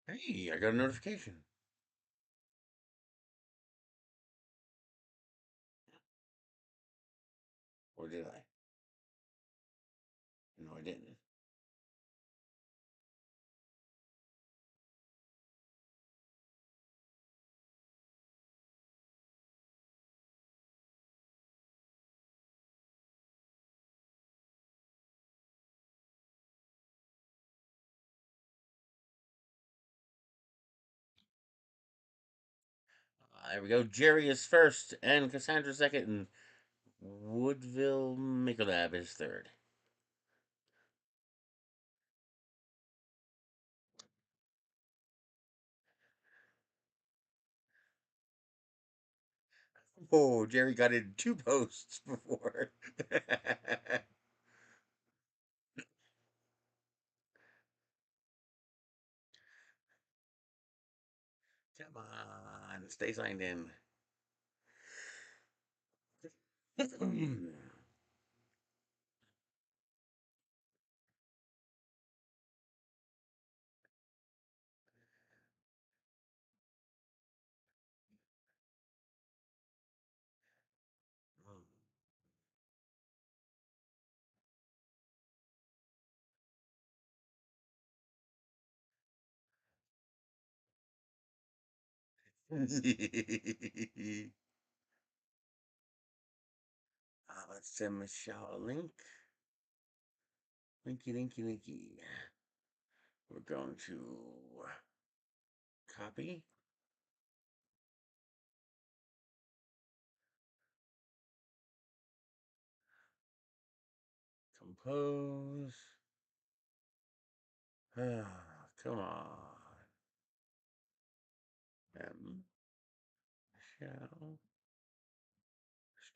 Hey, I got a notification. Or did I? No, I didn't. There we go. Jerry is first, and Cassandra second, and Woodville Mikolab is third. Oh, Jerry got in 2 posts before. Come on, stay signed in. Let's send Michelle a link. Linky, linky, linky. We're going to copy. Compose. Come on. Shall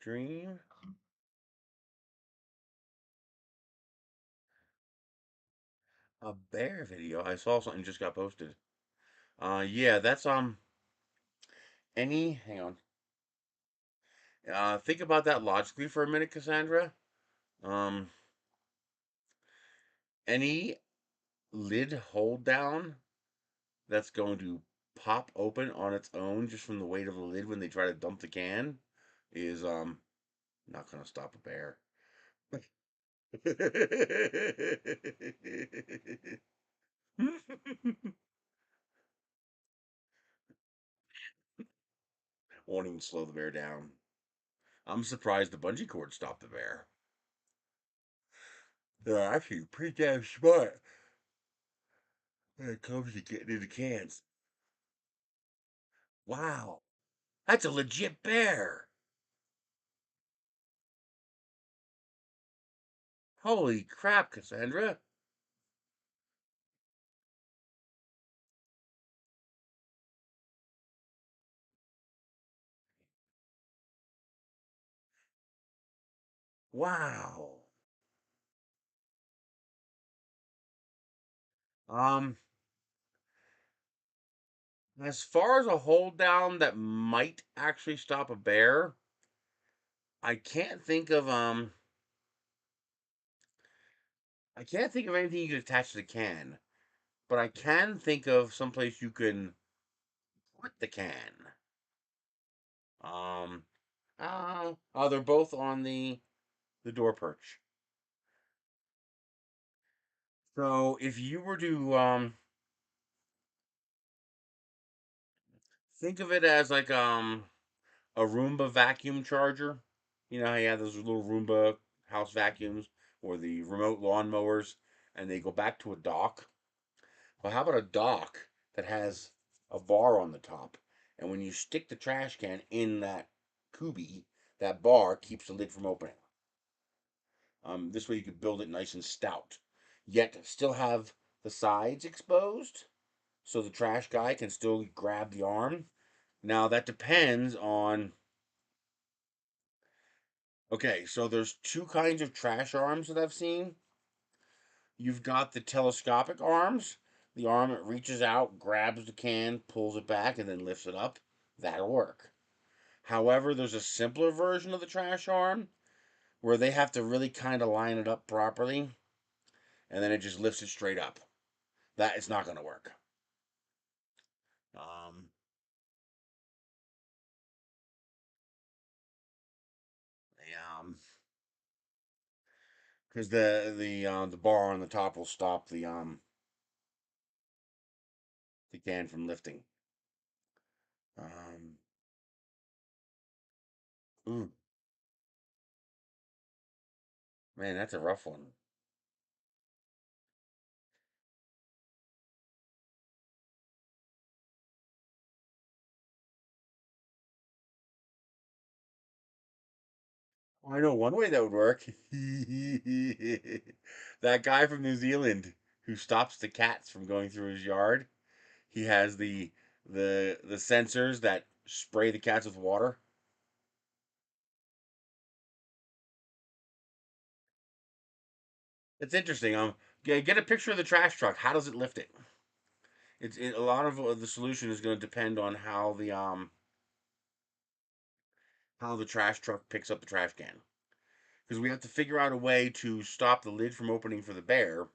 stream. A bear video. I saw something just got posted. Yeah, that's any. Hang on. Think about that logically for a minute, Cassandra. Um, any lid hold down that's going to pop open on its own just from the weight of the lid when they try to dump the can is not gonna stop a bear. Won't even slow the bear down. I'm surprised the bungee cord stopped the bear. They're actually pretty damn smart when it comes to getting into cans. Wow, that's a legit bear. Holy crap, Cassandra. Wow. Um, as far as a hold down that might actually stop a bear, I can't think of I can't think of anything you can attach to the can, but I can think of someplace you can put the can. Um, they're both on the door perch. So if you were to think of it as like a Roomba vacuum charger, you know how you have those little Roomba house vacuums or the remote lawn mowers, and they go back to a dock. Well, how about a dock that has a bar on the top, and when you stick the trash can in that cubby, that bar keeps the lid from opening. This way you could build it nice and stout, yet still have the sides exposed, so the trash guy can still grab the arm. Now that depends on. Okay, so there's two kinds of trash arms that I've seen. You've got the telescopic arms, the arm that reaches out, grabs the can, pulls it back, and then lifts it up. That'll work. However, there's a simpler version of the trash arm where they have to really kind of line it up properly, and then it just lifts it straight up. That is not going to work. Um, um, because the bar on the top will stop the can from lifting. Um, ooh, man, that's a rough one. I know one way that would work. That guy from New Zealand who stops the cats from going through his yard. He has the sensors that spray the cats with water. It's interesting. Get a picture of the trash truck. How does it lift it? A lot of the solution is going to depend on how the trash truck picks up the trash can. Because we have to figure out a way to stop the lid from opening for the bear,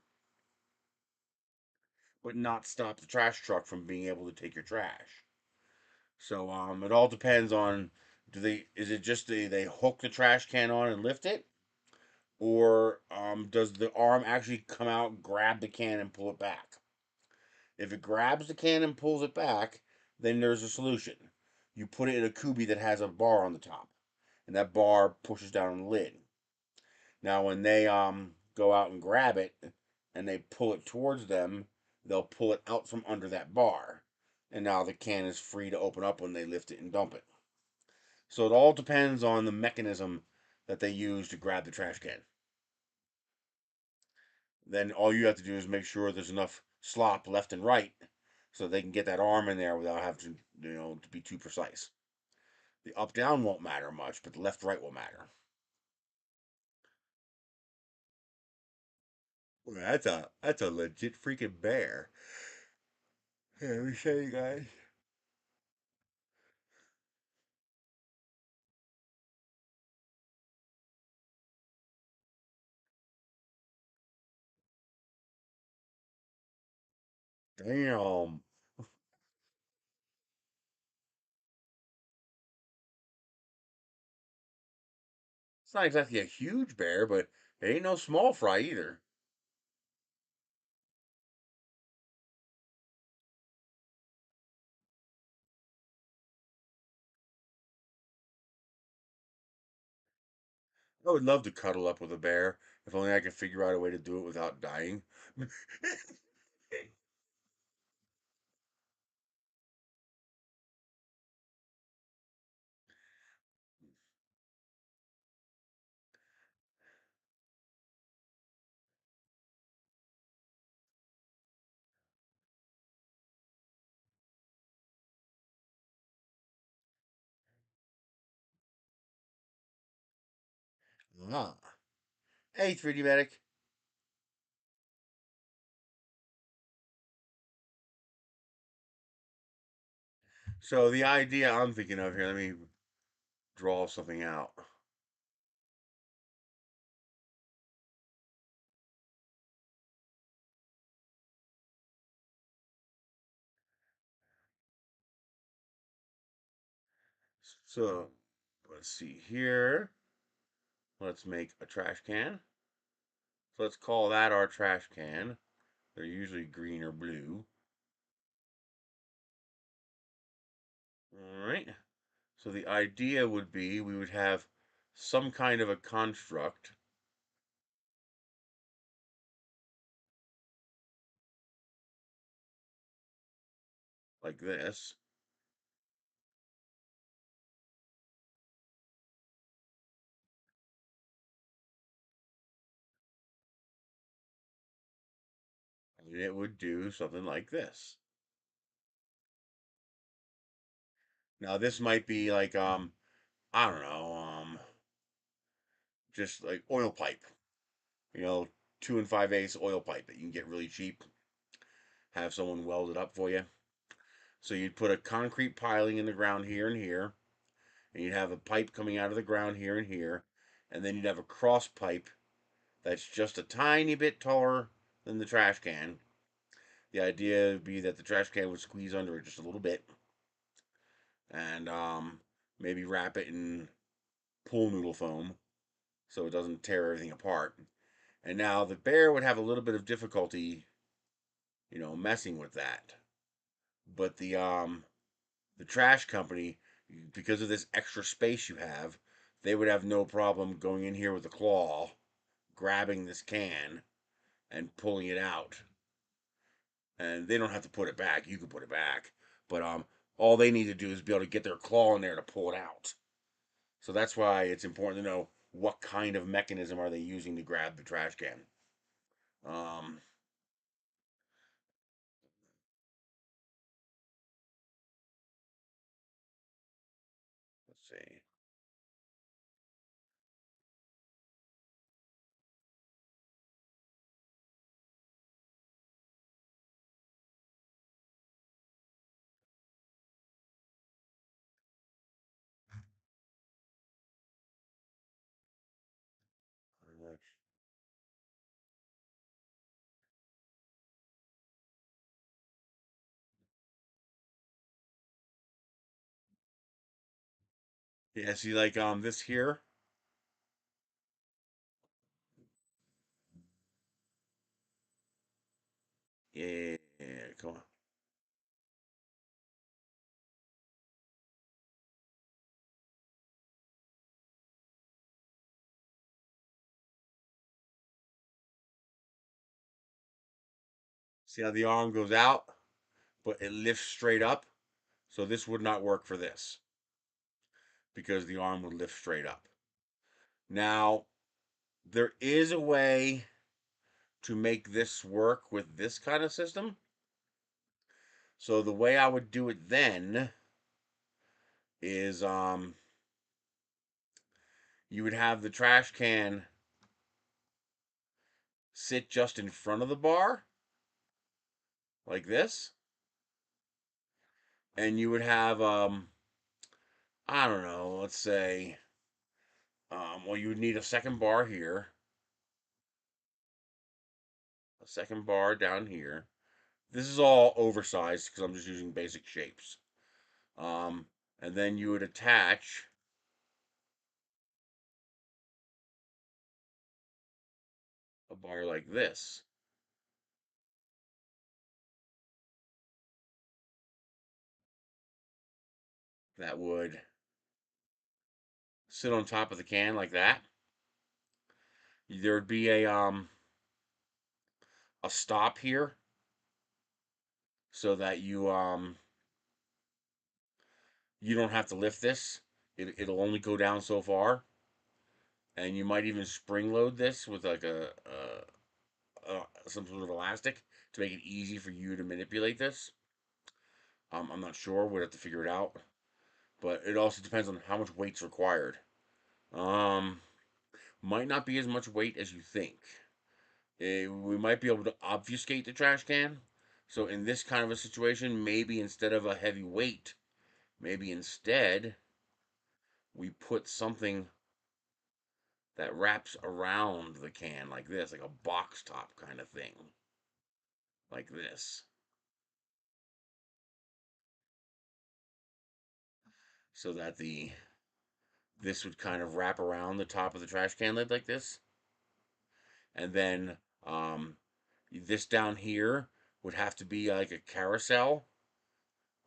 but not stop the trash truck from being able to take your trash. So it all depends on do they is it just they hook the trash can on and lift it, or does the arm actually come out, grab the can, and pull it back? If it grabs the can and pulls it back, then there's a solution. You put it in a kubi that has a bar on the top, and that bar pushes down on the lid. Now, when they go out and grab it and they pull it towards them, they'll pull it out from under that bar, and now the can is free to open up when they lift it and dump it. So it all depends on the mechanism that they use to grab the trash can. Then all you have to do is make sure there's enough slop left and right so they can get that arm in there without having to, to be too precise. The up down won't matter much, but the left right will matter. Well, that's a legit freaking bear. Here, let me show you guys. Damn. It's not exactly a huge bear, but it ain't no small fry either. I would love to cuddle up with a bear if only I could figure out a way to do it without dying. Ah. Hey, 3D Medic. So the idea I'm thinking of here, let me draw something out. So let's see here. Let's make a trash can. So let's call that our trash can. They're usually green or blue. All right. So the idea would be we would have some kind of a construct like this. And it would do something like this. Now this might be like I don't know, just like oil pipe. You know, 2 5/8 oil pipe that you can get really cheap. Have someone weld it up for you. So you'd put a concrete piling in the ground here and here, and you'd have a pipe coming out of the ground here and here, and then you'd have a cross pipe that's just a tiny bit taller than the trash can, The idea would be that the trash can would squeeze under it just a little bit, and maybe wrap it in pool noodle foam so it doesn't tear everything apart. And now the bear would have a little bit of difficulty, messing with that. But the trash company, because of this extra space you have, they would have no problem going in here with a claw, grabbing this can, and pulling it out. And they don't have to put it back. You can put it back, but all they need to do is be able to get their claw in there to pull it out. So that's why it's important to know what kind of mechanism are they using to grab the trash can. Um, let's see. Yeah, see, like this here. Yeah, come on. See how the arm goes out, but it lifts straight up. So this would not work for this because the arm would lift straight up. Now, there is a way to make this work with this kind of system. So the way I would do it then is you would have the trash can sit just in front of the bar like this, and you would have I don't know, let's say well, you would need a second bar here, a second bar down here. This is all oversized because I'm just using basic shapes. Um, and then you would attach a bar like this that would sit on top of the can like that. There would be a stop here so that you don't have to lift this. It'll only go down so far, and you might even spring load this with like some sort of elastic to make it easy for you to manipulate this. I'm not sure. We'd have to figure it out, but it also depends on how much weight's required. Um, might not be as much weight as you think. We might be able to obfuscate the trash can. So in this kind of a situation, maybe instead of a heavy weight, maybe instead we put something that wraps around the can like this, like a box top kind of thing, like this, so that the this would kind of wrap around the top of the trash can lid like this, and then this down here would have to be like a carousel,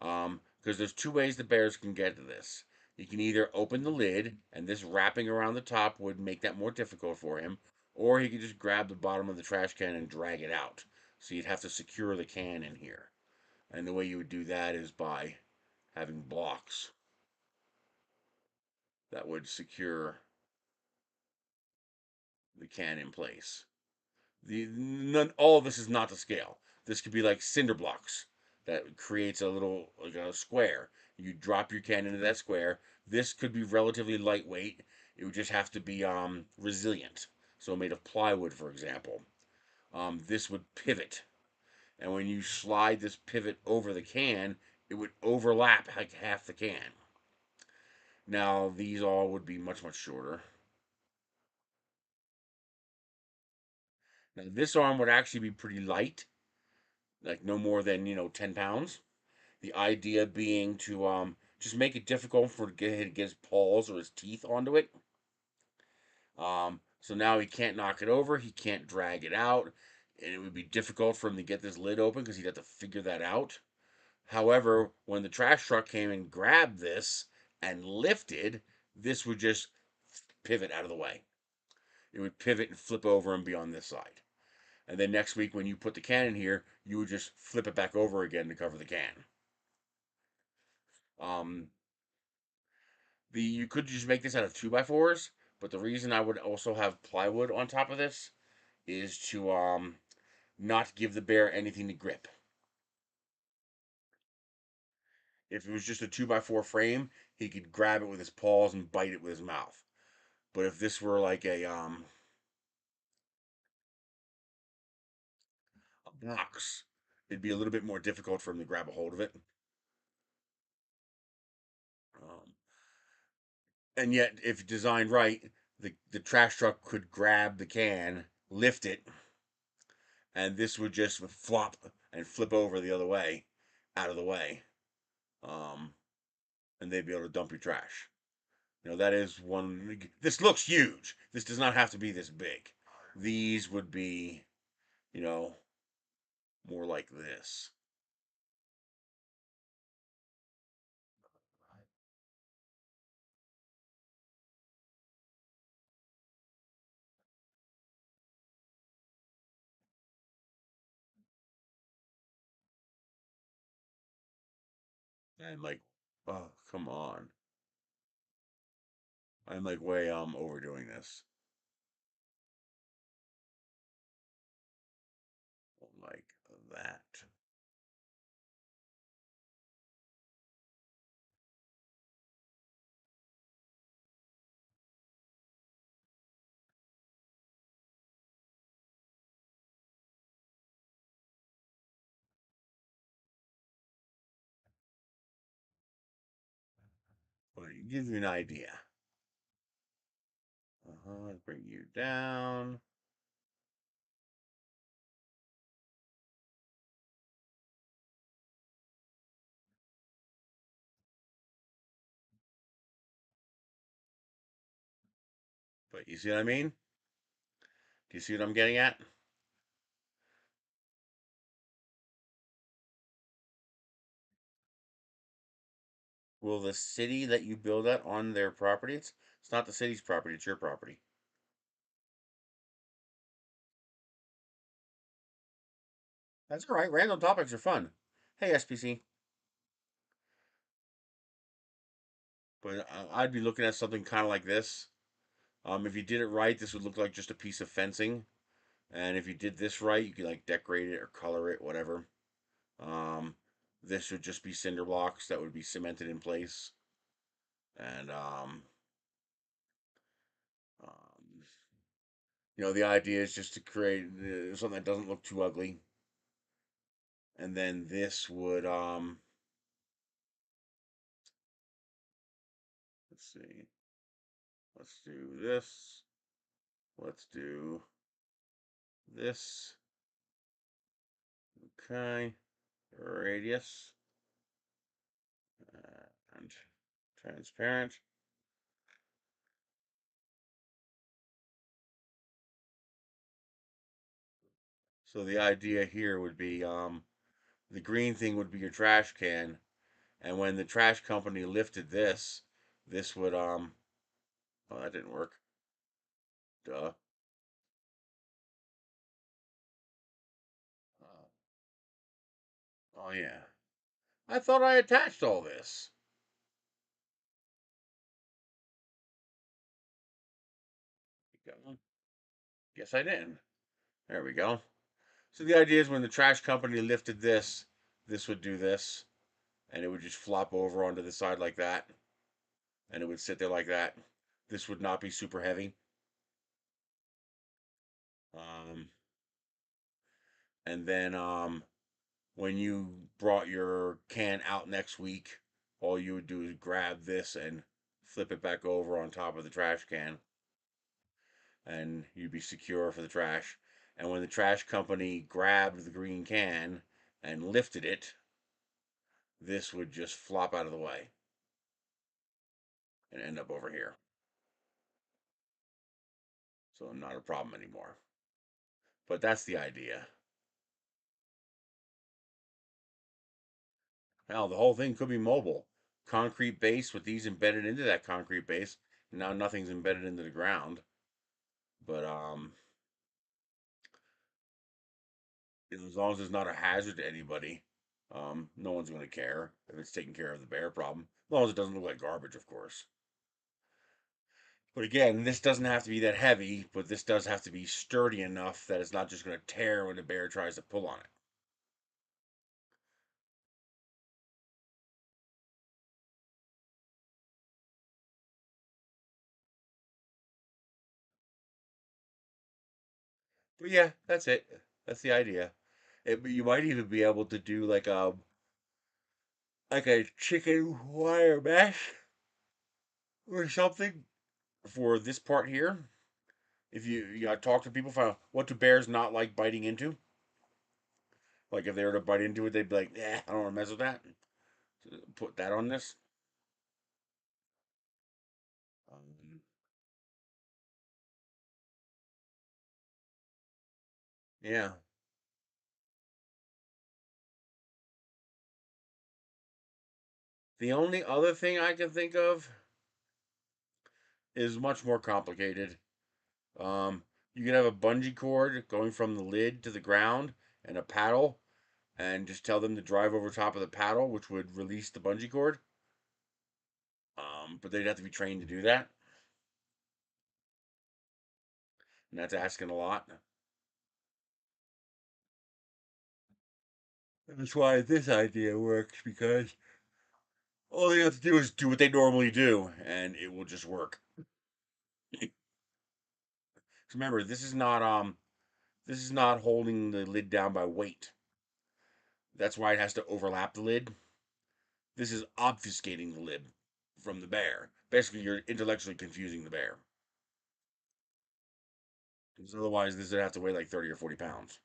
because there's two ways the bears can get to this. You can either open the lid, and this wrapping around the top would make that more difficult for him, or he could just grab the bottom of the trash can and drag it out. So you'd have to secure the can in here. And the way you would do that is by having blocks that would secure the can in place. All of this is not to scale. This could be like cinder blocks that creates a little like a square. You drop your can into that square. This could be relatively lightweight. It would just have to be resilient. So made of plywood, for example. This would pivot, and when you slide this pivot over the can, it would overlap like half the can. Now these all would be much shorter. Now this arm would actually be pretty light like no more than 10 pounds. The idea being to just make it difficult for to get his paws or his teeth onto it. So now he can't knock it over, he can't drag it out, and it would be difficult for him to get this lid open because he'd have to figure that out. However, when the trash truck came and grabbed this and lifted, this would just pivot out of the way. It would pivot and flip over and be on this side. And then next week, when you put the can in here, you would just flip it back over again to cover the can. Um, you could just make this out of 2x4s, but the reason I would also have plywood on top of this is to not give the bear anything to grip. If it was just a 2x4 frame, he could grab it with his paws and bite it with his mouth. But if this were like a box, it'd be a little bit more difficult for him to grab a hold of it. Um, and yet, if designed right, the trash truck could grab the can, lift it, and this would just flop and flip over the other way, out of the way, um, and they'd be able to dump your trash. That is one. This looks huge. This does not have to be this big. These would be, you know, more like this. And like, oh, come on. I'm like way overdoing this. Like that. But it gives you an idea. Let's bring you down. But you see what I mean? Do you see what I'm getting at? Will the city that you build at on their property? It's not the city's property, it's your property. That's all right. Random topics are fun. Hey, SPC. But I'd be looking at something kind of like this. If you did it right, this would look like just a piece of fencing. And if you did this right, you could like decorate it or color it, whatever. Um, this would just be cinder blocks that would be cemented in place. And um, the idea is just to create something that doesn't look too ugly. And then this would let's see, let's do this. Let's do this. Okay, radius and transparent. So the idea here would be the green thing would be your trash can, and when the trash company lifted this, this would oh, that didn't work. Duh. Uh, oh yeah. I thought I attached all this. Guess I didn't. There we go. So the idea is when the trash company lifted this, this would do this, and it would just flop over onto the side like that, and it would sit there like that. This would not be super heavy. Um, and then when you brought your can out next week, all you would do is grab this and flip it back over on top of the trash can, and you'd be secure for the trash. And when the trash company grabbed the green can and lifted it, this would just flop out of the way and end up over here. So not a problem anymore. But that's the idea. Hell, the whole thing could be mobile. Concrete base with these embedded into that concrete base. Now nothing's embedded into the ground. But as long as it's not a hazard to anybody, no one's going to care if it's taking care of the bear problem. As long as it doesn't look like garbage, of course. But again, this doesn't have to be that heavy, but this does have to be sturdy enough that it's not just going to tear when the bear tries to pull on it. But yeah, that's it. That's the idea. You might even be able to do like a chicken wire mesh or something for this part here. If you talk to people, find out what do bears not like biting into. Like if they were to bite into it, they'd be like, "Yeah, I don't want to mess with that." So put that on this. Um, yeah. The only other thing I can think of is much more complicated. Um, you could have a bungee cord going from the lid to the ground and a paddle, and just tell them to drive over top of the paddle, which would release the bungee cord. But they'd have to be trained to do that, and that's asking a lot. That's why this idea works because all they have to do is do what they normally do, and it will just work. Remember, this is not holding the lid down by weight. That's why it has to overlap the lid. This is obfuscating the lid from the bear. Basically, you're intellectually confusing the bear. Because otherwise, this would have to weigh like 30 or 40 pounds.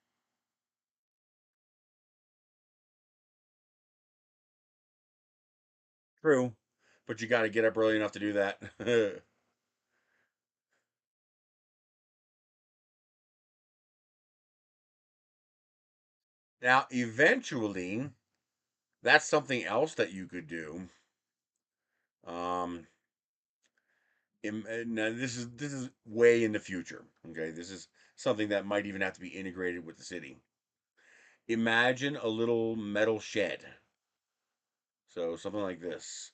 True. But you got to get up early enough to do that. Now, eventually, that's something else that you could do. Um, now this is way in the future. Okay, this is something that might even have to be integrated with the city. Imagine a little metal shed. So something like this.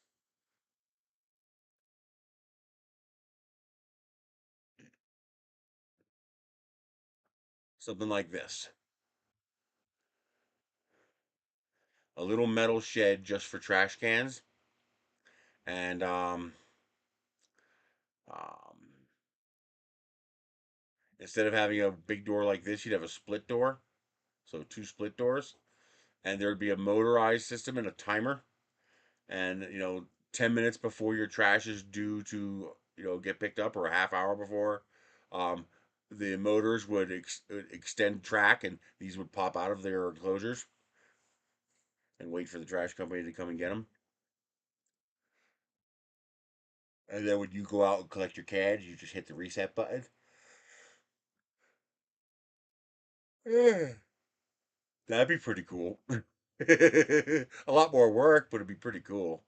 Something like this. A little metal shed just for trash cans, and um, instead of having a big door like this, you'd have a split door. So two split doors, and there'd be a motorized system and a timer, and 10 minutes before your trash is due to get picked up, or a half hour before, um, the motors would extend track, and these would pop out of their enclosures and wait for the trash company to come and get them. And then when you go out and collect your cans, you just hit the reset button. Yeah, that'd be pretty cool. A lot more work, but it'd be pretty cool.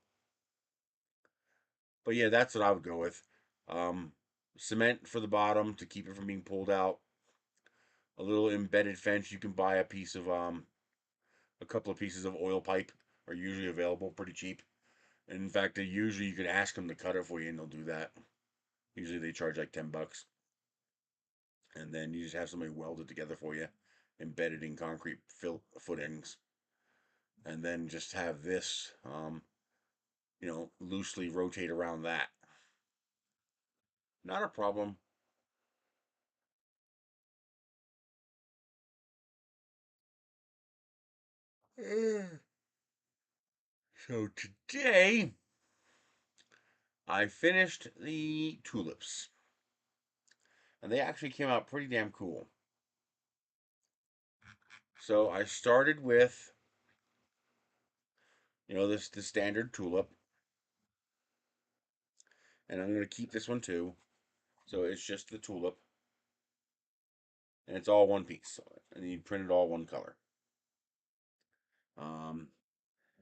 But yeah, that's what I would go with. Um, Cement for the bottom to keep it from being pulled out. A little embedded fence. You can buy a couple of pieces of oil pipe are usually available, pretty cheap. And in fact, they usually you can ask them to cut it for you, and they'll do that. Usually they charge like $10, and then you just have somebody weld it together for you, embedded in concrete footings, and then just have this, loosely rotate around that. Not a problem. So today I finished the tulips, and they actually came out pretty damn cool. So I started with You know, this the standard tulip, and I'm gonna keep this one too. So it's just the tulip, and it's all one piece, and you print it all one color. Um,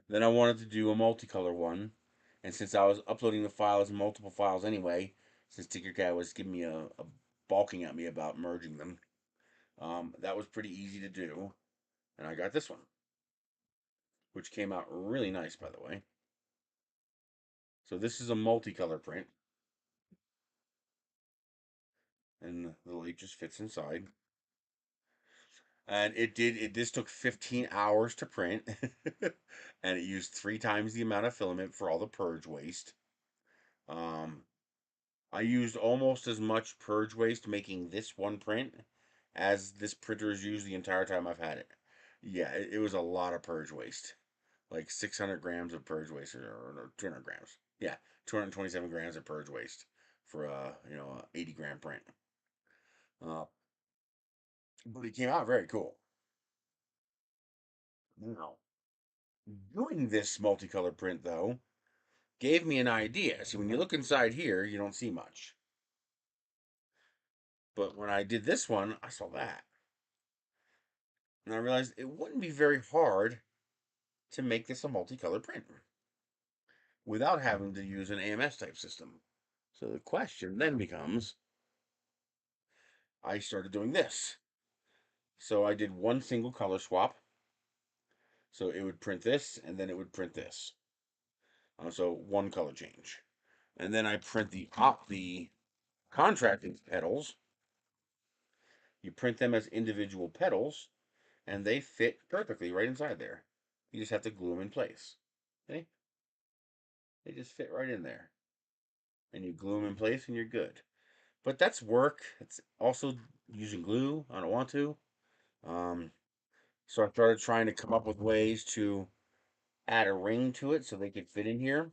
then I wanted to do a multicolor one, and since I was uploading the files in multiple files anyway, since Tinkercad was giving me a balking at me about merging them, that was pretty easy to do, and I got this one, which came out really nice, by the way. So this is a multicolor print, and the leaf just fits inside. And this took 15 hours to print, and it used 3 times the amount of filament for all the purge waste. Um, I used almost as much purge waste making this one print as this printer has used the entire time I've had it. Yeah, it was a lot of purge waste. Like 600 grams of purge waste, or 200 grams. Yeah, 227 grams of purge waste for a 80-gram print. Uh, but it came out very cool. Now, doing this multicolor print though gave me an idea. See, when you look inside here, you don't see much. But when I did this one, I saw that. And I realized it wouldn't be very hard to make this a multicolor print without having to use an AMS type system. So the question then becomes, I started doing this. So I did one single color swap. So it would print this, and then it would print this. So one color change. And then I print the contracting petals. You print them as individual petals, and they fit perfectly right inside there. You just have to glue them in place. Okay? They just fit right in there. And you glue them in place, and you're good. But that's work. It's also using glue. I don't want to. Um, so I started trying to come up with ways to add a ring to it so they could fit in here.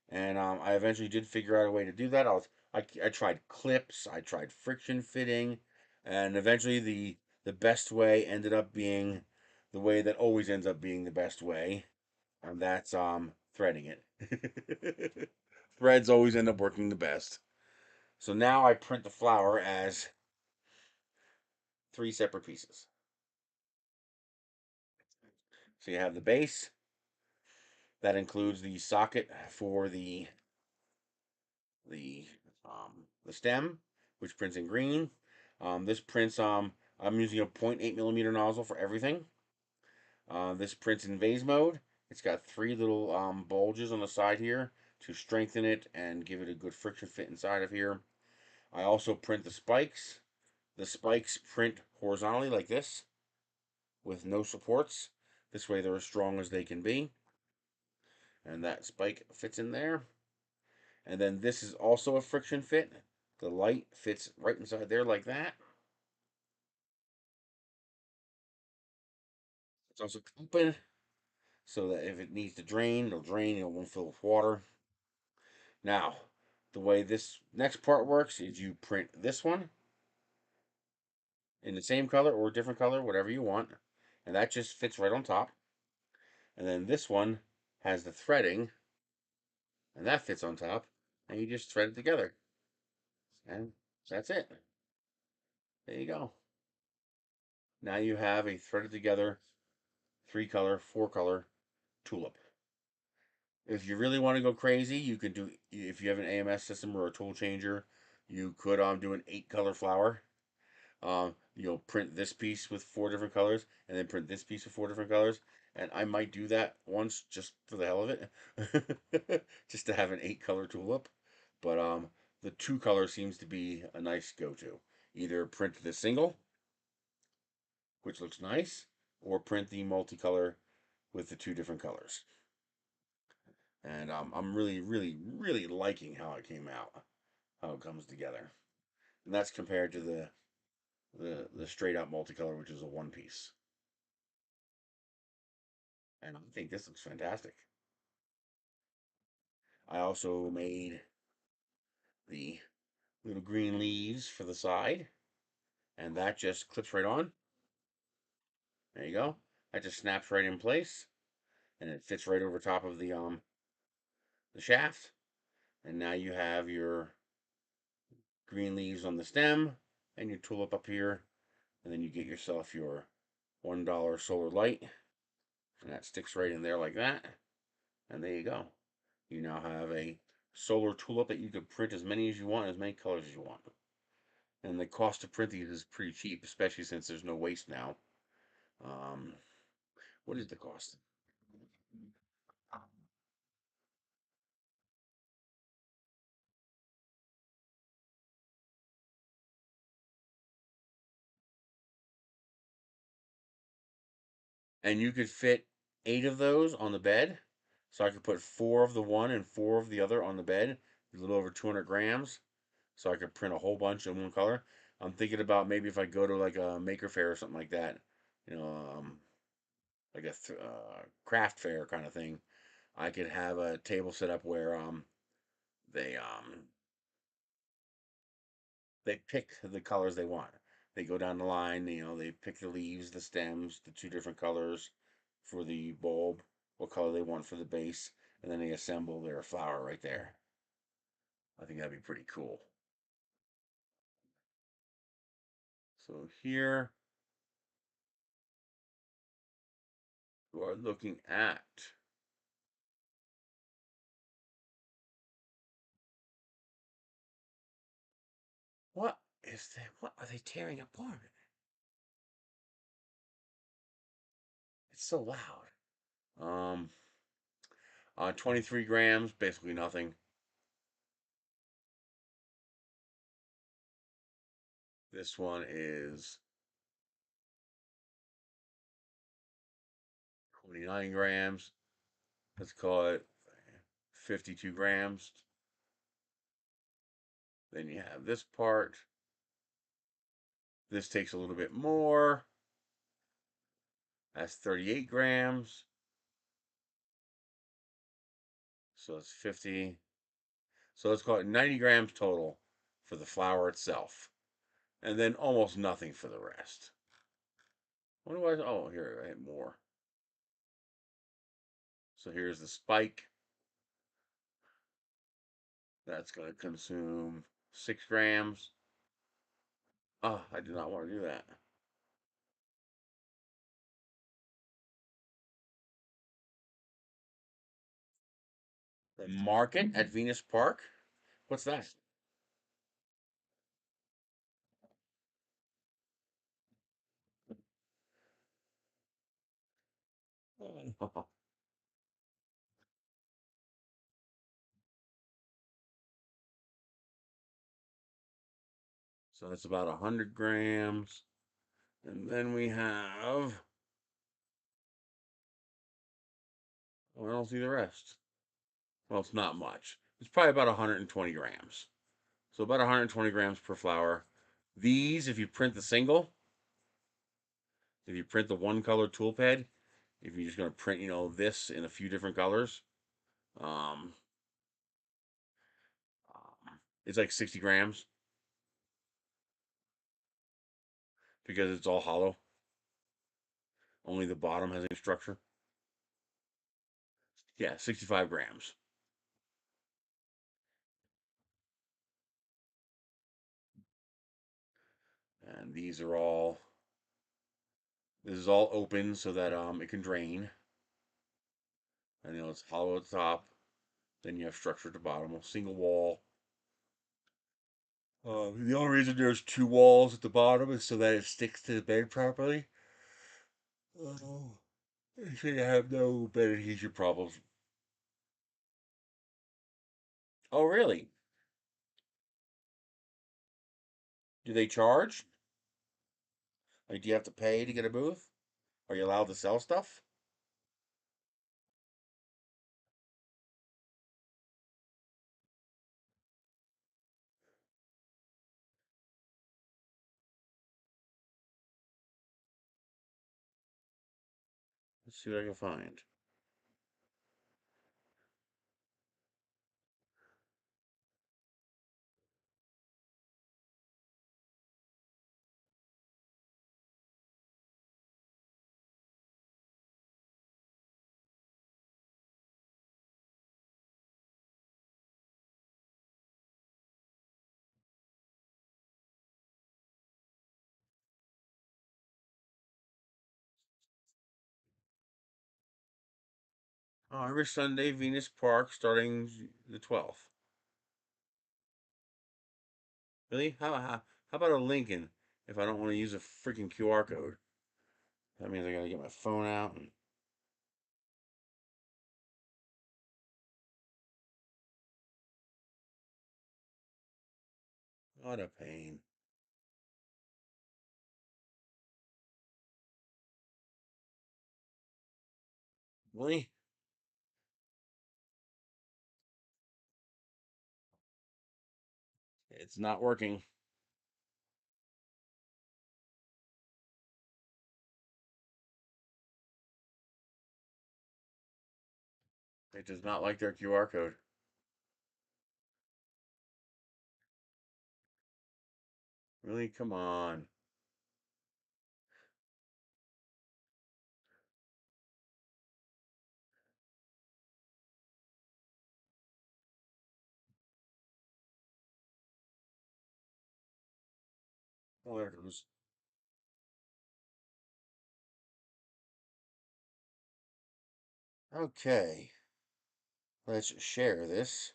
And I eventually did figure out a way to do that. I tried clips, I tried friction fitting, and eventually the best way ended up being the way that always ends up being the best way, and that's threading it. Threads always end up working the best. So now I print the flower as 3 separate pieces. So you have the base that includes the socket for the the stem, which prints in green. This prints I'm using a 0.8 millimeter nozzle for everything. This prints in vase mode. It's got 3 little bulges on the side here to strengthen it and give it a good friction fit inside of here. I also print the spikes. The spikes print horizontally like this with no supports. This way they're as strong as they can be. And that spike fits in there. And then this is also a friction fit. The light fits right inside there like that. It's also open so that if it needs to drain, it'll drain. It won't fill with water. Now, the way this next part works is you print this one in the same color or a different color, whatever you want. And that just fits right on top. And then this one has the threading, and that fits on top. And you just thread it together. And that's it. There you go. Now you have a threaded together 3-color, 4-color tulip. If you really want to go crazy, you can do, if you have an AMS system or a tool changer, you could do an 8-color flower. You'll print this piece with 4 different colors, and then print this piece with 4 different colors. And I might do that once just for the hell of it, just to have an 8-color tulip. But the 2-color seems to be a nice go-to. Either print the single, which looks nice, or print the multicolor with the 2 different colors. And I'm really, really, really liking how it came out, how it comes together, and that's compared to the straight out multicolor, which is a one piece. And I think this looks fantastic. I also made the little green leaves for the side, and that just clips right on. There you go. That just snaps right in place. and it fits right over top of the shaft. And now you have your green leaves on the stem and your tulip up here, and then you get yourself your $1 solar light, and that sticks right in there like that. And there you go. You now have a solar tulip that you can print as many as you want, as many colors as you want. And the cost to print these is pretty cheap, especially since there's no waste now. Um, what is the cost? And you could fit 8 of those on the bed. So I could put 4 of the one and 4 of the other on the bed, a little over 200 grams. So I could print a whole bunch in one color. I'm thinking about maybe if I go to like a maker fair or something like that, you know, like a craft fair kind of thing. I could have a table set up where they um they pick the colors they want. They go down the line, they pick the leaves, the stems, the 2 different colors for the bulb, what color they want for the base, and then they assemble their flower right there. I think that'd be pretty cool. So here you are looking at what are they tearing apart? It's so loud. 23 grams, basically nothing. This one is 29 grams. Let's call it 52 grams. Then you have this part. This takes a little bit more. That's 38 grams. So it's 50. So let's call it 90 grams total for the flower itself. And then almost nothing for the rest. What do I? Oh, here I have more. So here's the spike. That's going to consume 6 grams. Oh, I do not want to do that. The market at Venus Park? What's that? So that's about 100 grams. And then we have, oh, I don't see the rest. Well, it's not much. It's probably about 120 grams. So about 120 grams per flower. These, if you print the single, if you print the one color tool pad, if you're just going to print, this in a few different colors, um, it's like 60 grams because it's all hollow. Only the bottom has any structure. Yeah, 65 grams. And this is all open so that it can drain. And it's hollow at the top. Then you have structure at the bottom, a single wall. The only reason there's 2 walls at the bottom is so that it sticks to the bed properly. Oh, so you have no bed adhesion problems. Oh, really? Do they charge? Like, do you have to pay to get a booth? Are you allowed to sell stuff? Let's see what I can find. Every Sunday, Venus Park, starting the 12th. Really? How about a Lincoln if I don't want to use a freaking QR code? That means I gotta get my phone out and what a pain. Really? It's not working. It does not like their QR code. Really? Come on. Oh, there it goes. Okay. Let's share this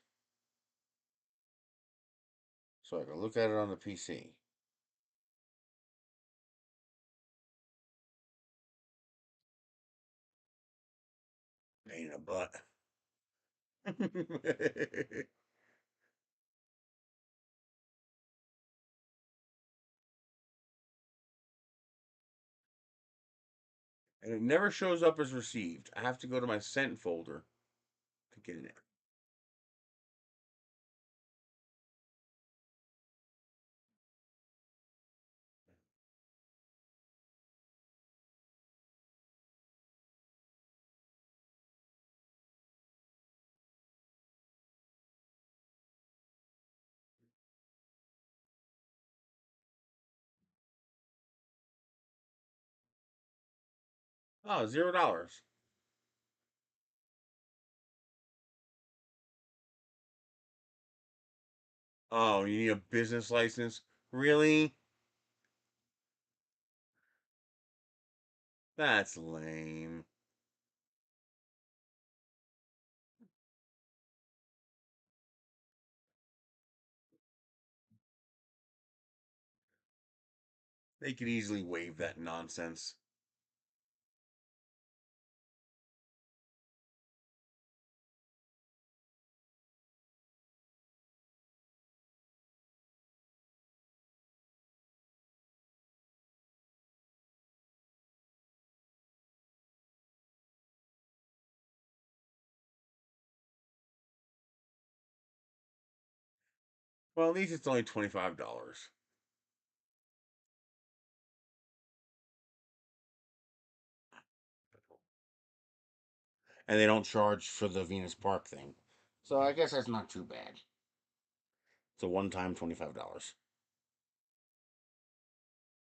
so I can look at it on the PC. Pain in the butt. And it never shows up as received. I have to go to my sent folder to get it. Oh, $0. Oh, you need a business license? Really? That's lame. They could easily waive that nonsense. Well, at least it's only $25. And they don't charge for the Venus Park thing. So I guess that's not too bad. It's a one-time $25.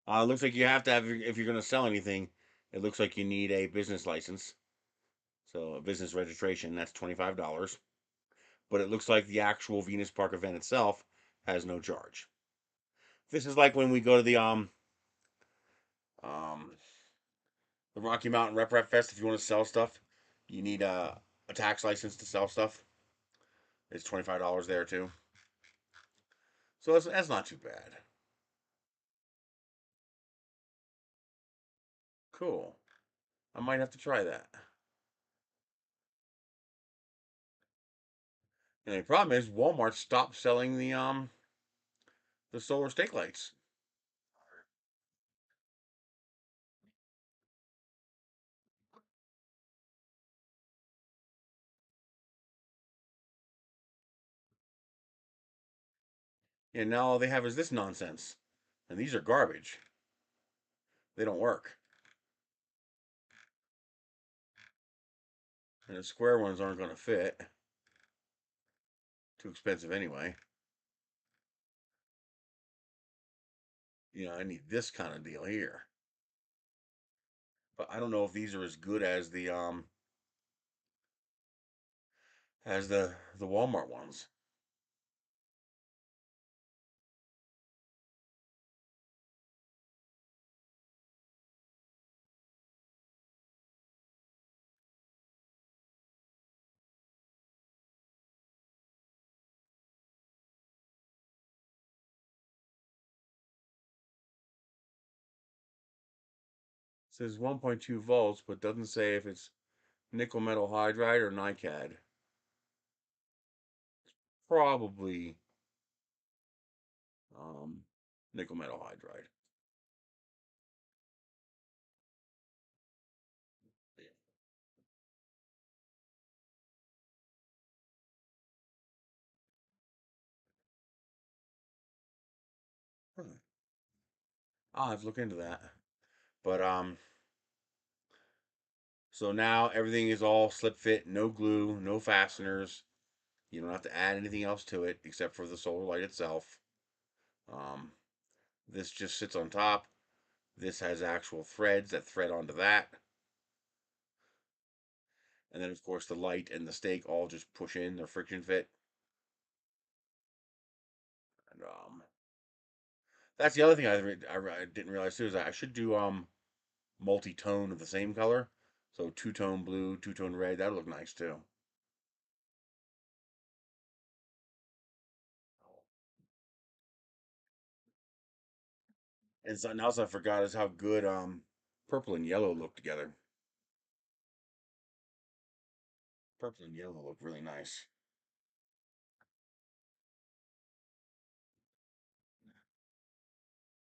It looks like you have to have if you're going to sell anything. It looks like you need a business license, so a business registration. That's $25. But it looks like the actual Venus Park event itself has no charge. This is like when we go to um the Rocky Mountain Rep Fest. If you want to sell stuff, you need a tax license to sell stuff. It's $25 there too. So that's not too bad. Cool. I might have to try that. And the problem is Walmart stopped selling the solar stake lights. And now all they have is this nonsense. And these are garbage. They don't work. And the square ones aren't going to fit. Too expensive anyway. I need this kind of deal here. But I don't know if these are as good as the Walmart ones. says 1.2 volts, but doesn't say if it's nickel metal hydride or NiCad. Probably um, nickel metal hydride. I'll have to look into that. But so now everything is all slip fit, no glue, no fasteners. You don't have to add anything else to it except for the solar light itself. Um, this just sits on top. This has actual threads that thread onto that. And then, of course, the light and the stake all just push in. They're friction fit. And that's the other thing I didn't realize too is that I should do multi-tone of the same color. So two-tone blue, two-tone red. That'd look nice too. And something else I forgot is how good purple and yellow look together. Purple and yellow look really nice.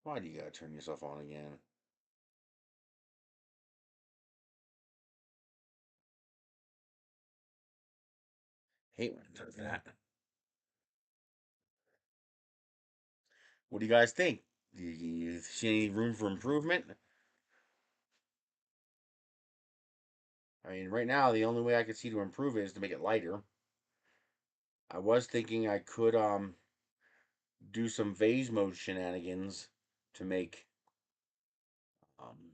Why do you gotta turn yourself on again? Hate when it does that. What do you guys think? Do you see any room for improvement? I mean, right now the only way I could see to improve it is to make it lighter. I was thinking I could do some vase mode shenanigans to make um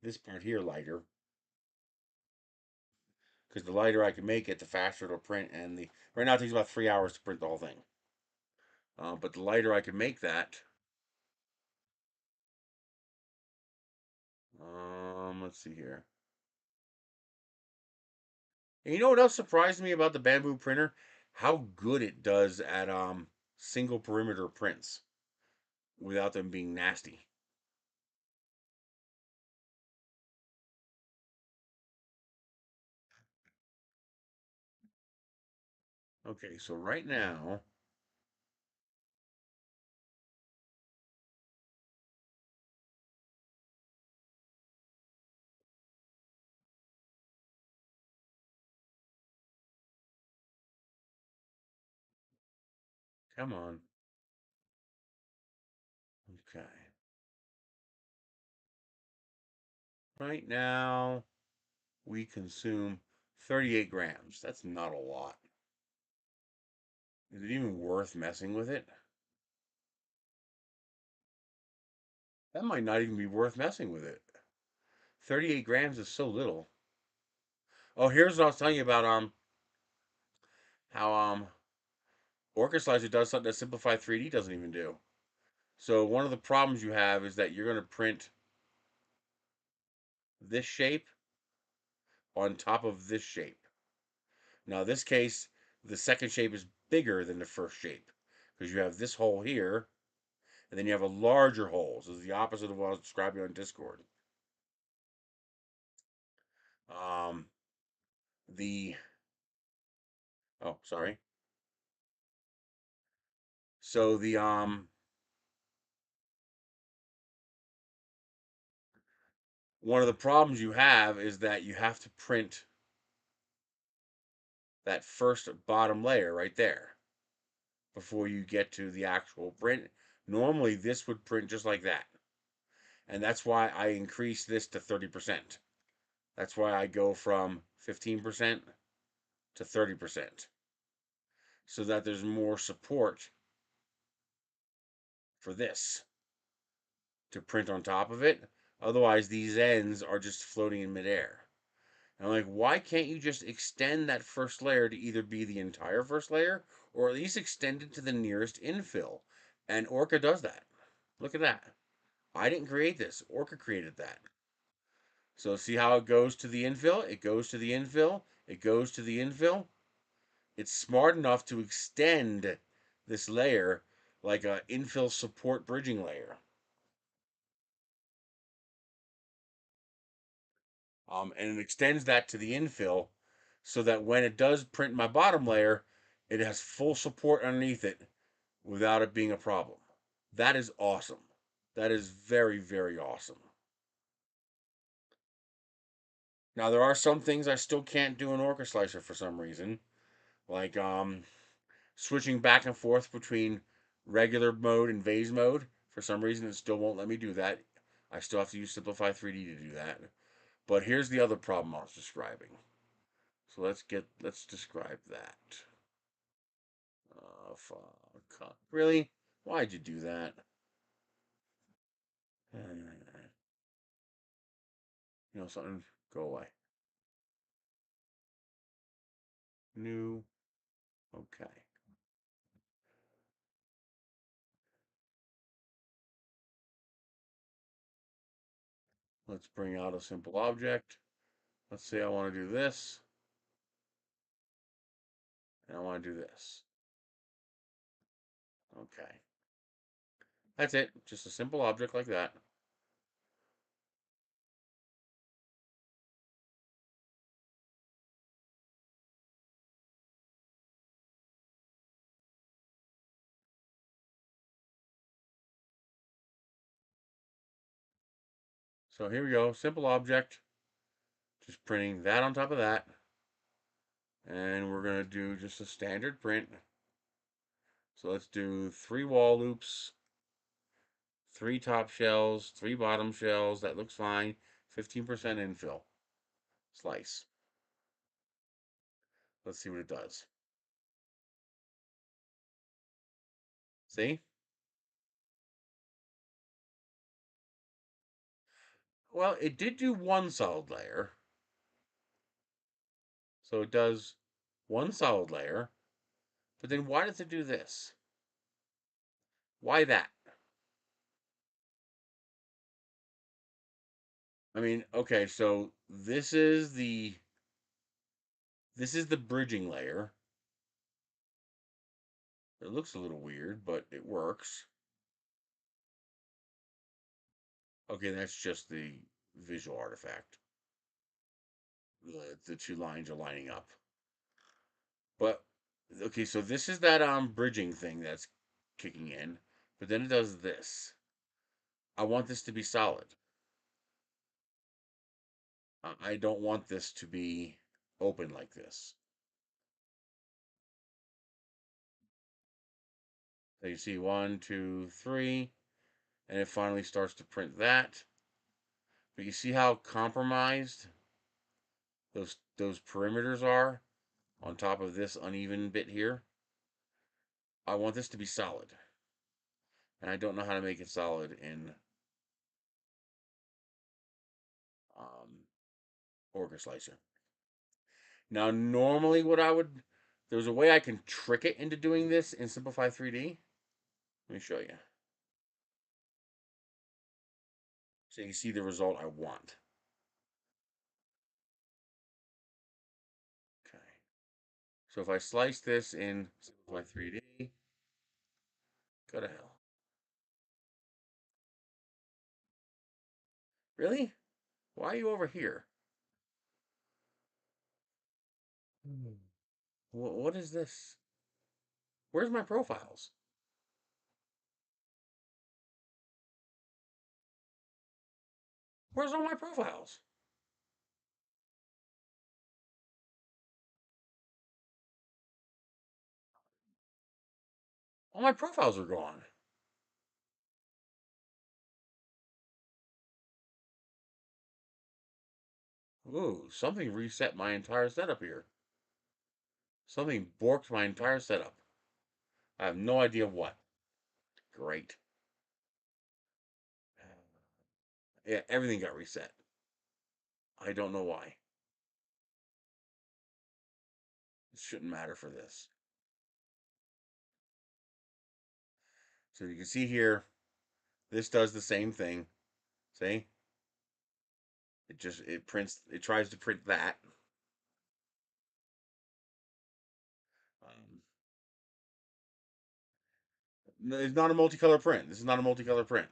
this part here lighter. Because the lighter I can make it, the faster it'll print. And the right now it takes about 3 hours to print the whole thing. But the lighter I can make that, let's see here. And you know what else surprised me about the bamboo printer? How good it does at single perimeter prints without them being nasty. Okay, so right now, come on. Okay. Right now, we consume 38 grams. That's not a lot. Is it even worth messing with it? That might not even be worth messing with it. 38 grams is so little. Oh, here's what I was telling you about how Orca Slicer does something that Simplify 3D doesn't even do. So one of the problems you have is that you're going to print this shape on top of this shape. Now, in this case, the second shape is bigger than the first shape because you have this hole here, and then you have a larger hole. So it's the opposite of what I was describing on Discord. Um, the oh, sorry. So the one of the problems you have is that you have to print that first bottom layer right there before you get to the actual print. Normally, this would print just like that. And that's why I increase this to 30%. That's why I go from 15% to 30% so that there's more support for this to print on top of it. Otherwise, these ends are just floating in midair. And I'm like, why can't you just extend that first layer to either be the entire first layer or at least extend it to the nearest infill? And Orca does that. Look at that. I didn't create this. Orca created that. So see how it goes to the infill? It goes to the infill. It goes to the infill. It's smart enough to extend this layer like a infill support bridging layer. And it extends that to the infill so that when it does print my bottom layer, it has full support underneath it without it being a problem. That is awesome. That is very, very awesome. Now there are some things I still can't do in Orca Slicer for some reason, like switching back and forth between regular mode and vase mode. For some reason, it still won't let me do that. I still have to use Simplify 3D to do that. But here's the other problem I was describing. So let's describe that. Fuck. Really? Why'd you do that? You know something? Go away. New. Okay. Let's bring out a simple object. Let's say I want to do this, and I want to do this. Okay. That's it. Just a simple object like that. So here we go. Simple object. Just printing that on top of that. And we're going to do just a standard print. So let's do 3 wall loops, 3 top shells, 3 bottom shells. That looks fine. 15% infill. Slice. Let's see what it does. See? Well, it did do one solid layer. So it does one solid layer. But then why does it do this? Why that? I mean, okay, so this is the bridging layer. It looks a little weird, but it works. Okay, that's just the visual artifact. The two lines are lining up. But okay, so this is that bridging thing that's kicking in, but then it does this. I want this to be solid. I don't want this to be open like this. So you see 1, 2, 3, and it finally starts to print that. But you see how compromised those perimeters are on top of this uneven bit here? I want this to be solid. And I don't know how to make it solid in um, Orca Slicer. Now, normally there's a way I can trick it into doing this in Simplify 3D. Let me show you. So you can see the result I want. Okay. So if I slice this in Simplify 3D, go to hell. Really? Why are you over here? What is this? Where's my profiles? Where's all my profiles? All my profiles are gone. Ooh, something reset my entire setup here. Something borked my entire setup. I have no idea what. Great. Yeah, everything got reset. I don't know why. It shouldn't matter for this. So you can see here, this does the same thing. See? It tries to print that. Um, no, it's not a multicolor print. This is not a multicolor print.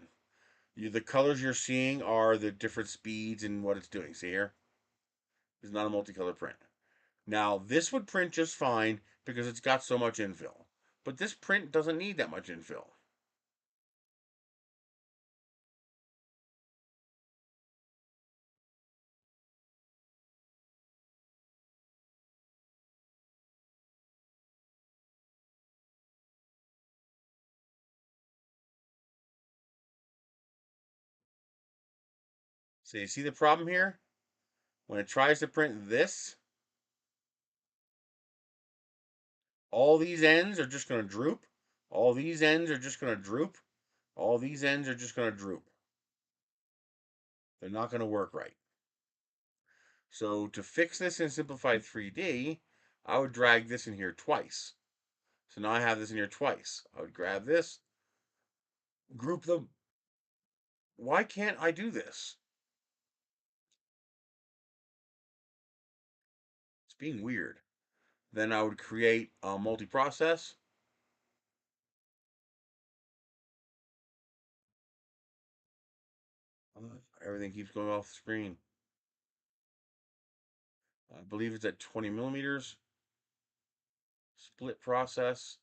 The colors you're seeing are the different speeds and what it's doing. See here? It's not a multicolor print. Now, this would print just fine because it's got so much infill. But this print doesn't need that much infill. So you see the problem here? When it tries to print this, all these ends are just going to droop. All these ends are just going to droop. All these ends are just going to droop. They're not going to work right. So to fix this in Simplified 3D, I would drag this in here twice. So now I have this in here twice. I would grab this, group them. Why can't I do this? It's being weird. Then I would create a multi-process. Everything keeps going off the screen. I believe it's at 20 millimeters. Split process.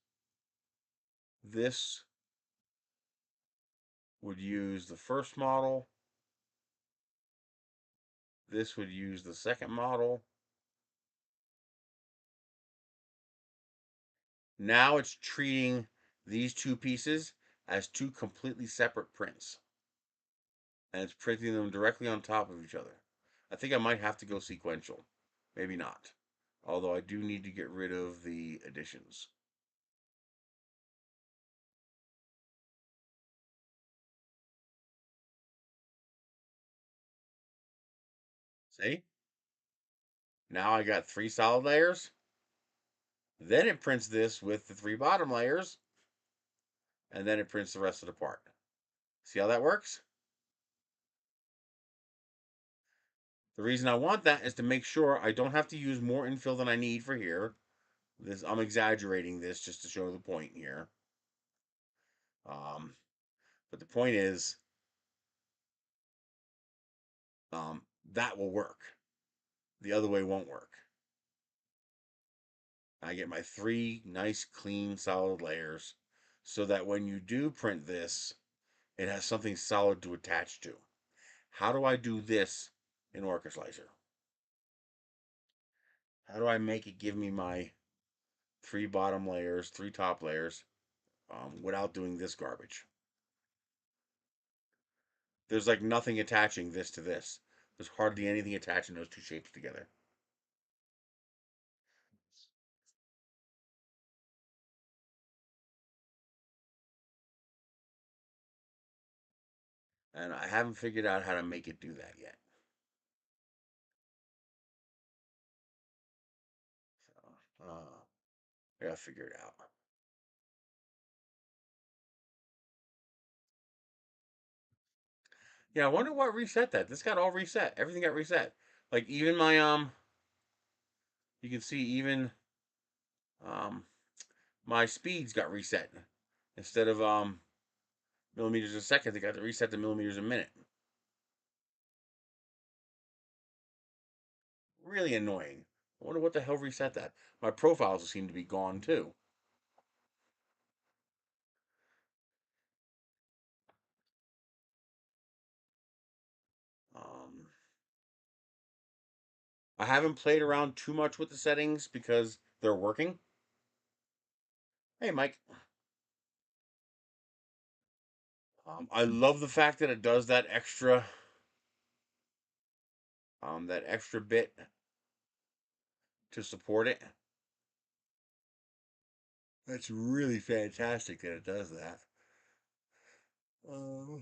This would use the first model. This would use the second model. Now it's treating these two pieces as two completely separate prints. And it's printing them directly on top of each other. I think I might have to go sequential. Maybe not. Although I do need to get rid of the additions. See? Now I got 3 solid layers. Then it prints this with the 3 bottom layers. And then it prints the rest of the part. See how that works? The reason I want that is to make sure I don't have to use more infill than I need for here. I'm exaggerating this just to show the point here. But the point is, that will work. The other way won't work. I get my 3 nice, clean, solid layers so that when you do print this, it has something solid to attach to. How do I do this in Orca Slicer? How do I make it give me my 3 bottom layers, 3 top layers, without doing this garbage? There's like nothing attaching this to this. There's hardly anything attaching those two shapes together. And I haven't figured out how to make it do that yet. So, I gotta figure it out. Yeah, I wonder what reset that. This got all reset. Everything got reset. Like even my you can see even my speeds got reset. Instead of millimeters a second, they got to reset to millimeters a minute. Really annoying. I wonder what the hell reset that. My profiles seem to be gone too. Um, I haven't played around too much with the settings because they're working. Hey, Mike. I love the fact that it does that extra bit to support it. That's really fantastic that it does that. Uh,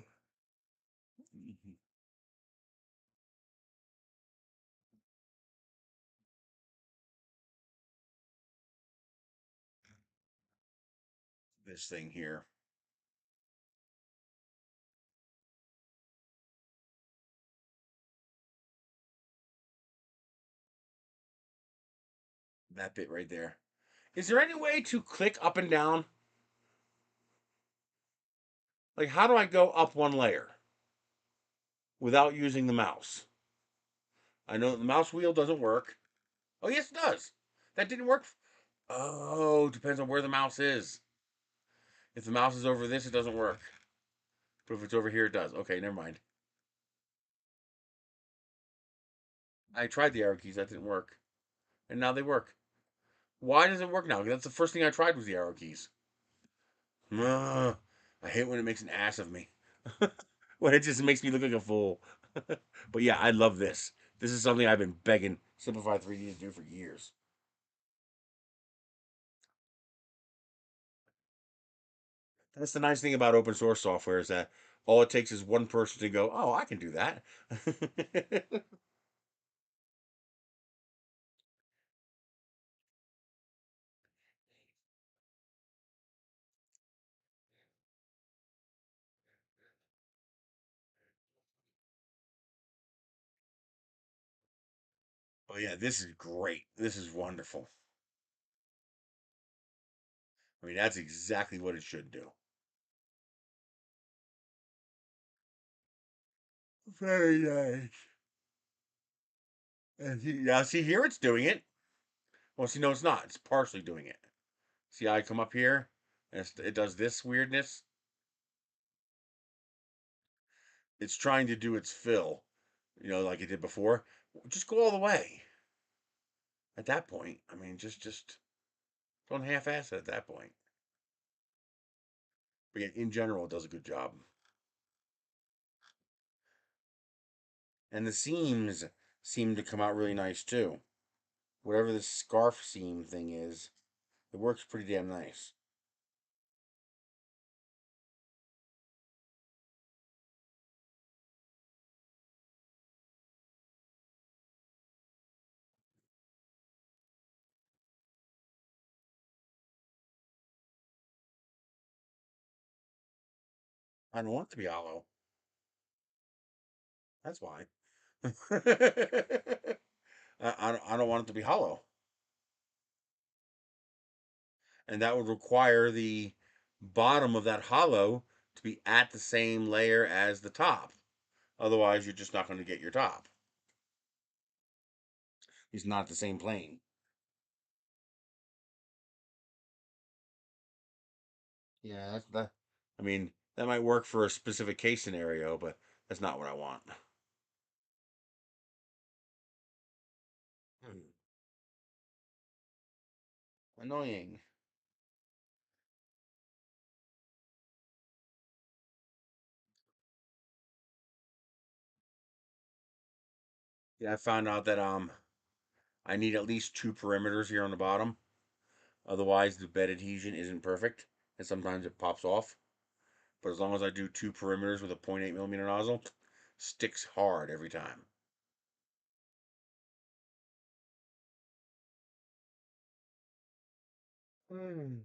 this thing here. That bit right there. Is there any way to click up and down? Like, how do I go up one layer without using the mouse? I know the mouse wheel doesn't work. Oh, yes, it does. That didn't work. Oh, depends on where the mouse is. If the mouse is over this, it doesn't work. But if it's over here, it does. Okay, never mind. I tried the arrow keys. That didn't work. And now they work. Why does it work now? That's the first thing I tried was the arrow keys. Ugh. I hate when it makes an ass of me. When it just makes me look like a fool. But yeah, I love this. This is something I've been begging Simplify 3D to do for years. That's the nice thing about open source software is that all it takes is one person to go, "Oh, I can do that." Oh yeah, this is great. This is wonderful. I mean, that's exactly what it should do. Very nice. And now, see here, it's doing it. Well, see, no, it's not. It's partially doing it. See, I come up here, and it does this weirdness. It's trying to do its fill, like it did before. Just go all the way. At that point, I mean, just don't half-ass it at that point. But yeah, in general, it does a good job. And the seams seem to come out really nice too. Whatever this scarf seam thing is, it works pretty damn nice. I don't want it to be hollow. That's why. I don't want it to be hollow. And that would require the bottom of that hollow to be at the same layer as the top. Otherwise, you're just not going to get your top. It's not the same plane. Yeah, that's that. I mean, that might work for a specific case scenario, but that's not what I want. Hmm. Annoying. Yeah, I found out that I need at least two perimeters here on the bottom. Otherwise, the bed adhesion isn't perfect, and sometimes it pops off. But as long as I do two perimeters with a 0.8 millimeter nozzle, sticks hard every time. Hmm.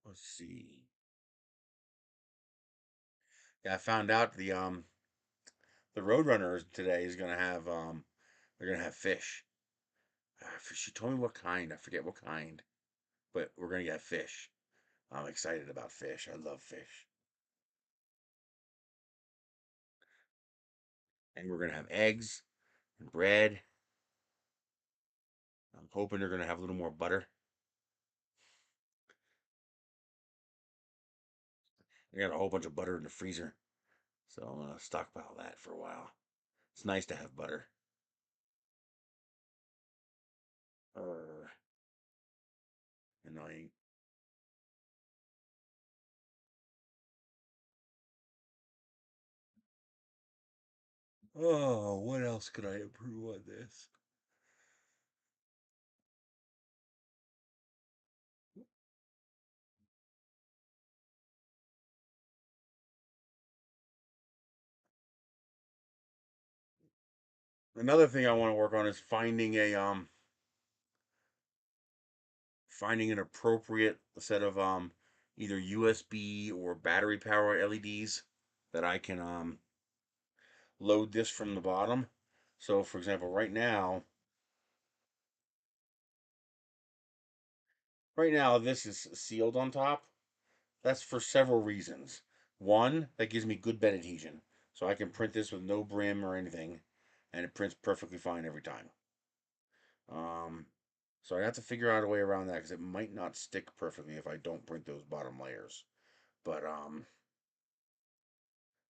Let's see. Yeah, I found out the Roadrunner today is gonna have they're gonna have fish. She told me what kind. I forget what kind, but we're gonna get fish. I'm excited about fish. I love fish, and we're gonna have eggs and bread. I'm hoping they're gonna have a little more butter. I got a whole bunch of butter in the freezer, so I'm gonna stockpile that for a while. It's nice to have butter. Uh, Annoying. Oh, what else could I improve on this? Another thing I want to work on is finding an appropriate set of either USB or battery power LEDs that I can load this from the bottom. So for example, right now Right now, this is sealed on top. That's for several reasons. One, that gives me good bed adhesion. So I can print this with no brim or anything, and it prints perfectly fine every time. Um, so I have to figure out a way around that because it might not stick perfectly if I don't print those bottom layers. But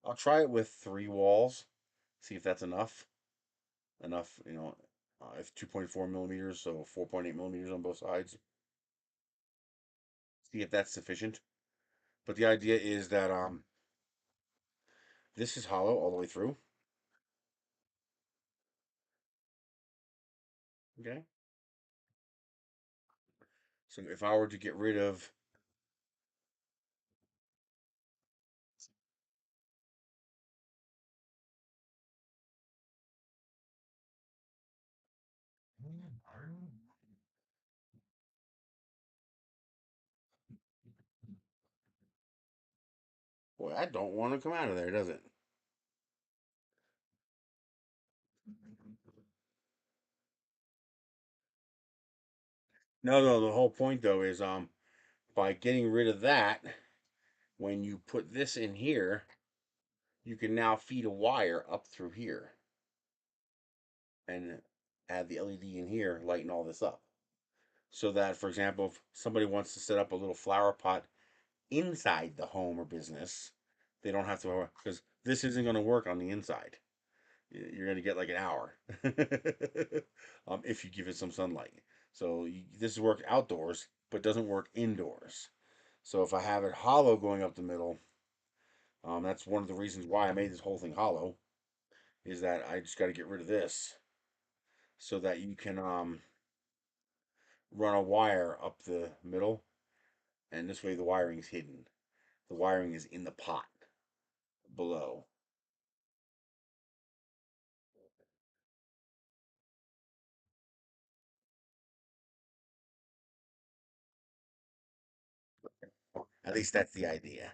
I'll try it with 3 walls, see if that's enough. Enough, it's 2.4 millimeters, so 4.8 millimeters on both sides. See if that's sufficient. But the idea is that this is hollow all the way through. Okay. So if I were to get rid of, boy, I don't want to come out of there, does it? No, no. The whole point though is by getting rid of that, when you put this in here, you can now feed a wire up through here and add the LED in here, lighten all this up. So that, for example, if somebody wants to set up a little flower pot inside the home or business, they don't have to, because this isn't going to work on the inside. You're going to get like an hour if you give it some sunlight. So this works outdoors, but doesn't work indoors. So if I have it hollow going up the middle, that's one of the reasons why I made this whole thing hollow, is that I just got to get rid of this so that you can run a wire up the middle, and this way the wiring is hidden. The wiring is in the pot below. At least that's the idea.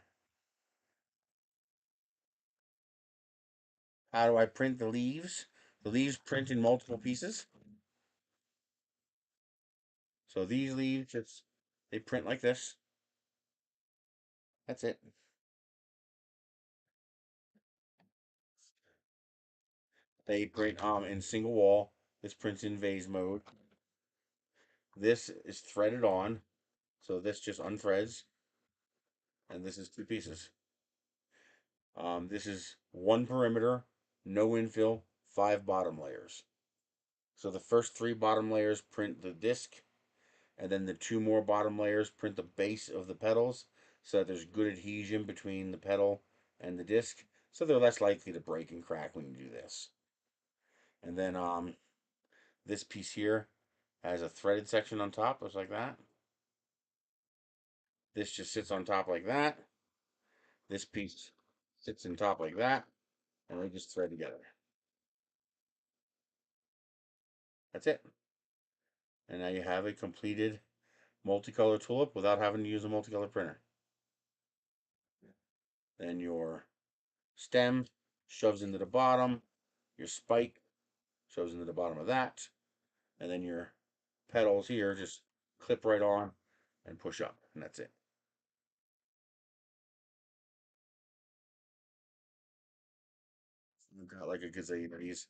How do I print the leaves? The leaves print in multiple pieces. So these leaves just they print like this. That's it. They print in single wall. This prints in vase mode. This is threaded on. So this just unthreads, and this is 2 pieces. This is 1 perimeter, no infill, 5 bottom layers. So the first 3 bottom layers print the disc, and then the 2 more bottom layers print the base of the petals, so that there's good adhesion between the petal and the disc, so they're less likely to break and crack when you do this. And then this piece here has a threaded section on top, just like that. This just sits on top like that. This piece sits on top like that, and they just thread together. That's it. And now you have a completed multicolor tulip without having to use a multicolor printer. Then your stem shoves into the bottom, your spike shoves into the bottom of that, and then your petals here just clip right on and push up, and that's it. I've got like a gazillion of these.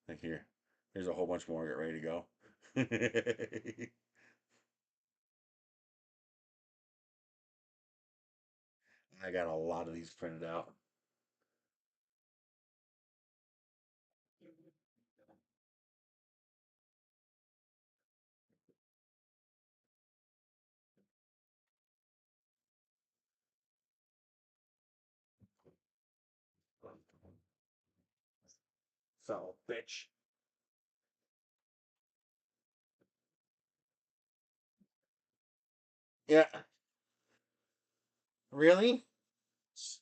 Like here, there's a whole bunch more. Get ready to go. I got a lot of these printed out. So, bitch. Yeah, really?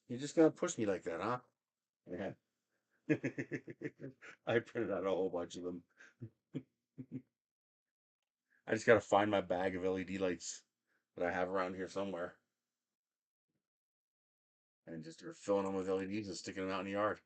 You're just gonna push me like that, huh? Yeah. I printed out a whole bunch of them. I just gotta find my bag of LED lights that I have around here somewhere, and just start filling them with LEDs and sticking them out in the yard.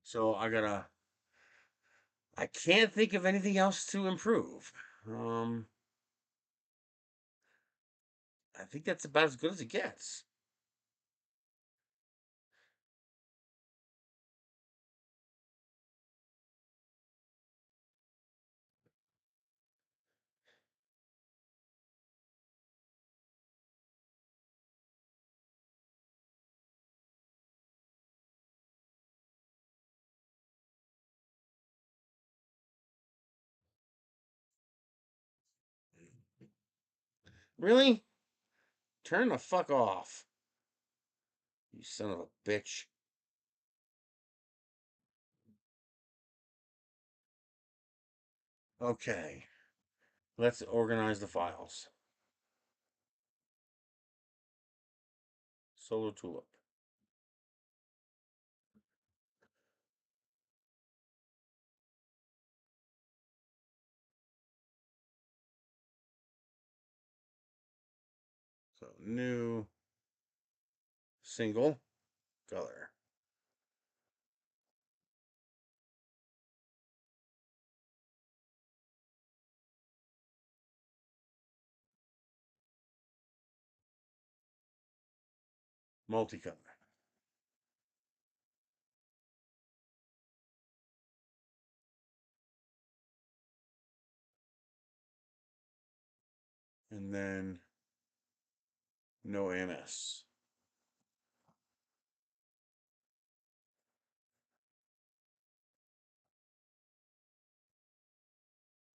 So I can't think of anything else to improve. Um, I think that's about as good as it gets. Really? Turn the fuck off. You son of a bitch. Okay. Let's organize the files. Solar Tulip. So new single color. Multicolor. And then no AMS.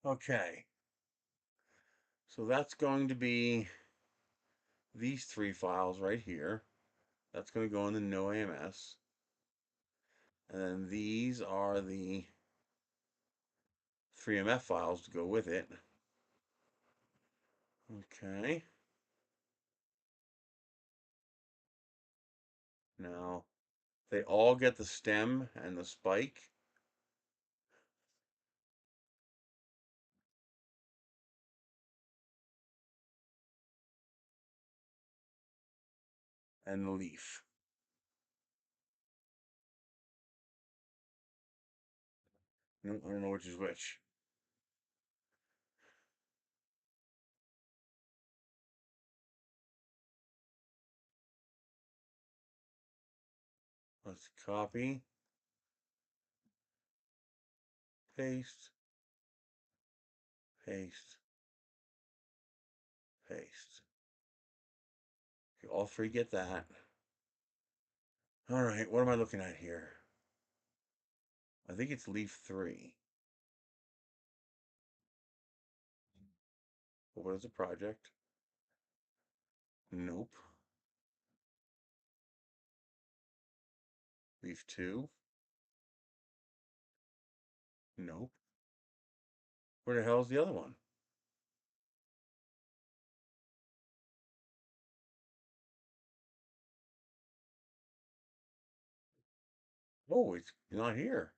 Okay. So that's going to be these three files right here. That's going to go in the no AMS. And then these are the 3MF files to go with it. Okay. Now, they all get the stem and the spike. And the leaf. I don't know which is which. Let's copy, paste, paste, paste. Okay, all three get that. All right, what am I looking at here? I think it's leaf 3. What is the project? Nope. Leaf 2? Nope. Where the hell is the other one? Oh, it's not here.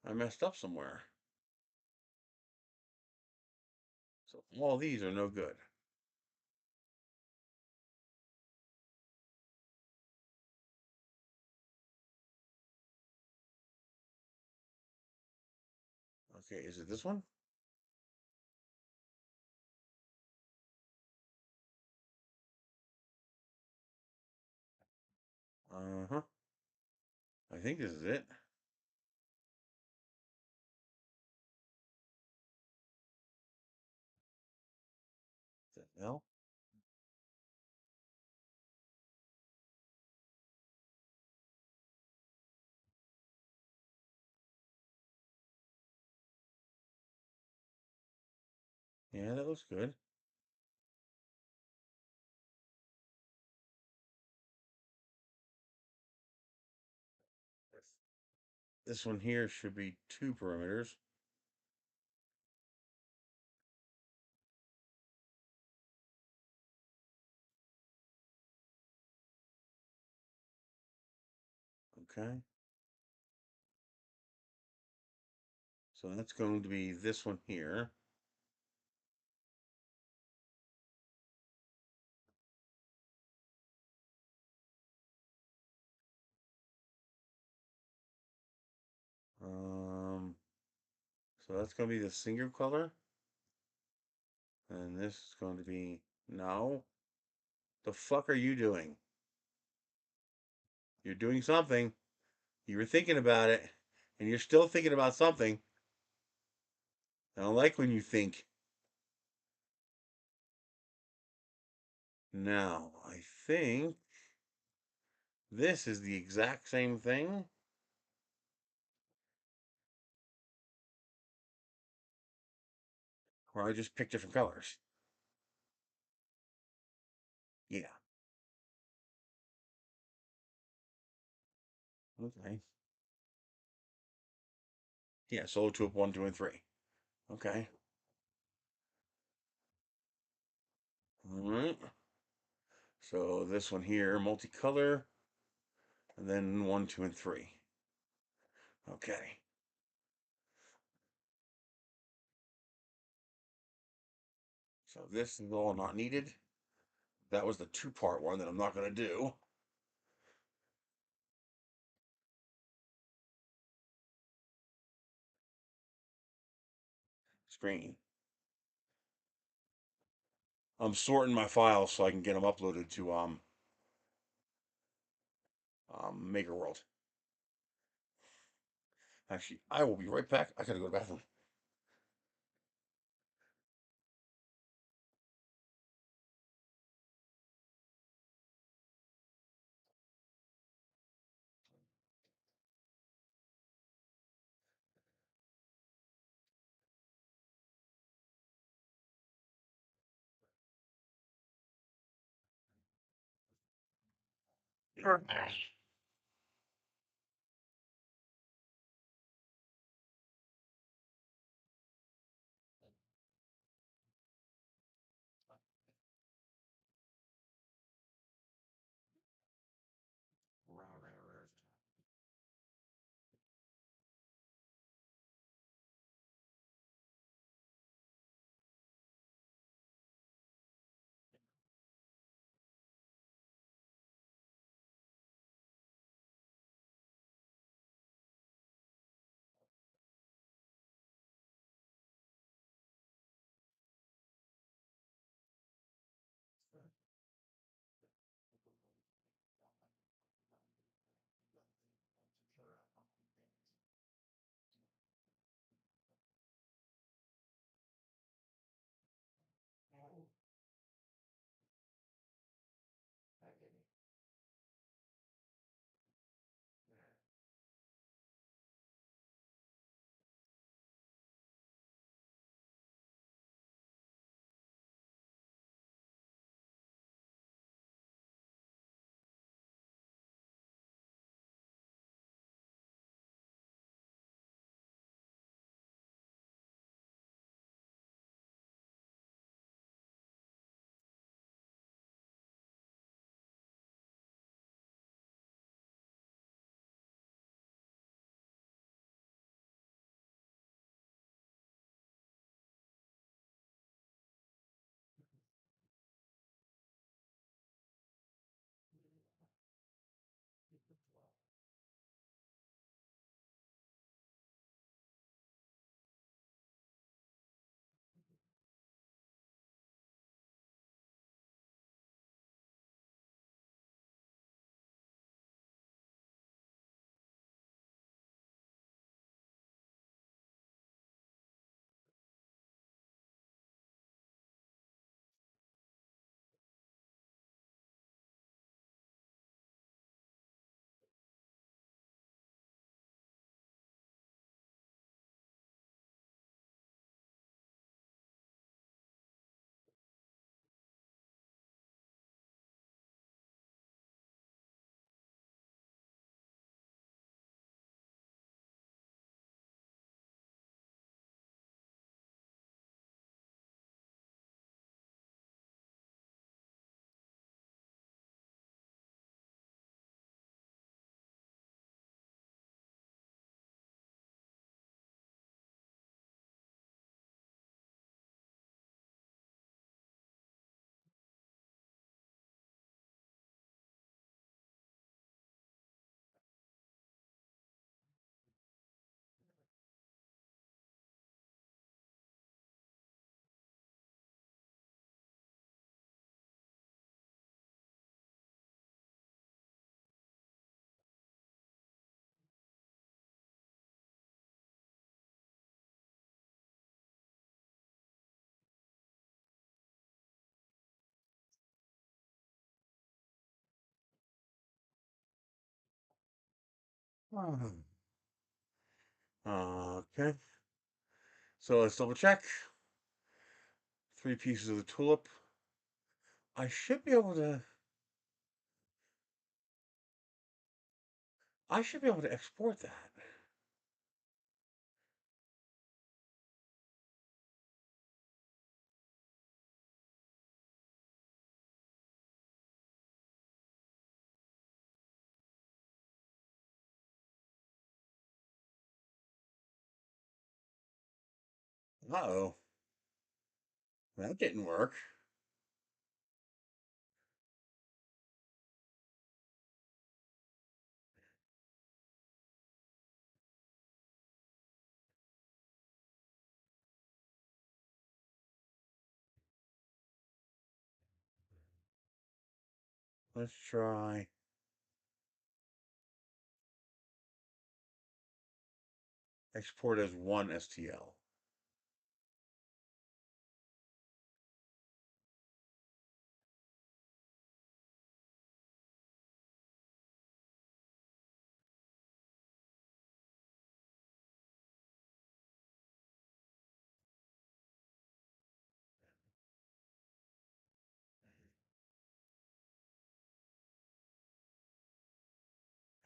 I messed up somewhere. So all these are no good. Okay, is it this one? Uh-huh. I think this is it. The hell? Yeah, that looks good. This one here should be 2 perimeters. Okay. So that's going to be this one here. So that's going to be the single color. And this is going to be, no. The fuck are you doing? You're doing something. You were thinking about it, and you're still thinking about something. I don't like when you think. Now, I think this is the exact same thing. Where I just pick different colors. Yeah. Okay. Yeah, solo tulip 1, 2, and 3. Okay. All right. So this one here, multicolor, and then 1, 2, and 3. Okay. So this is all not needed. That was the 2-part one that I'm not going to do. Screen. I'm sorting my files so I can get them uploaded to Maker World. Actually, I will be right back. I gotta go to the bathroom. Sure. Okay. So let's double check. 3 pieces of the tulip. I should be able to. I should be able to export that. Uh-oh. That didn't work. Let's try export as one STL.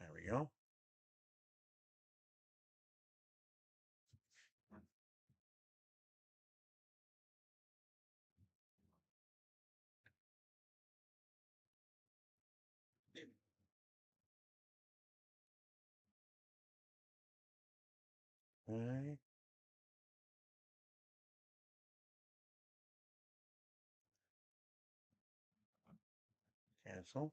There we go. Okay. Cancel.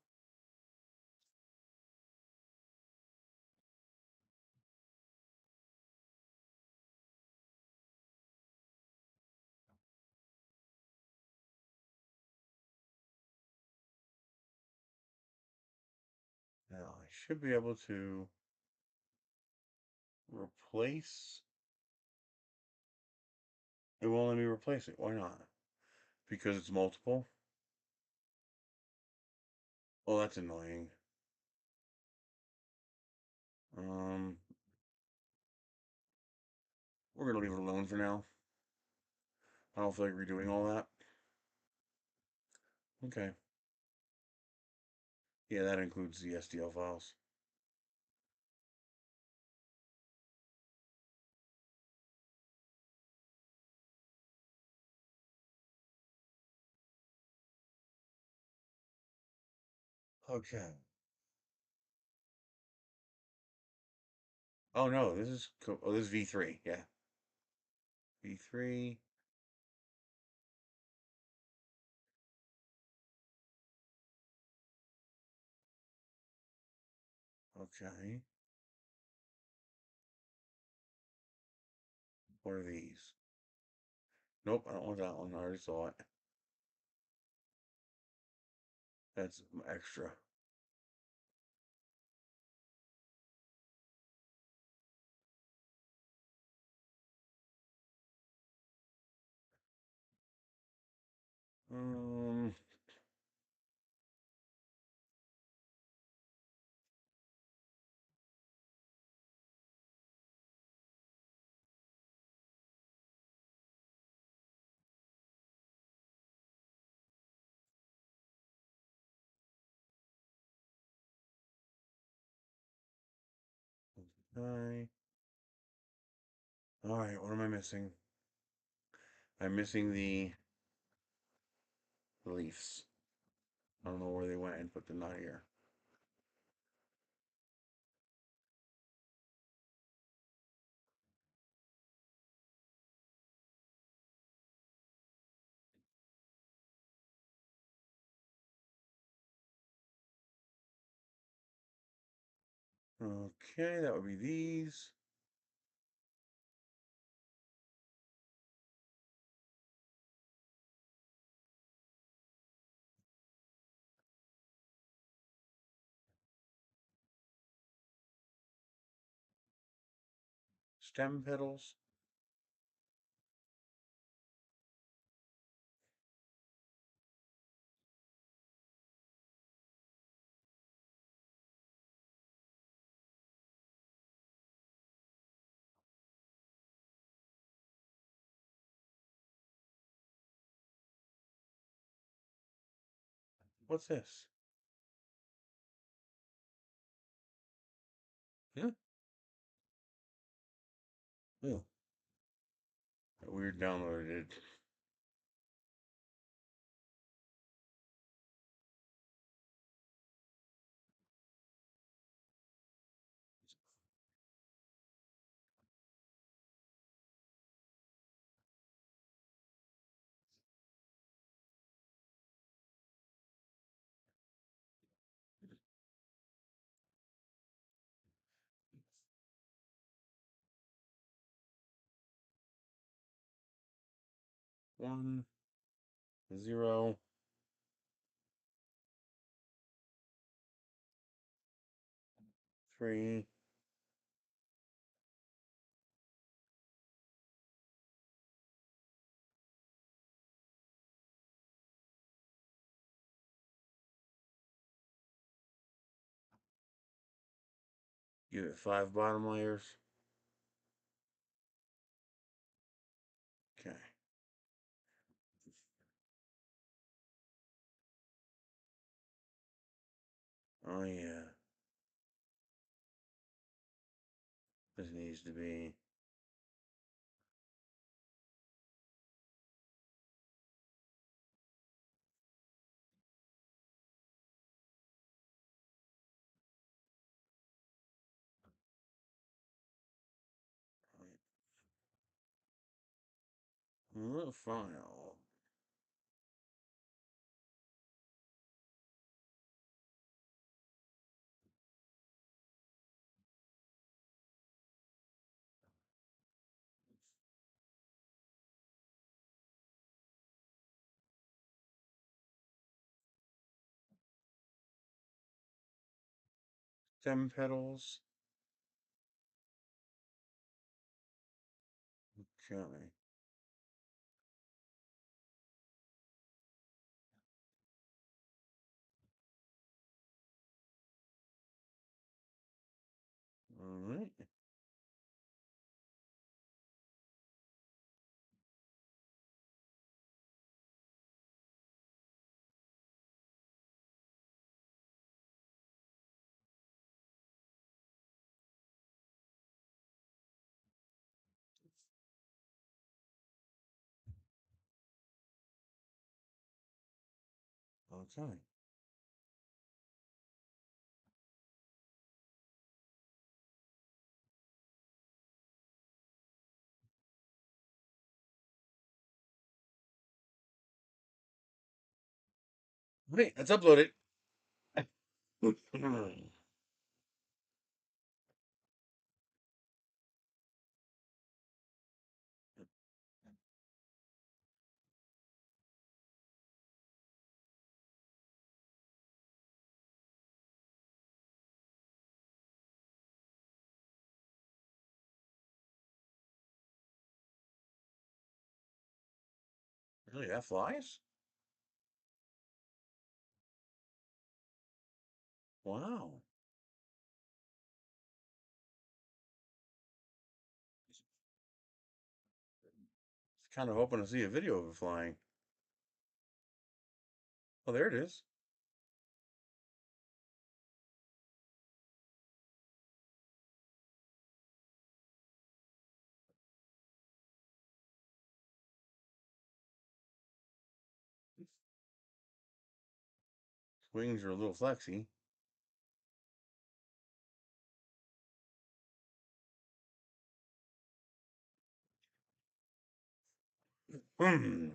Now I should be able to replace. It won't let me replace it. Why not? Because it's multiple? Oh, that's annoying. Um, we're gonna leave it alone for now. I don't feel like redoing all that. Okay. Yeah, that includes the STL files. Okay. Oh no, this is oh, this is V3. Yeah. V3. Okay. What are these? Nope, I don't want that one. I already saw it. That's extra. Um, okay. All right, what am I missing? I'm missing the leaves. I don't know where they went and put them not here. Okay, that would be these. Stem petals. What's this? Huh? Oh, that weird download I did. One, 0, 3. Give it 5 bottom layers. Okay. Oh yeah. This needs to be. The file. Stem petals. Okay. All right. Okay. Wait, let's upload it. Really, that flies? Wow. It's kind of hoping to see a video of it flying. Oh, there it is. Wings are a little flexy. Hmm.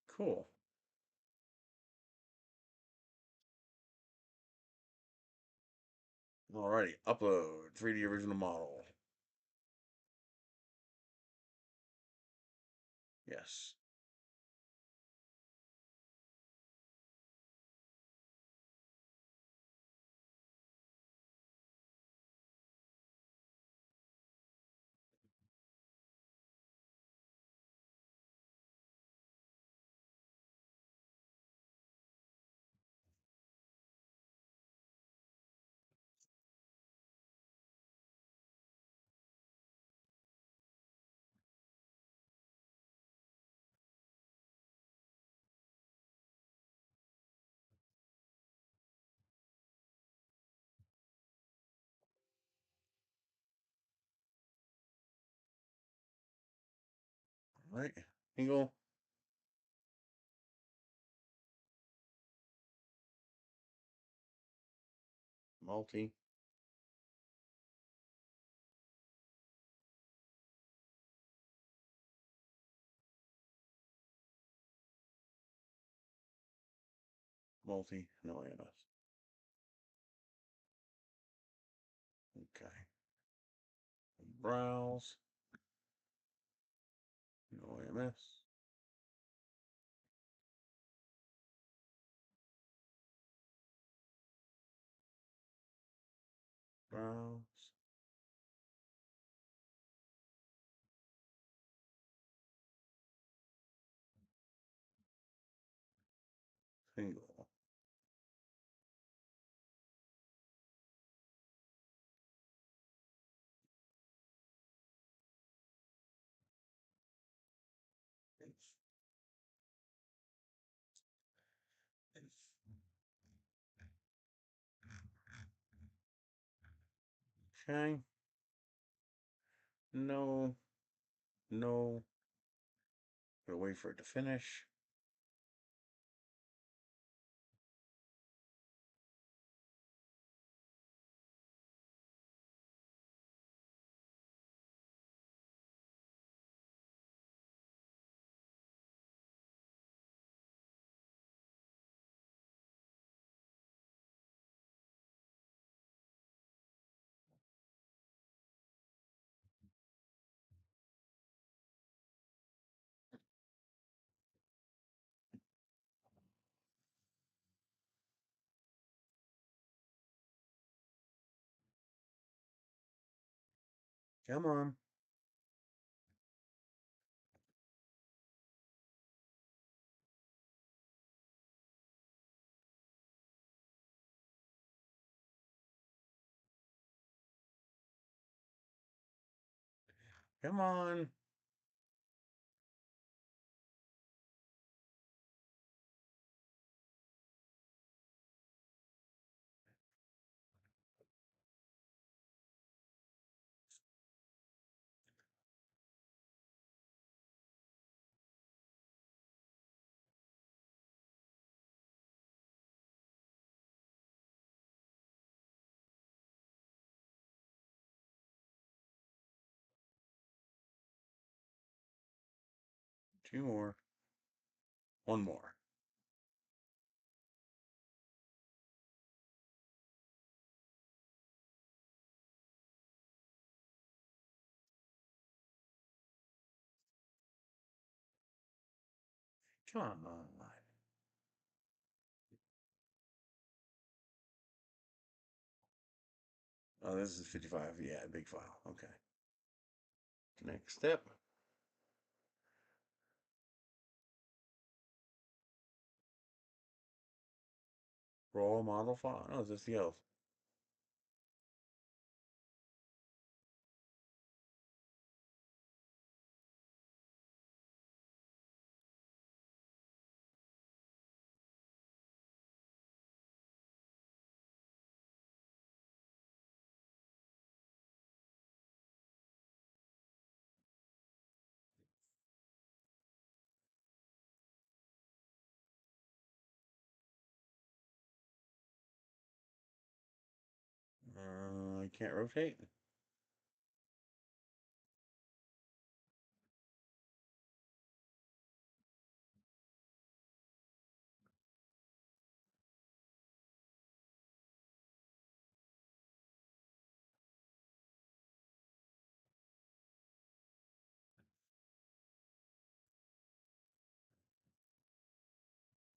Cool. Alrighty, upload 3D original model. Yes. Right? Single, multi, multi, no AMS. Okay. Browse, no AMS. Browse. Single. Okay. No. No. Gotta wait for it to finish. Come on. Come on. Two more. One more. Come on. Oh, this is 55. Yeah, big file. Okay. Next step. Raw model file. Oh, is this the elf? I can't rotate.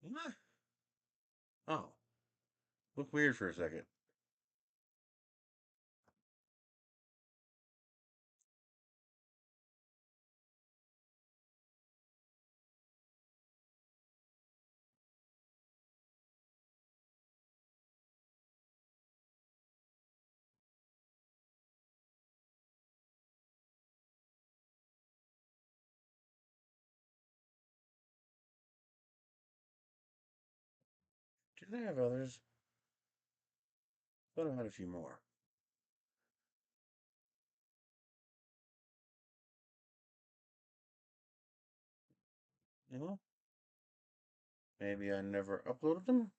What? Oh, look weird for a second. Did I have others? Thought I had a few more. Well, maybe I never uploaded them.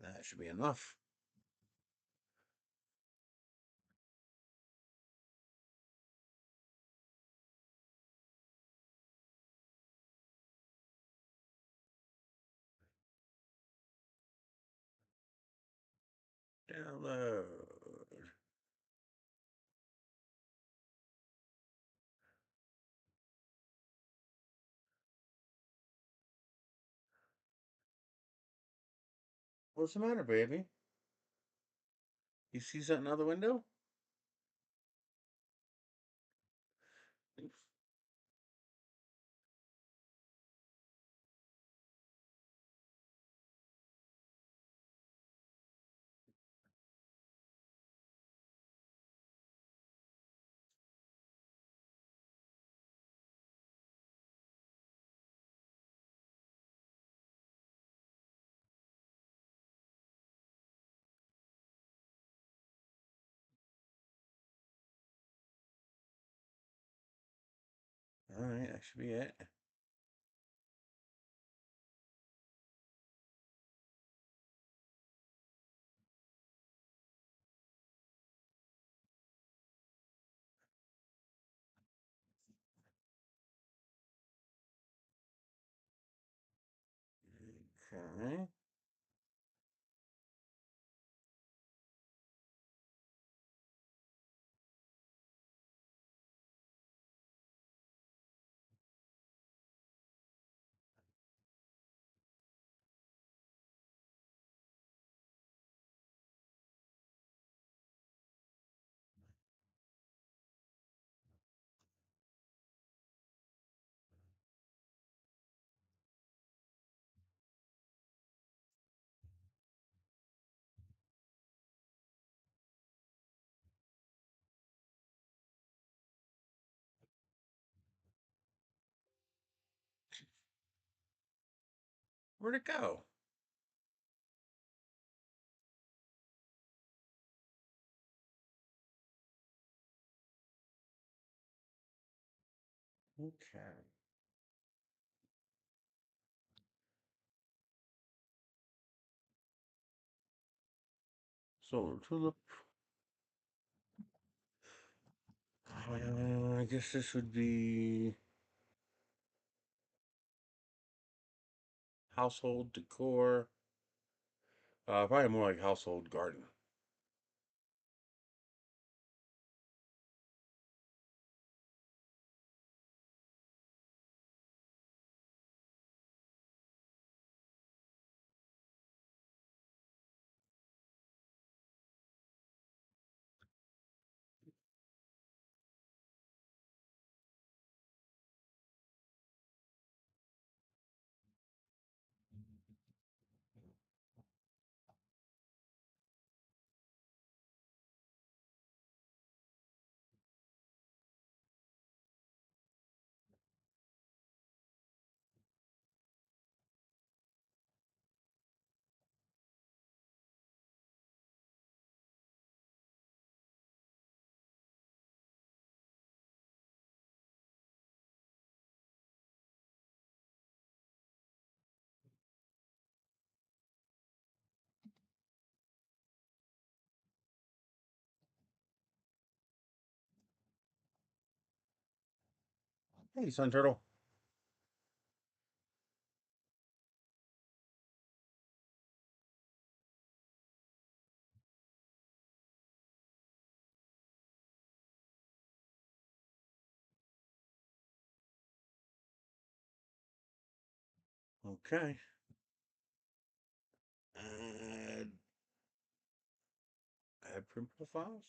That should be enough. Download. What's the matter, baby? You see something out the window? Alright, that should be it. Okay. Where'd it go? Okay. Solar tulip. I guess this would be household decor. Probably more like household garden. Hey, Sun Turtle. Okay. Add print profiles.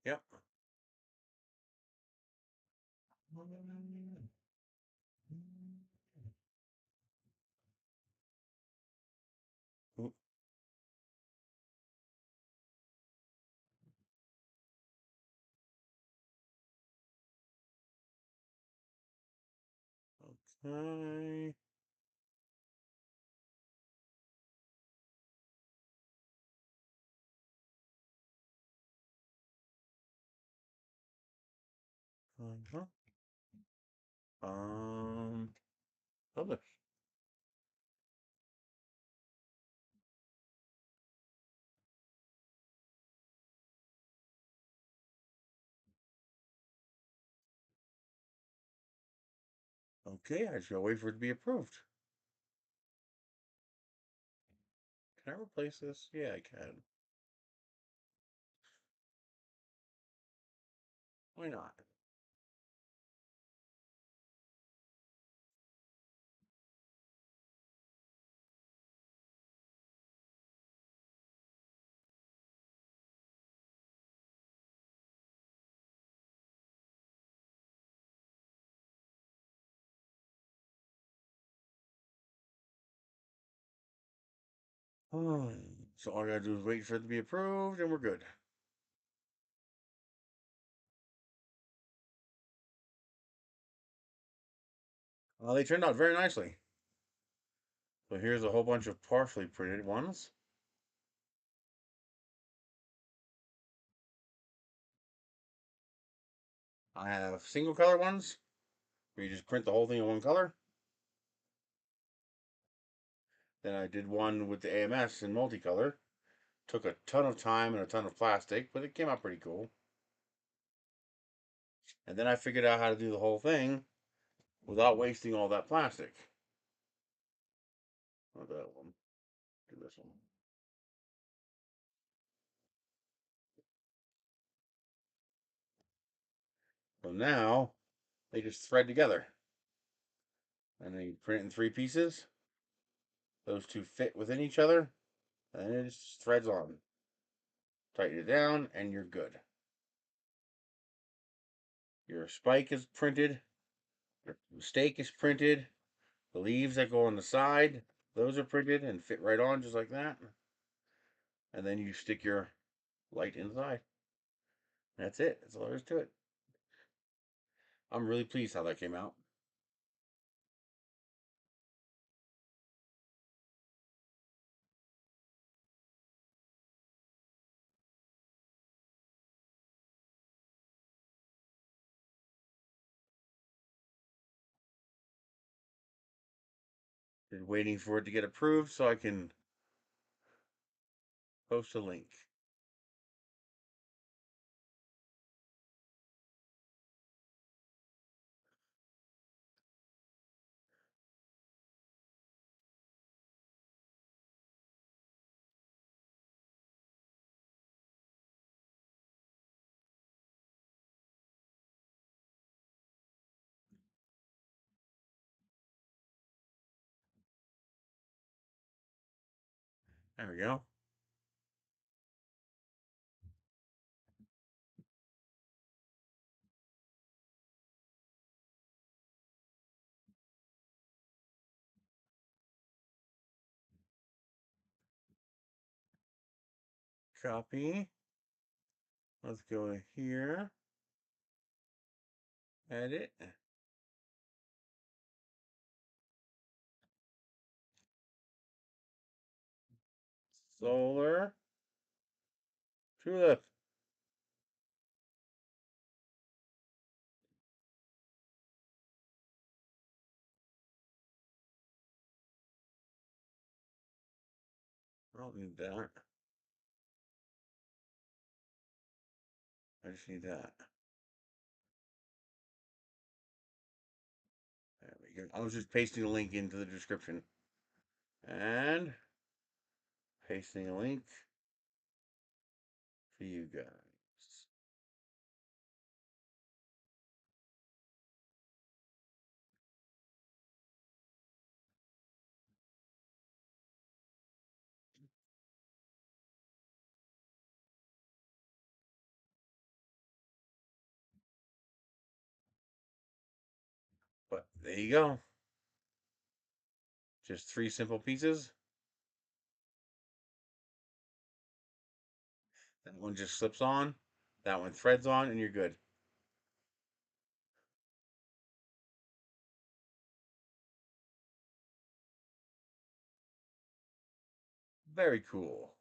Yep. Oop. Okay. Uh-huh. Publish. Okay, I just gotta wait for it to be approved. Can I replace this? Yeah, I can. Why not? So all I gotta do is wait for it to be approved, and we're good. Well, they turned out very nicely. So here's a whole bunch of partially printed ones. I have single color ones, where you just print the whole thing in one color. Then I did one with the AMS in multicolor. Took a ton of time and a ton of plastic, but it came out pretty cool. And then I figured out how to do the whole thing without wasting all that plastic. Not that one. Do this one. So now they just thread together. And then you print it in 3 pieces. Those two fit within each other. And it just threads on. Tighten it down, and you're good. Your spike is printed. Your stake is printed. The leaves that go on the side, those are printed and fit right on just like that. And then you stick your light inside. That's it. That's all there is to it. I'm really pleased how that came out. Been waiting for it to get approved so I can post a link. There we go. Copy. Let's go here. Edit. Solar. Tulip. I don't need that. I just need that. There we go. I was just pasting a link into the description. And pasting a link for you guys. But there you go. Just 3 simple pieces. That one just slips on. That one threads on, and you're good. Very cool.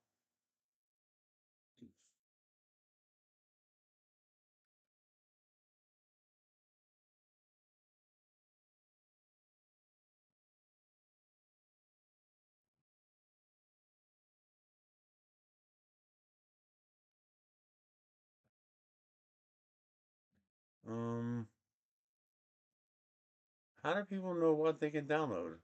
Um, how do people know what they can download?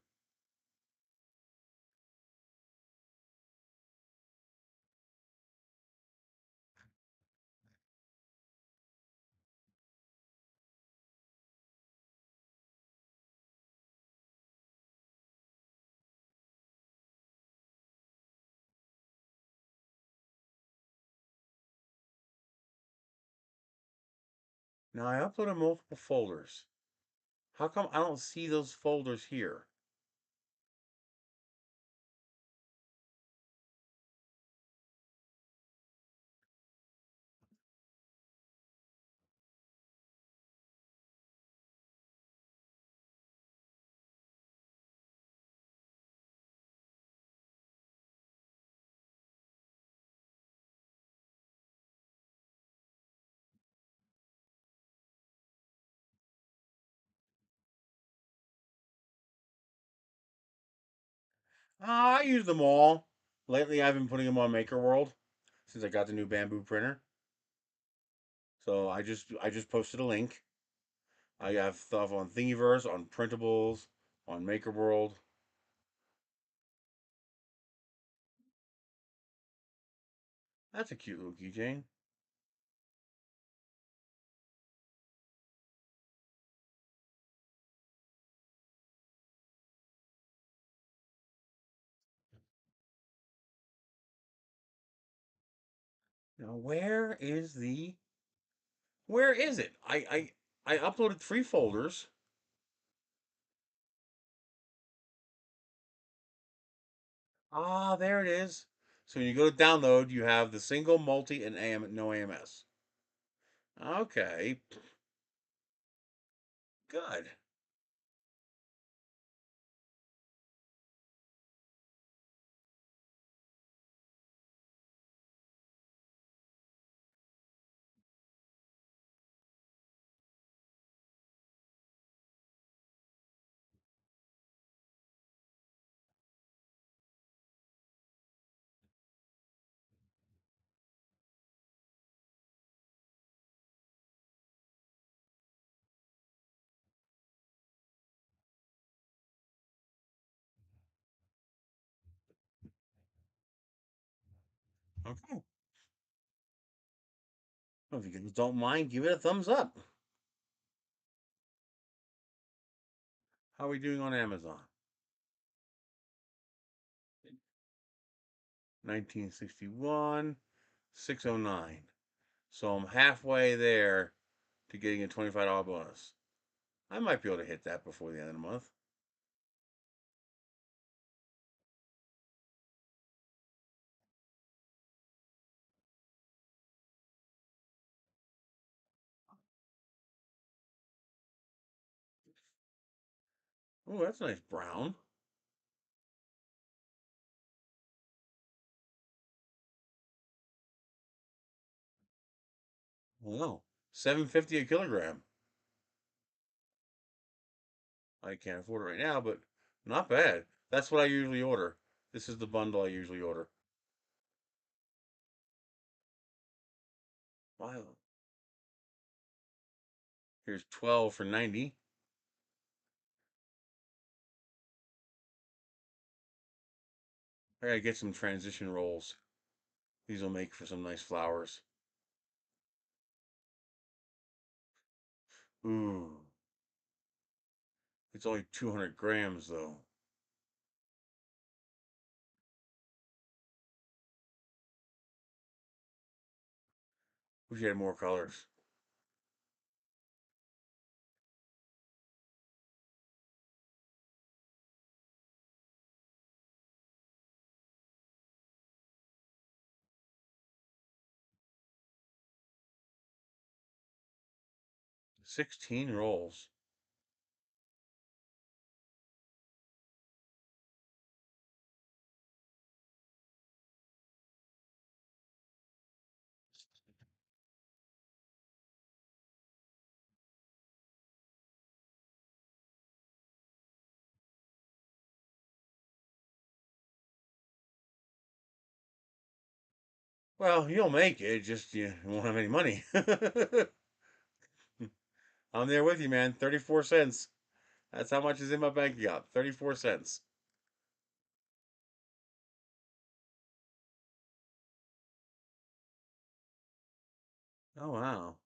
Now I uploaded multiple folders. How come I don't see those folders here? I use them all. Lately, I've been putting them on Maker World since I got the new bamboo printer. So I just posted a link. I have stuff on Thingiverse, on printables, on Maker World. That's a cute little keychain. Now, where is it? I uploaded 3 folders. Ah, there it is. So when you go to download, you have the single, multi, and AM, no AMS. Okay, good. Okay. Well, if you guys don't mind, give it a thumbs up. How are we doing on Amazon? 1961, 609. So I'm halfway there to getting a $25 bonus. I might be able to hit that before the end of the month. Oh, that's a nice brown. Wow. 750 a kilogram. I can't afford it right now, but not bad. That's what I usually order. This is the bundle I usually order. Wow. Here's 12 for 90. I gotta get some transition rolls. These will make for some nice flowers. Ooh, it's only 200 grams though. Wish you had more colors. 16 rolls. Well, you'll make it, just you won't have any money. I'm there with you, man. 34 cents. That's how much is in my bank account. 34 cents. Oh, wow.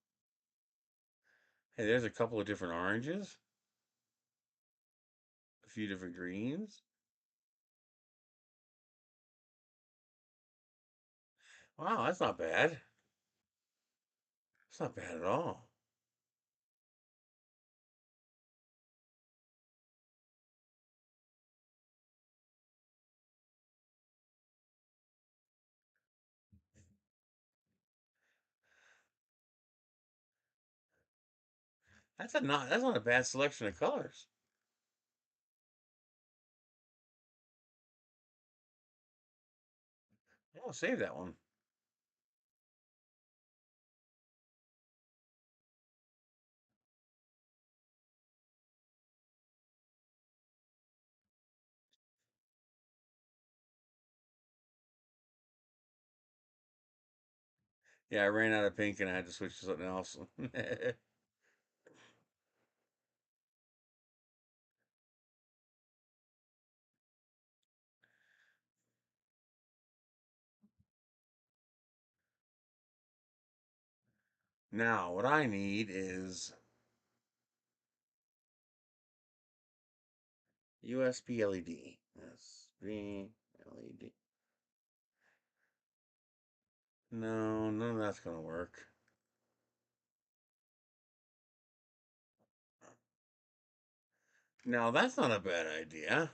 Hey, there's a couple of different oranges, a few different greens. Wow, that's not bad. It's not bad at all. That's not a bad selection of colors. I'll save that one. Yeah, I ran out of pink and I had to switch to something else. Now, what I need is USB LED. USB LED. No, none of that's gonna work. Now, that's not a bad idea.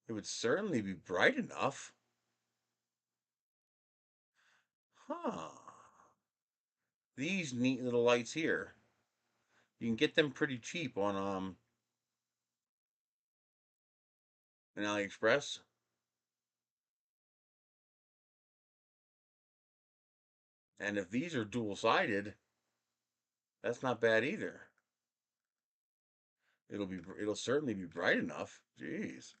It would certainly be bright enough. Huh. These neat little lights here. You can get them pretty cheap on an AliExpress. And if these are dual-sided, that's not bad either. It'll certainly be bright enough. Jeez.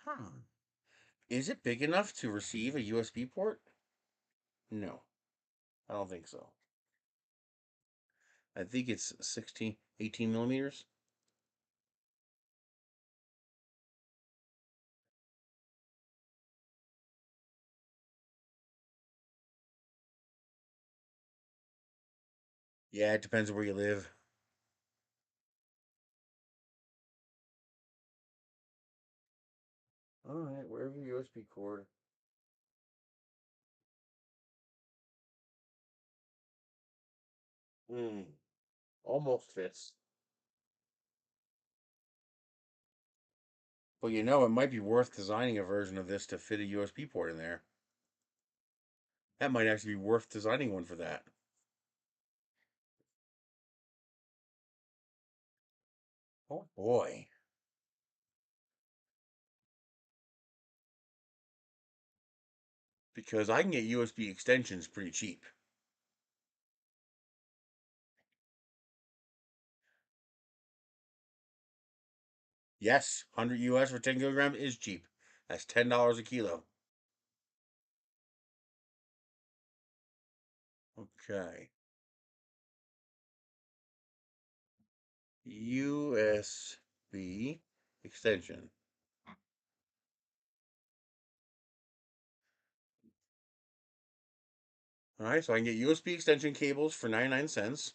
Huh. Is it big enough to receive a USB port? No, I don't think so. I think it's 16, 18 millimeters. Yeah, it depends where you live. All right, wherever your USB cord. Hmm, almost fits. But it might be worth designing a version of this to fit a USB port in there. That might actually be worth designing one for that. Oh boy. Because I can get USB extensions pretty cheap. Yes, 100 US for 10 kilograms is cheap. That's $10 a kilo. Okay. USB extension. All right, so I can get USB extension cables for 99 cents.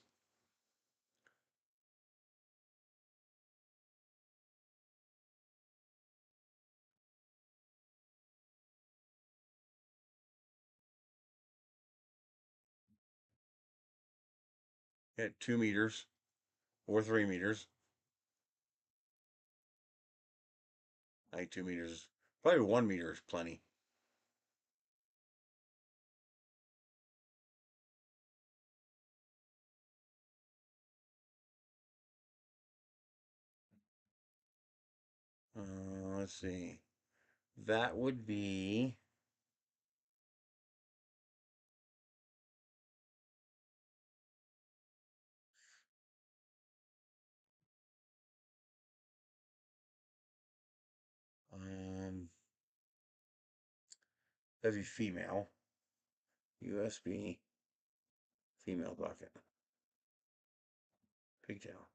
At 2 meters or 3 meters. I think 2 meters. Probably 1 meter is plenty. Let's see. That would be um that'd be female. USB female bucket. Pigtail.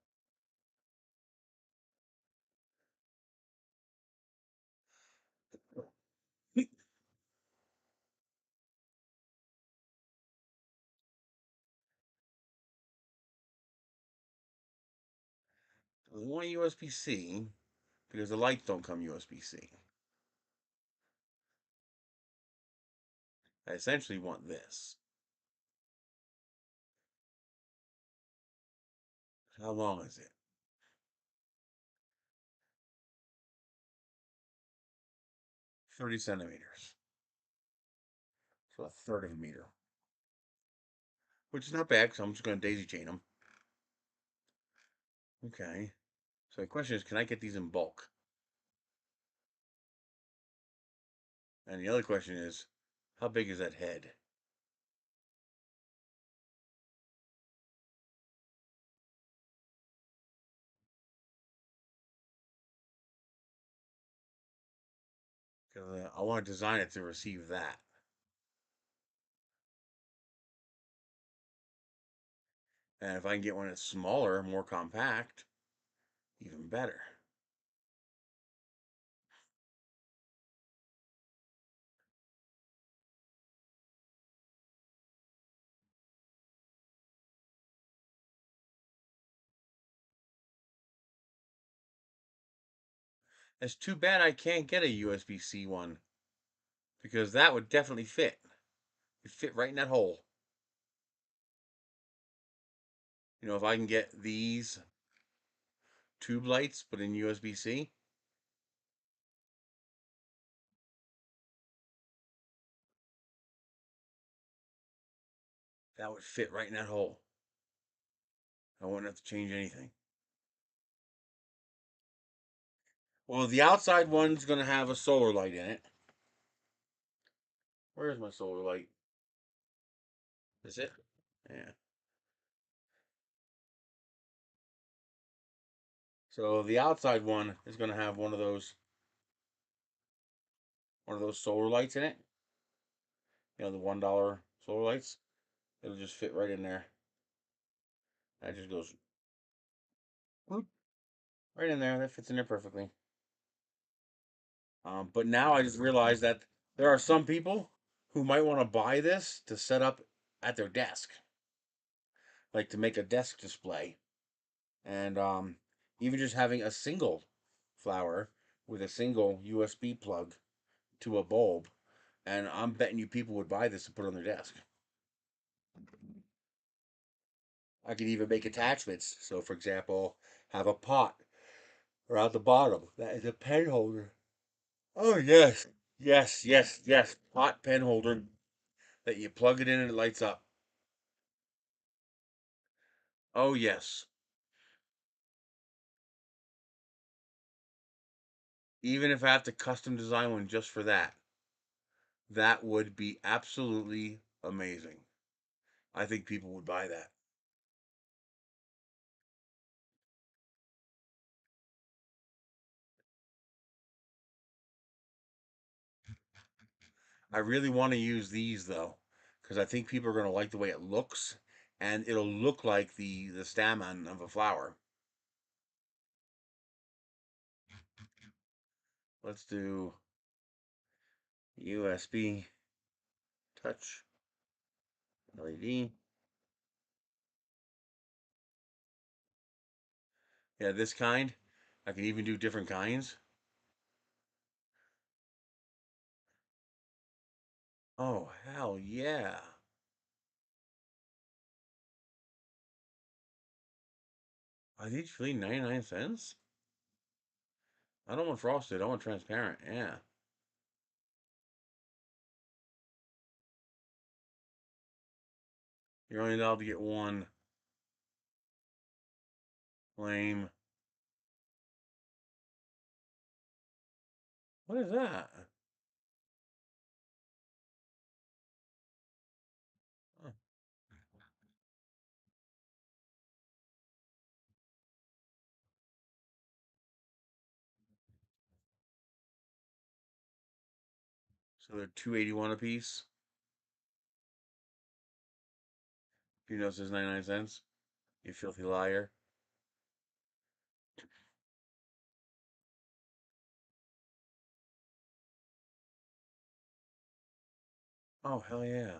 We want USB-C because the lights don't come USB-C. I essentially want this. How long is it? 30 centimeters. So a third of a meter. Which is not bad because I'm just going to daisy chain them. Okay. So the question is, can I get these in bulk? And the other question is, how big is that head? Because I want to design it to receive that. And if I can get one that's smaller, more compact, even better. It's too bad I can't get a USB-C one because that would definitely fit. It'd fit right in that hole. You know, if I can get these tube lights but in USB-C, that would fit right in that hole. I wouldn't have to change anything. Well, the outside one's going to have a solar light in it. Where's my solar light? Is it? Yeah. So the outside one is going to have one of those solar lights in it. You know, the $1 solar lights. It'll just fit right in there. That just goes whoop, right in there. That fits in there perfectly. But now I just realized that there are some people who might want to buy this to set up at their desk, like to make a desk display. And even just having a single flower with a single USB plug to a bulb. And I'm betting you people would buy this to put on their desk. I could even make attachments. So, for example, have a pot around the bottom that is a pen holder. Oh, yes. Yes, yes, yes. Pot pen holder that you plug it in and it lights up. Oh, yes. Even if I have to custom design one just for that, that would be absolutely amazing. I think people would buy that. I really want to use these though, because I think people are going to like the way it looks, and it'll look like the stamen of a flower. Let's do USB touch LED. Yeah, this kind. I can even do different kinds. Oh, hell yeah. Are these really 99 cents? I don't want frosted. I want transparent. Yeah. You're only allowed to get one. Lame. What is that? Oh, so they're 281 a piece. You know it says 99 cents. You filthy liar. Oh, hell yeah.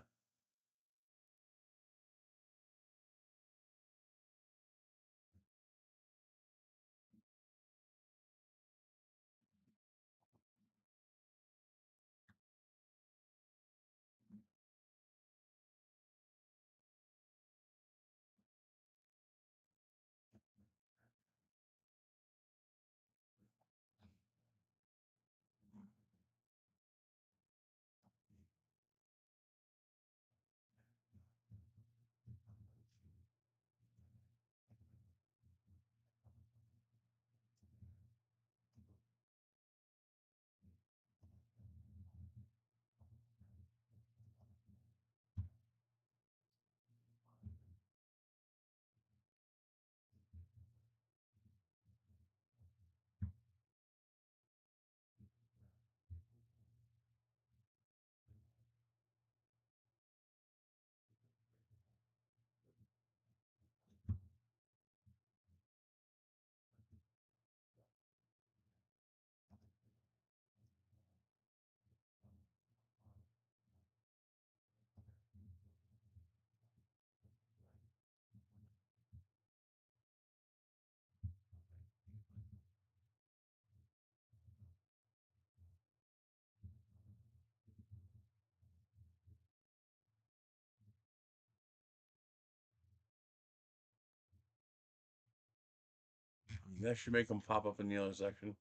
That should make them pop up in the other section.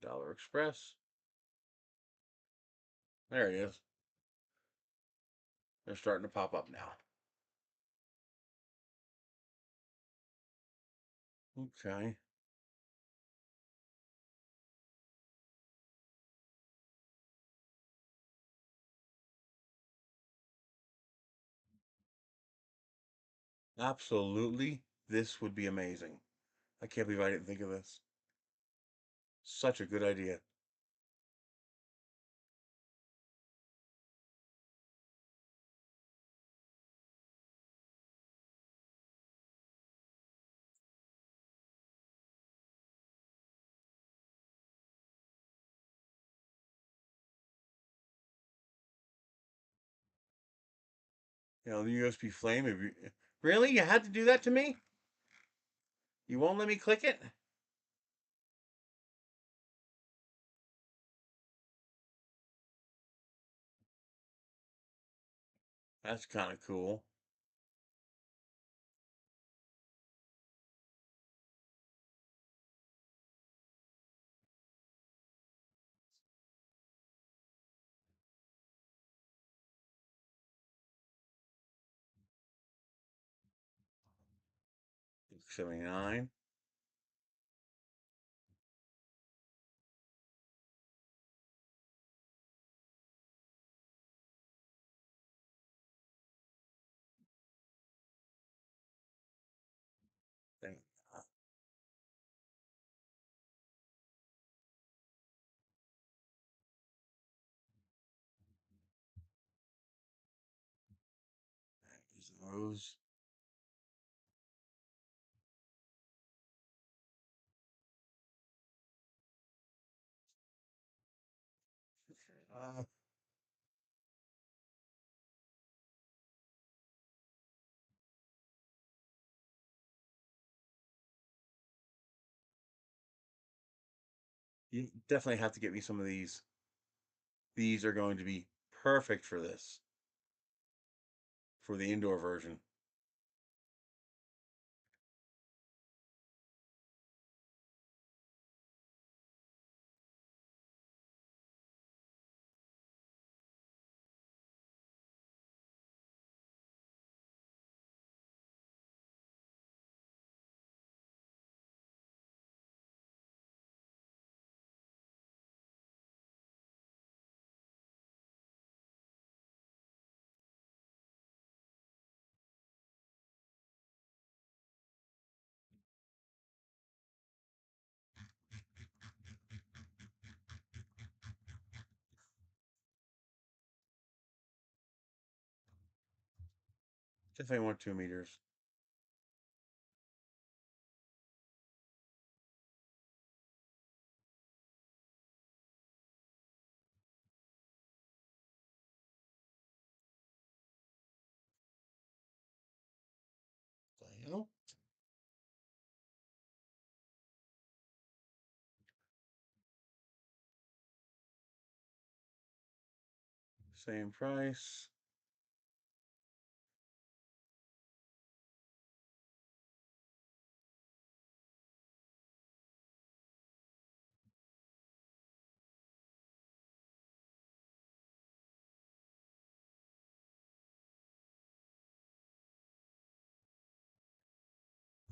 Dollar Express. There it is. They're starting to pop up now. Okay. Absolutely. This would be amazing. I can't believe I didn't think of this. Such a good idea. You know, the USB flame. If you, really? You had to do that to me? You won't let me click it? That's kind of cool. $79. Thank Rose. Uh, you definitely have to get me some of these. These are going to be perfect for this, for the indoor version. Definitely want 2 meters. Diagonal. Same price.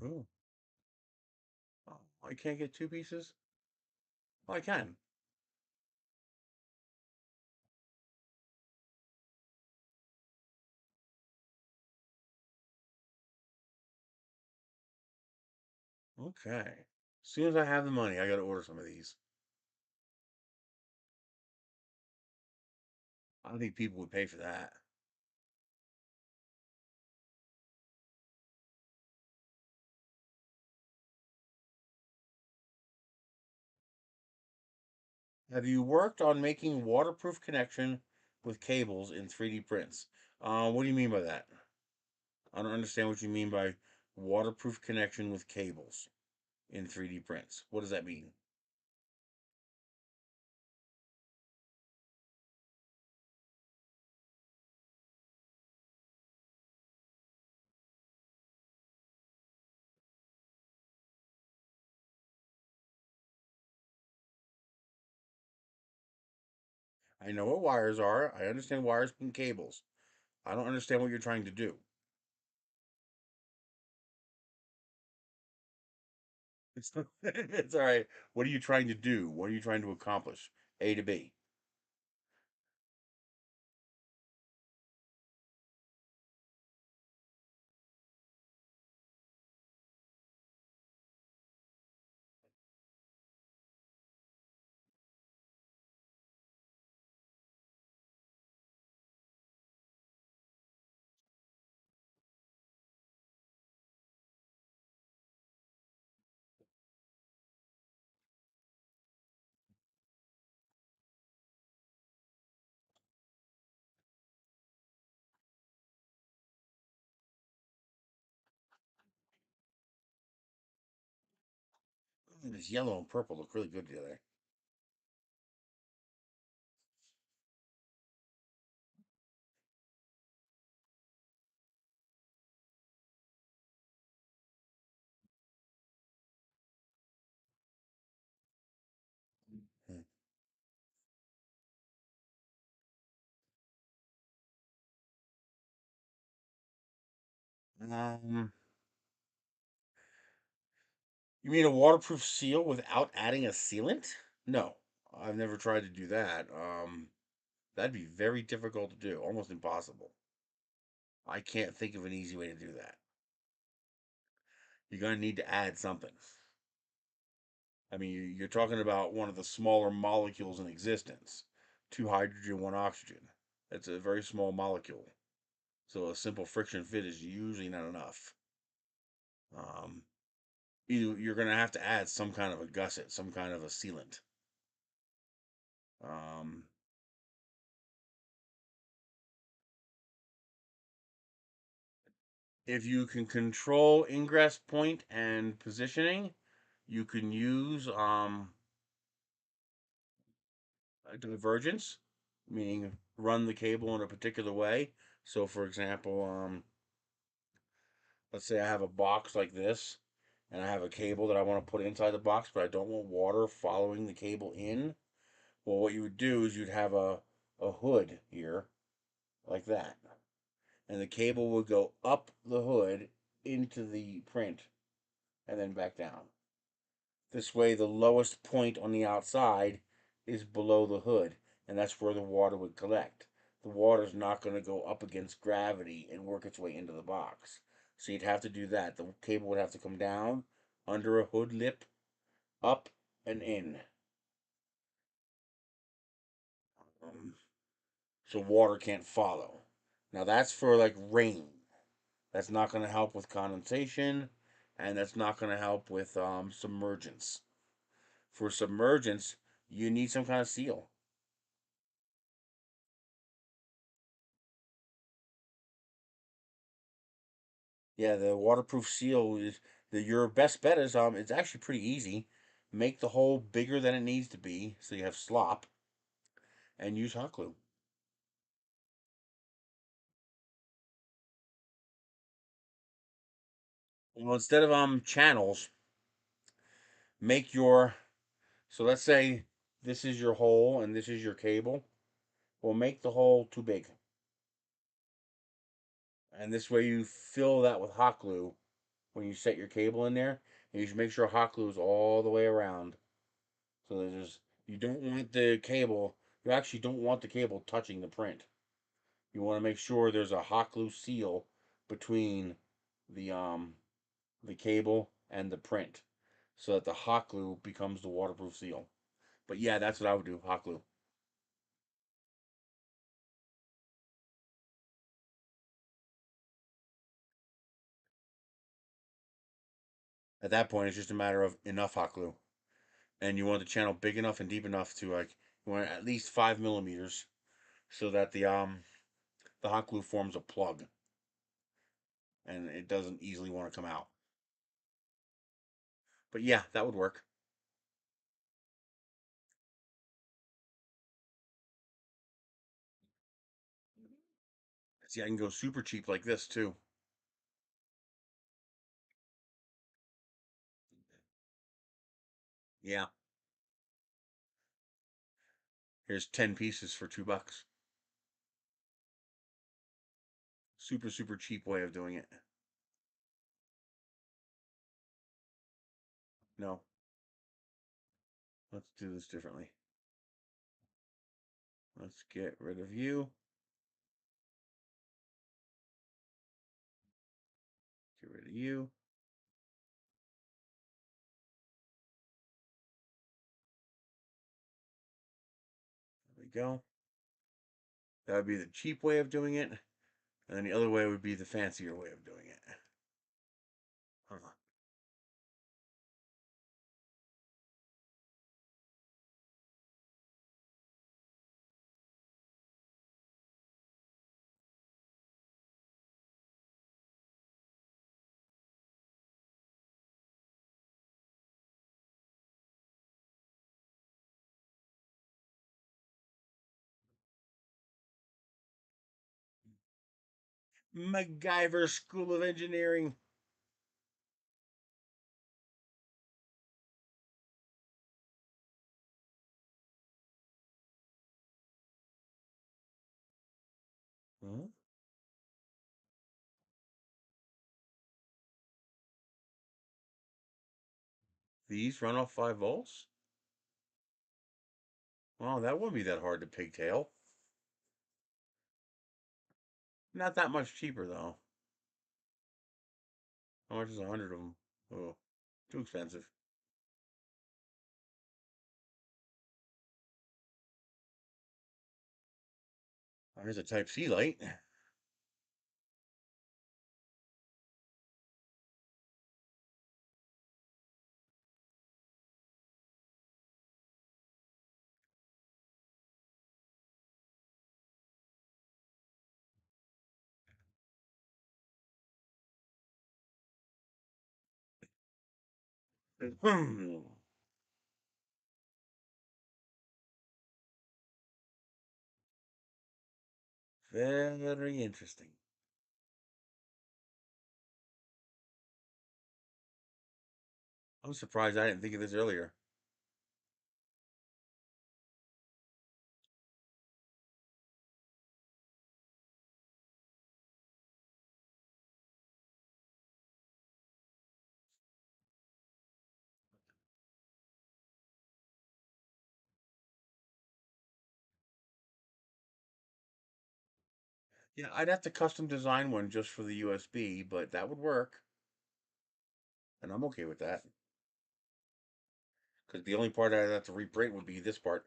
Oh, I can't get 2 pieces? Well, I can. Okay. As soon as I have the money, I got to order some of these. I don't think people would pay for that. Have you worked on making waterproof connection with cables in 3D prints? What do you mean by that? I don't understand what you mean by waterproof connection with cables in 3D prints. What does that mean? I know what wires are. I understand wires and cables. I don't understand what you're trying to do. It's, it's all right. What are you trying to do? What are you trying to accomplish? A to B. This yellow and purple look really good together. Um, you mean a waterproof seal without adding a sealant? No, I've never tried to do that. That'd be very difficult to do, almost impossible. I can't think of an easy way to do that. You're gonna need to add something. I mean, you're talking about one of the smaller molecules in existence, two hydrogen, one oxygen. It's a very small molecule. So a simple friction fit is usually not enough. Um, you're going to have to add some kind of a gusset, some kind of a sealant. Um, if you can control ingress point and positioning, you can use a divergence, meaning run the cable in a particular way. So, for example, let's say I have a box like this, and I have a cable that I want to put inside the box, but I don't want water following the cable in. Well, what you would do is you'd have a hood here, like that, and the cable would go up the hood into the print and then back down. This way, the lowest point on the outside is below the hood, and that's where the water would collect. The water's not going to go up against gravity and work its way into the box. So you'd have to do that. The cable would have to come down under a hood lip, up and in. Um, so water can't follow. Now that's for like rain. That's not going to help with condensation, and that's not going to help with submergence. For submergence, you need some kind of seal. Yeah, the waterproof seal is your best bet is it's actually pretty easy. Make the hole bigger than it needs to be so you have slop and use hot glue. Well, instead of channels, make your so let's say this is your hole and this is your cable. Well, make the hole too big. And this way you fill that with hot glue when you set your cable in there. And you should make sure hot glue is all the way around. So there's you don't want the cable you actually don't want the cable touching the print. You want to make sure there's a hot glue seal between the um the cable and the print so that the hot glue becomes the waterproof seal. But yeah, that's what I would do, hot glue. At that point, it's just a matter of enough hot glue. And you want the channel big enough and deep enough to like you want at least 5 millimeters so that the hot glue forms a plug and it doesn't easily want to come out. But yeah, that would work. See, I can go super cheap like this too. Yeah, here's 10 pieces for $2. Super, super cheap way of doing it. No, let's do this differently. Let's get rid of you. Get rid of you. There we go. That would be the cheap way of doing it. And then the other way would be the fancier way of doing it. Huh. MacGyver School of Engineering. Huh? These run off 5 volts? Well, that wouldn't be that hard to pigtail. Not that much cheaper, though. How much is 100 of them? Oh, too expensive. Oh, here's a Type C light. Very interesting. I'm surprised I didn't think of this earlier. Yeah, I'd have to custom design one just for the USB, but that would work, and I'm okay with that. Because the only part I'd have to reprint would be this part.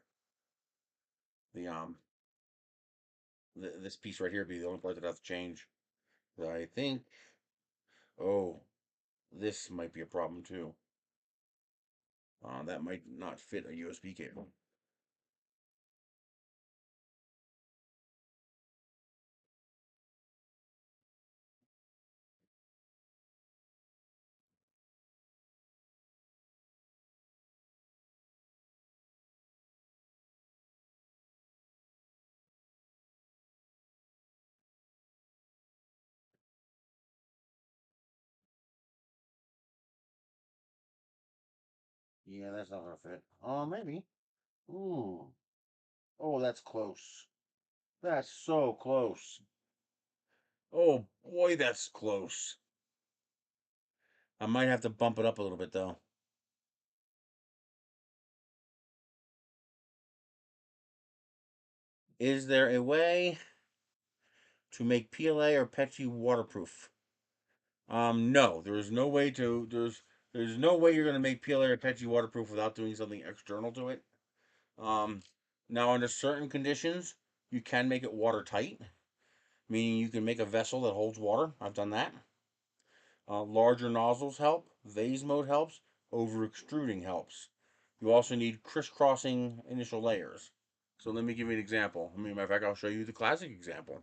The this piece right here would be the only part that I have to change. I think. Oh, this might be a problem too. That might not fit a USB cable. Yeah, that's not gonna fit. Oh, maybe. Ooh. Oh, that's close. That's so close. Oh boy, that's close. I might have to bump it up a little bit though. Is there a way to make PLA or PETG waterproof? No, there's no way to. There's no way you're gonna make PLA or PETG waterproof without doing something external to it. Um, Now under certain conditions, you can make it watertight, meaning you can make a vessel that holds water. I've done that. Larger nozzles help. Vase mode helps. Over extruding helps. You also need crisscrossing initial layers. So let me give you an example. I mean, matter of fact, I'll show you the classic example.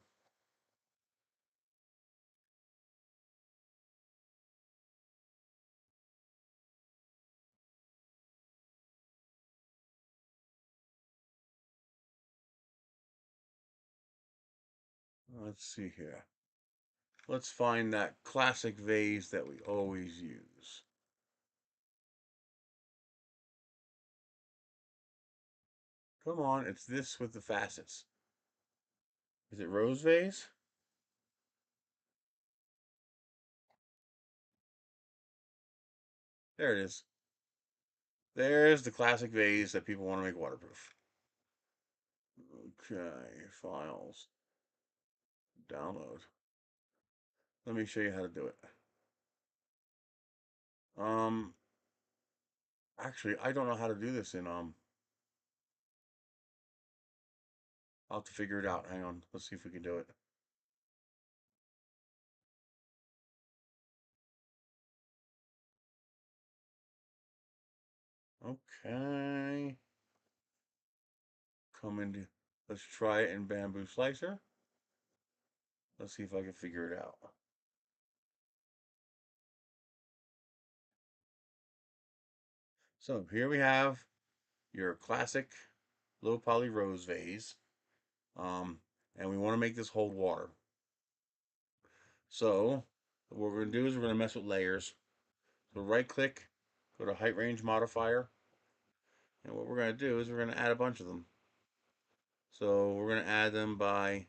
Let's see here. Let's find that classic vase that we always use. Come on, it's this with the facets. Is it rose vase? There it is. There's the classic vase that people want to make waterproof. Okay, files, download. Let me show you how to do it. Um, Actually, I don't know how to do this in I'll have to figure it out. Hang on. Let's see if we can do it. Okay. Come into let's try it in Bamboo Slicer. Let's see if I can figure it out. So here we have your classic low poly rose vase. Um, and we want to make this hold water. So what we're going to do is we're going to mess with layers. So right click, go to height range modifier. And what we're going to do is we're going to add a bunch of them. So we're going to add them by,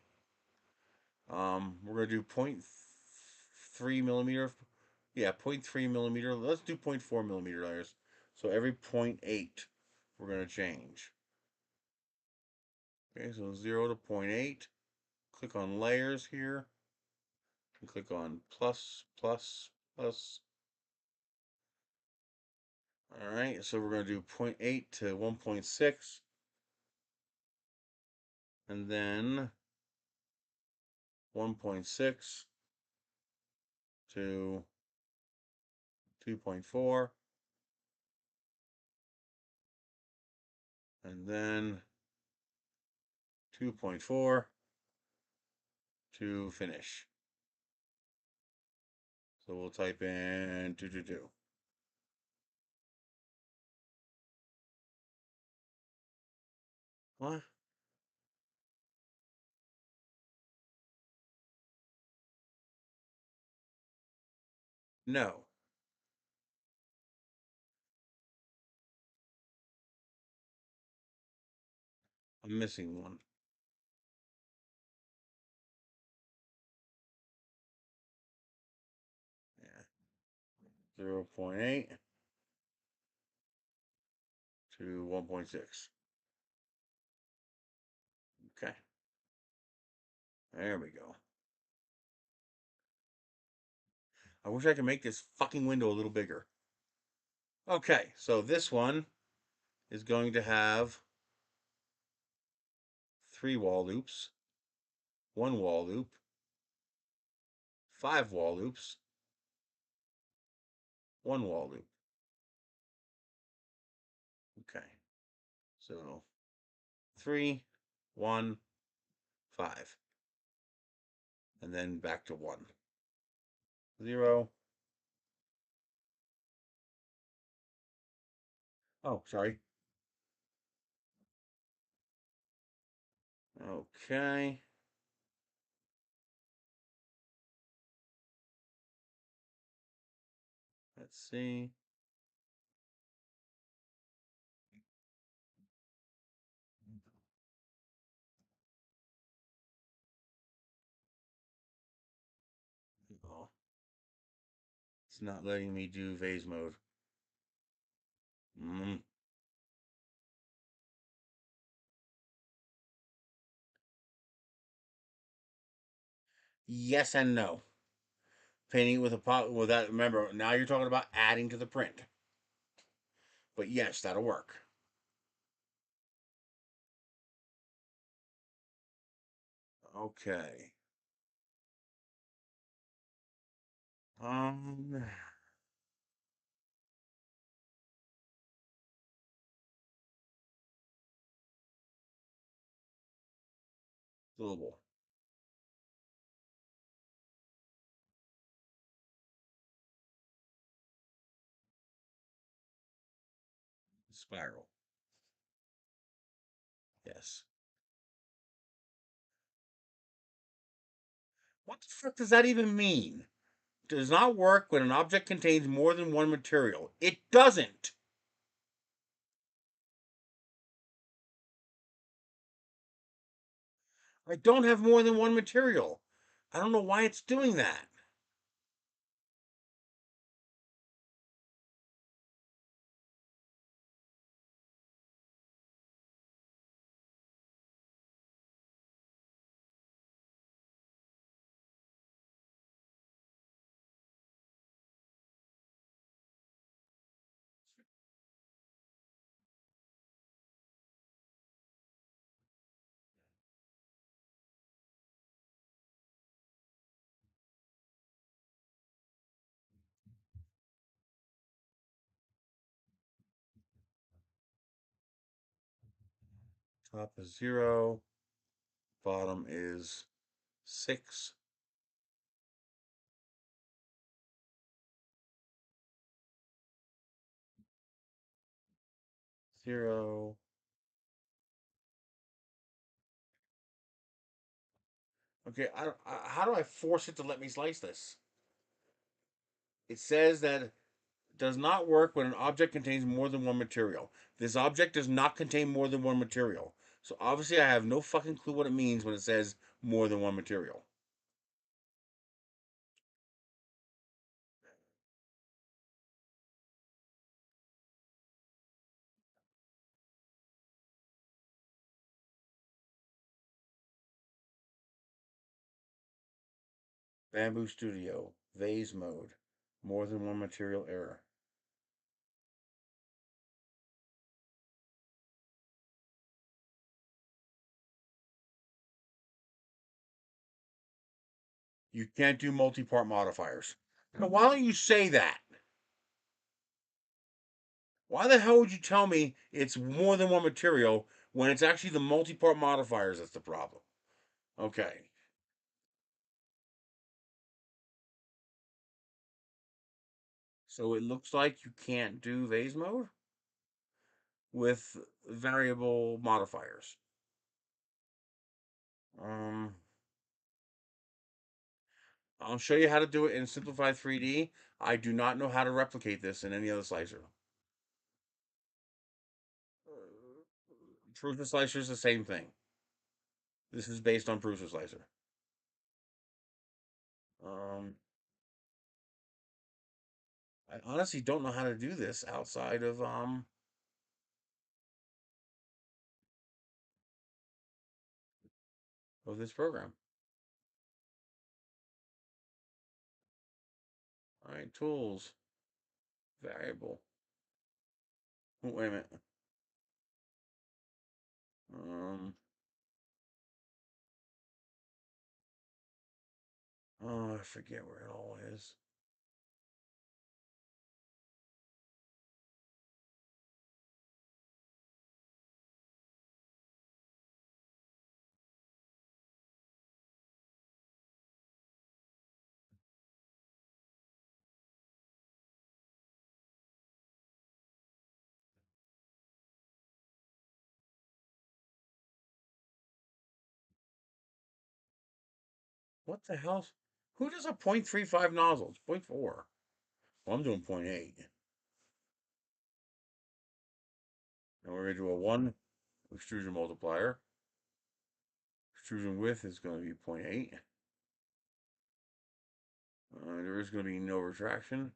we're going to do zero point 0.3 millimeter. Yeah, 0.3 millimeter. Let's do 0.4 millimeter layers. So every zero point 0.8, we're going to change. Okay, so 0 to zero point 0.8. Click on layers here. And click on plus, plus, plus. All right, so we're going to do 0.8 to 1.6. And then 1.6 to 2.4. And then 2.4 to finish. So we'll type in 222. What? No. I'm missing one. Yeah. 0.8 to 1.6. Okay. There we go. I wish I could make this fucking window a little bigger. Okay, so this one is going to have 3 wall loops, 1 wall loop, 5 wall loops, 1 wall loop. Okay. So 3, 1, 5. And then back to 1. 0. Oh, sorry. Okay. Let's see. Oh, it's not letting me do vase mode. Mm. Yes and no. Painting it with a pot with that. Remember, now you're talking about adding to the print. But yes, that'll work. Okay. Um, Doable. Spiral. Yes. What the fuck does that even mean? Does not work when an object contains more than one material. It doesn't. I don't have more than one material. I don't know why it's doing that. Top is 0. Bottom is 6. 0. Okay, how do I force it to let me slice this? It says that does not work when an object contains more than one material. This object does not contain more than one material. So obviously I have no fucking clue what it means when it says more than one material. Bamboo Studio, vase mode, more than one material error. You can't do multi-part modifiers. Now, why don't you say that? Why the hell would you tell me it's more than one material when it's actually the multi-part modifiers that's the problem? Okay. So it looks like you can't do vase mode with variable modifiers. Um, I'll show you how to do it in Simplified 3D. I do not know how to replicate this in any other slicer. Prusa Slicer is the same thing. This is based on Prusa Slicer. Um, I honestly don't know how to do this outside of this program. All right, tools, variable. Oh, wait a minute. Um, oh, I forget where it all is. What the hell? Who does a 0.35 nozzle? It's 0.4. Well, I'm doing 0.8. And we're going to do a 1 extrusion multiplier. Extrusion width is going to be 0.8. There is going to be no retraction.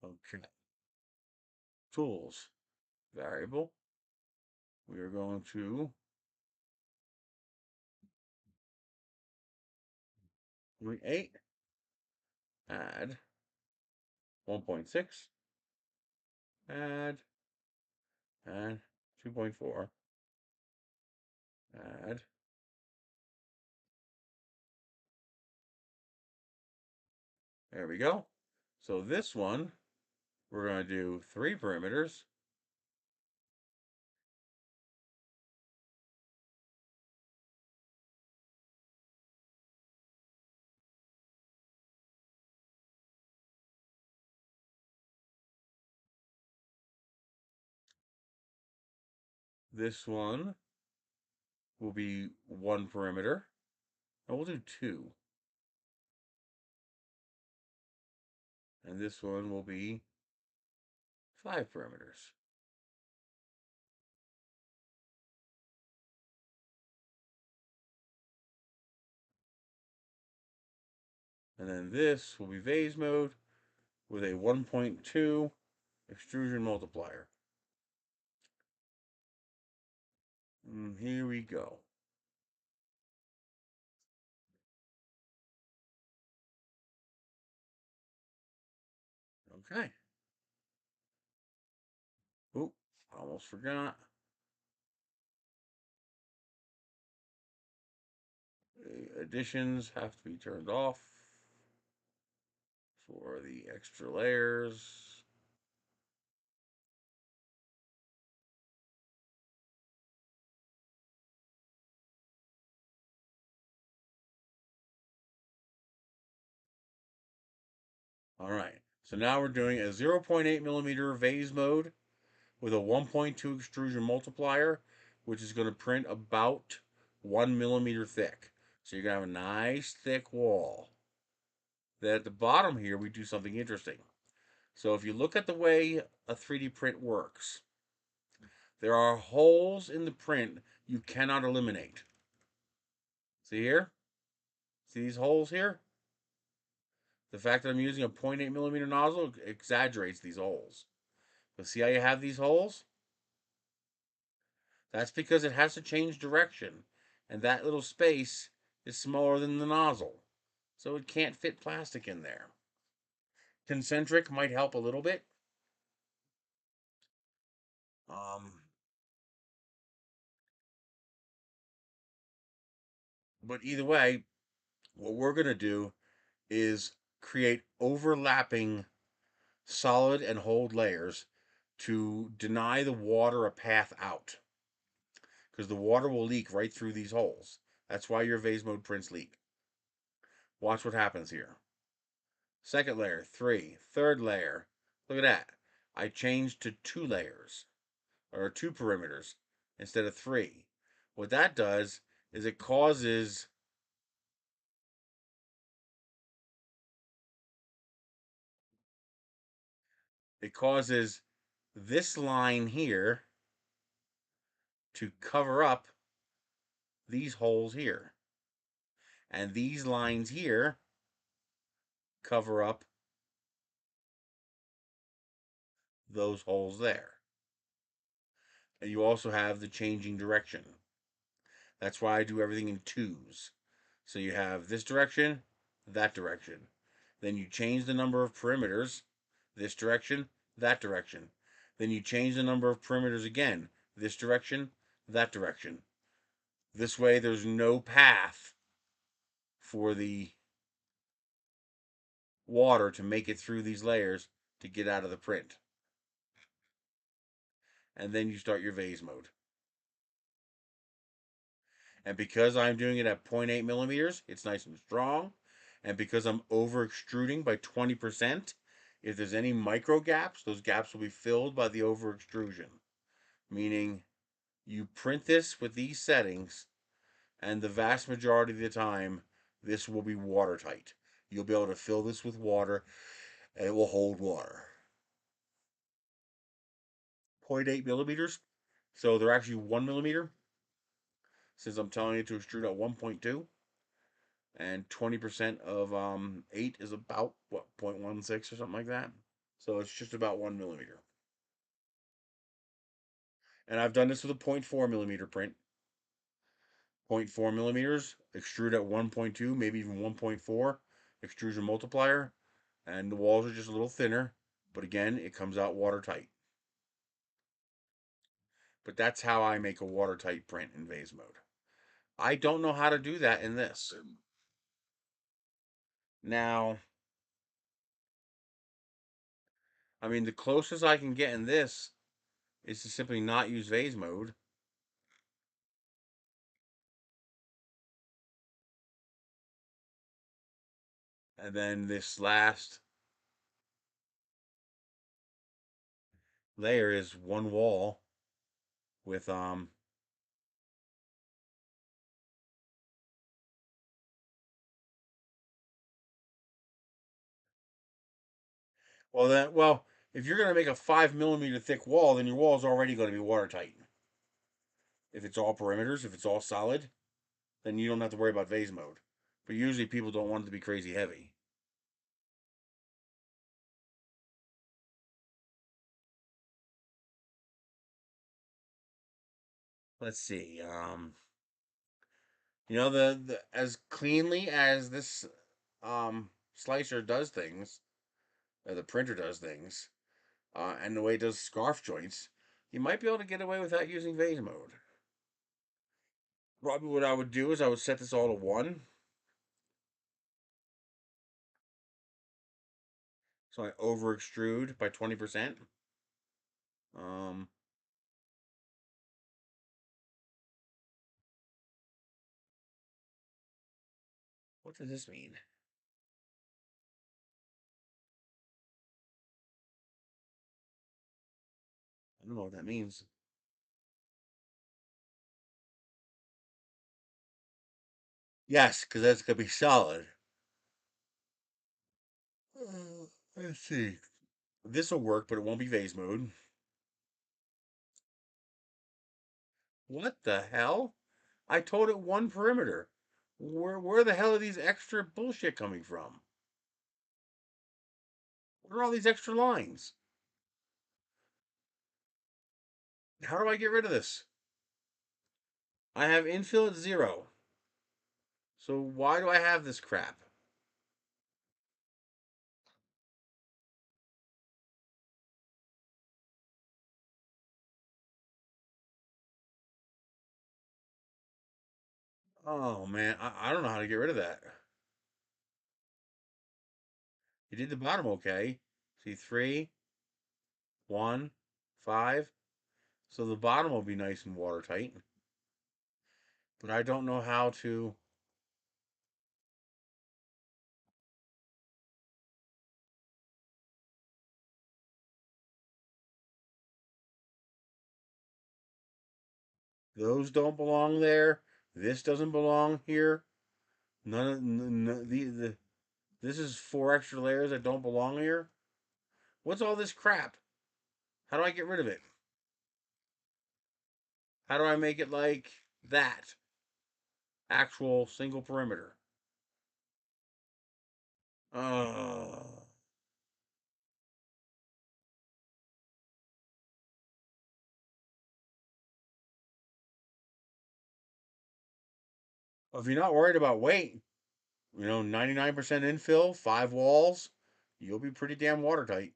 Okay. Tools. Variable. We are going to 0.8. Add 1.6. Add. Add 2.4. Add. There we go. So this one, we're going to do 3 perimeters. This one will be 1 perimeter. And we'll do 2. And this one will be 5 perimeters. And then this will be vase mode with a 1.2 extrusion multiplier. And here we go. Okay. Oop, almost forgot. Additions have to be turned off for the extra layers. All right. So now we're doing a 0.8 millimeter vase mode with a 1.2 extrusion multiplier, which is going to print about 1 millimeter thick. So you're going to have a nice thick wall. Then at the bottom here, we do something interesting. So if you look at the way a 3D print works, there are holes in the print you cannot eliminate. See here? See these holes here? The fact that I'm using a 0.8 millimeter nozzle exaggerates these holes. But see how you have these holes? That's because it has to change direction, and that little space is smaller than the nozzle, so it can't fit plastic in there. Concentric might help a little bit. Um, but either way, what we're going to do is create overlapping solid and hold layers to deny the water a path out, because the water will leak right through these holes. That's why your vase mode prints leak. Watch what happens here. Second layer, 3. Third layer, look at that. I changed to 2 layers, or 2 perimeters, instead of 3. What that does is it causes this line here to cover up these holes here. And these lines here cover up those holes there. And you also have the changing direction. That's why I do everything in twos. So you have this direction, that direction. Then you change the number of perimeters, this direction, that direction. Then you change the number of perimeters again, this direction, that direction. This way there's no path for the water to make it through these layers to get out of the print. And then you start your vase mode. And because I'm doing it at 0.8 millimeters, it's nice and strong. And because I'm over extruding by 20%, if there's any micro gaps, those gaps will be filled by the over extrusion. Meaning you print this with these settings, and the vast majority of the time, this will be watertight. You'll be able to fill this with water, and it will hold water. 0.8 millimeters. So they're actually 1 millimeter, since I'm telling you to extrude at 1.2. And 20% of 8 is about, what, 0.16 or something like that. So it's just about 1 millimeter. And I've done this with a 0.4 millimeter print. 0.4 millimeters, extrude at 1.2, maybe even 1.4, extrusion multiplier, and the walls are just a little thinner, but again, it comes out watertight. But that's how I make a watertight print in vase mode. I don't know how to do that in this. Now, I mean, the closest I can get in this is to simply not use vase mode. And then this last layer is one wall with well, if you're gonna make a 5 millimeter thick wall, then your wall is already going to be watertight. If it's all perimeters, if it's all solid, then you don't have to worry about vase mode. But usually people don't want it to be crazy heavy. Let's see. The as cleanly as this slicer does things, the printer does things, and the way it does scarf joints, you might be able to get away without using vase mode. Probably what I would do is I would set this all to 1. So I over extrude by 20%. Um, what does this mean? I don't know what that means. Yes, because that's gonna be solid. Let's see. This will work, but it won't be vase mode. What the hell? I told it 1 perimeter. Where the hell are these extra bullshit coming from? What are all these extra lines? How do I get rid of this? I have infill at 0. So why do I have this crap? Oh man, I don't know how to get rid of that. You did the bottom okay. See, 3, 1, 5. So the bottom will be nice and watertight. But I don't know how to. Those don't belong there. This doesn't belong here. None of the this is 4 extra layers that don't belong here. What's all this crap? How do I get rid of it? How do I make it like that? Actual single perimeter. Uh, if you're not worried about weight, 99% infill, 5 walls, you'll be pretty damn watertight.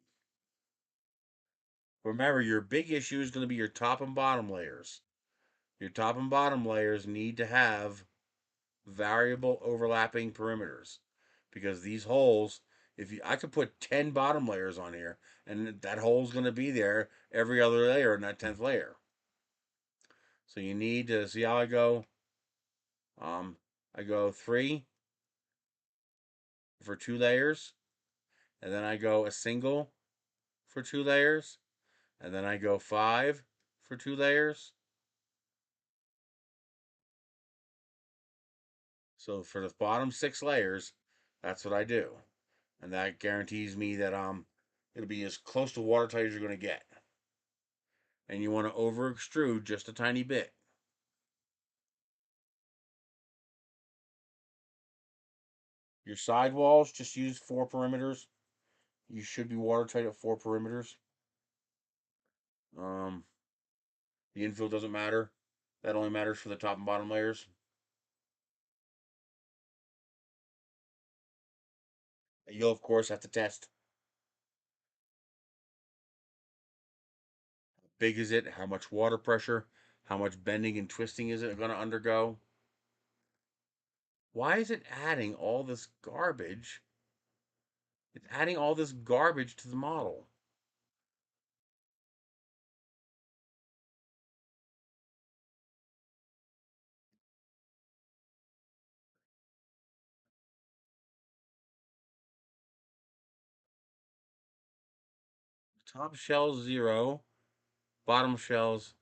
Remember, your big issue is going to be your top and bottom layers. Your top and bottom layers need to have variable overlapping perimeters because these holes, if you, I could put 10 bottom layers on here, and that hole's going to be there every other layer in that 10th layer. So you need to see how I go. I go 3 for 2 layers, and then I go a single for 2 layers, and then I go 5 for 2 layers. So for the bottom 6 layers, that's what I do. And that guarantees me that it'll be as close to watertight as you're going to get. And you want to over extrude just a tiny bit. Your side walls, just use 4 perimeters. You should be watertight at 4 perimeters. Um, the infill doesn't matter. That only matters for the top and bottom layers. You'll of course have to test. How big is it? How much water pressure? How much bending and twisting is it going to undergo? Why is it adding all this garbage? It's adding all this garbage to the model. Top shells 0, bottom shells.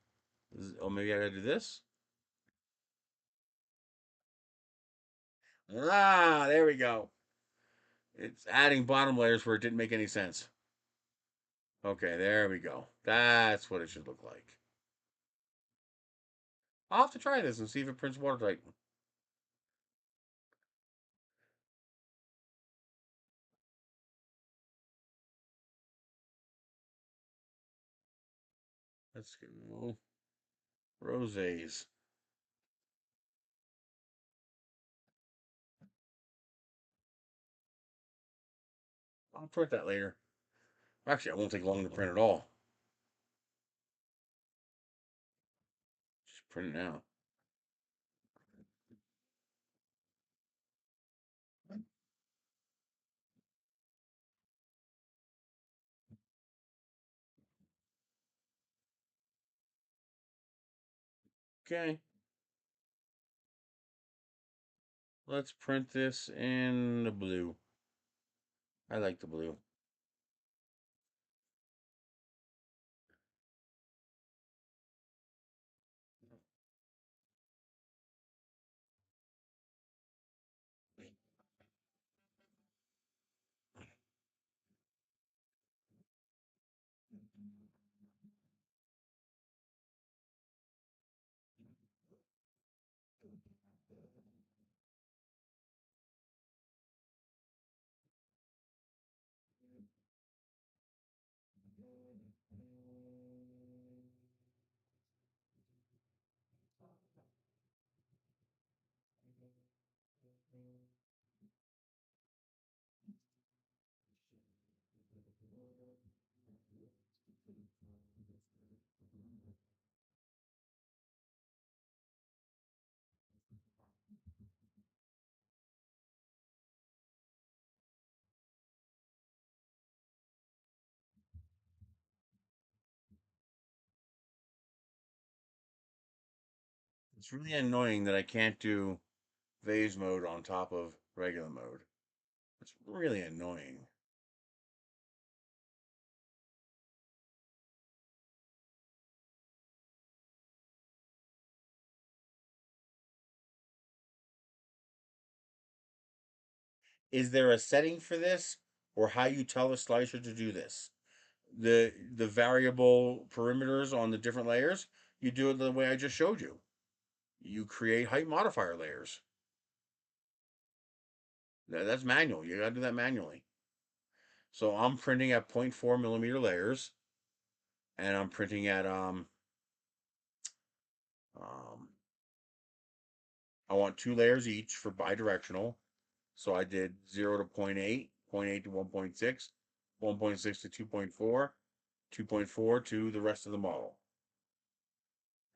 Oh, maybe I gotta do this. Ah, there we go. It's adding bottom layers where it didn't make any sense. Okay, there we go. That's what it should look like. I'll have to try this and see if it prints watertight. Let's go. Roses. I'll print that later. Actually, it won't take long to print at all. Just print it now. Okay. Let's print this in the blue. I like the blue. It's really annoying that I can't do vase mode on top of regular mode. It's really annoying. Is there a setting for this, or how you tell the slicer to do this? The variable perimeters on the different layers, you do it the way I just showed you. You create height modifier layers. That's manual. You gotta do that manually. So I'm printing at 0.4 millimeter layers, and I'm printing at um I want 2 layers each for bidirectional. So I did 0 to 0.8, 0.8 to 1.6, 1.6 to 2.4, 2.4 to the rest of the model.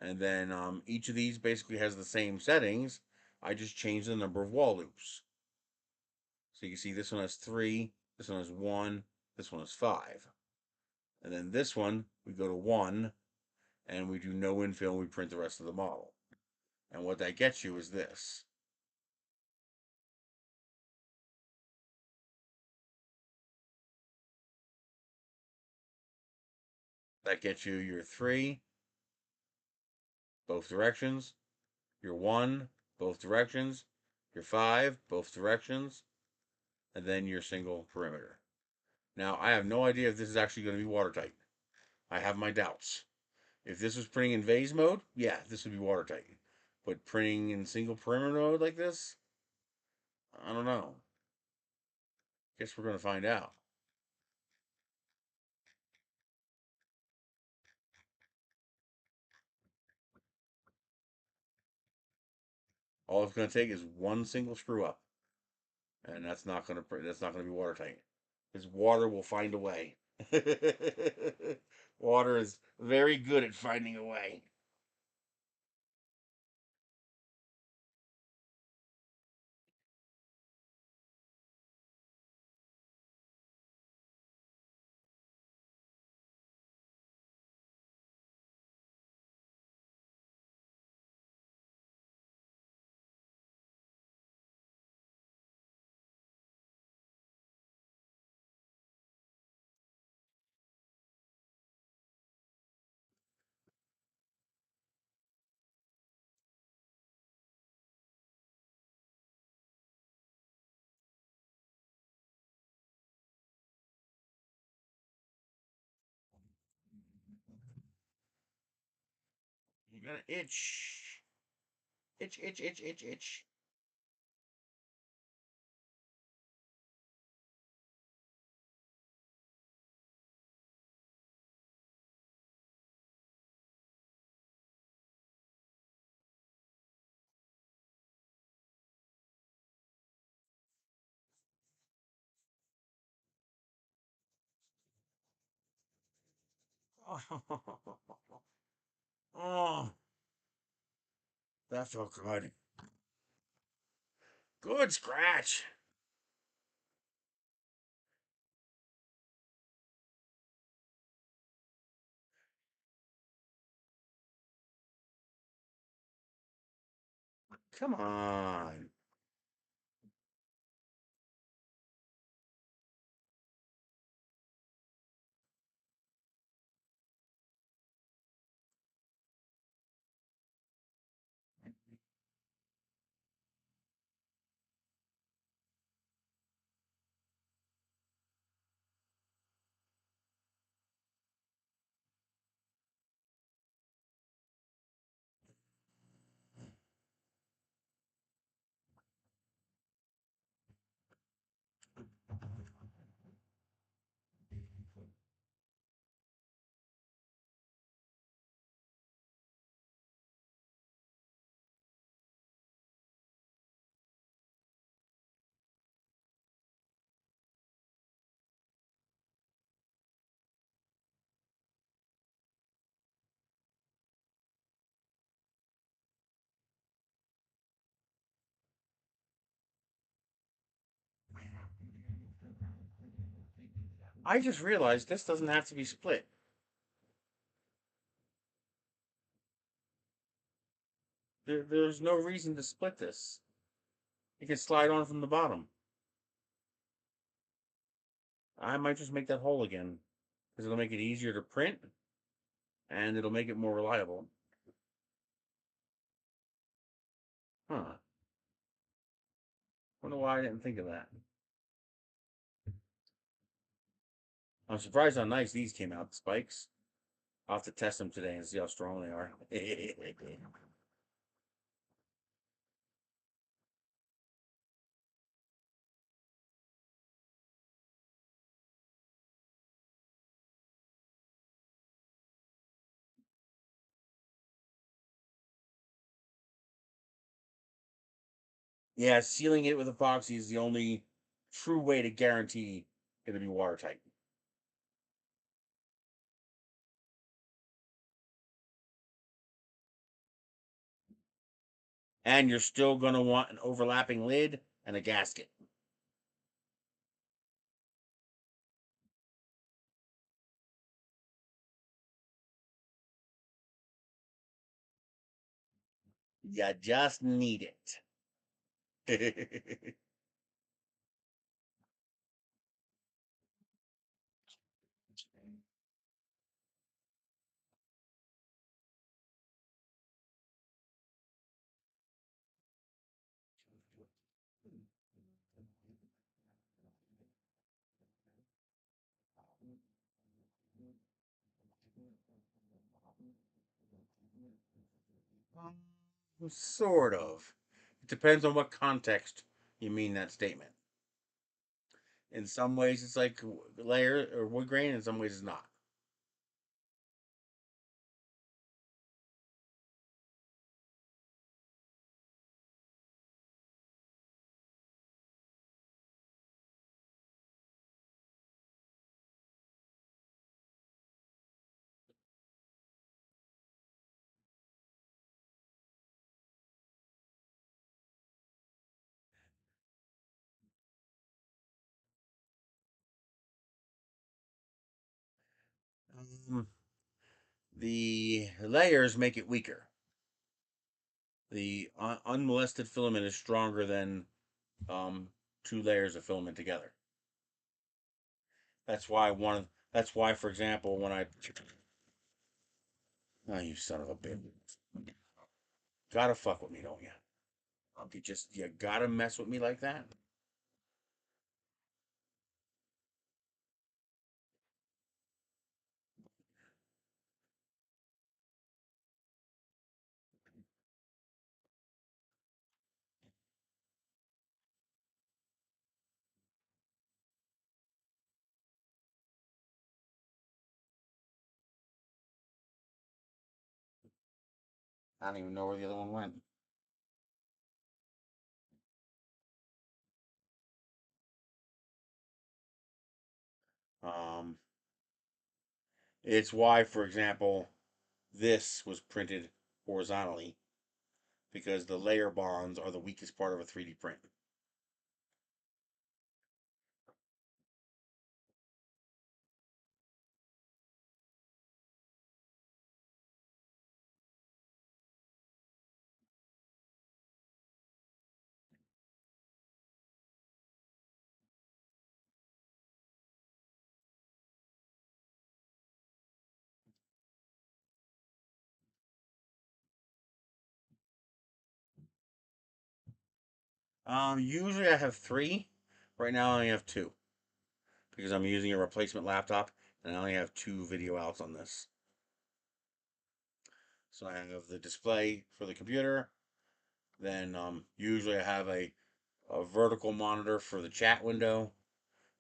And then each of these basically has the same settings. I just change the number of wall loops. So you can see this one has 3, this one has 1, this one has 5. And then this one, we go to 1, and we do no infill, and we print the rest of the model. And what that gets you is this. That gets you your 3, both directions, your 1, both directions, your 5, both directions, and then your single perimeter. Now, I have no idea if this is actually going to be watertight. I have my doubts. If this was printing in vase mode, yeah, this would be watertight. But printing in single perimeter mode like this, I don't know. Guess we're going to find out. All it's going to take is one single screw up, and that's not going to be watertight. Because water will find a way. Water is very good at finding a way. You got to itch. Itch, itch, itch, itch, itch. Oh, that felt good. Good scratch. Come on. I just realized this doesn't have to be split. there's no reason to split this. It can slide on from the bottom. I might just make that hole again because it'll make it easier to print and it'll make it more reliable. Huh. Wonder why I didn't think of that. I'm surprised how nice these came out, the spikes. I'll have to test them today and see how strong they are. Yeah, sealing it with epoxy is the only true way to guarantee it'll be watertight. And you're still going to want an overlapping lid and a gasket. You just need it. Sort of. It depends on what context you mean that statement. In some ways, it's like layer or wood grain. In some ways, it's not. Um, the layers make it weaker. The unmolested filament is stronger than two layers of filament together. That's why That's why, for example, when I oh, you son of a bitch, gotta fuck with me, don't you? You gotta mess with me like that. I don't even know where the other one went. Um, it's why, for example, this was printed horizontally because the layer bonds are the weakest part of a 3D print. Usually I have three. Right now I only have two because I'm using a replacement laptop and I only have two video outs on this. So I have the display for the computer. Then usually I have a vertical monitor for the chat window,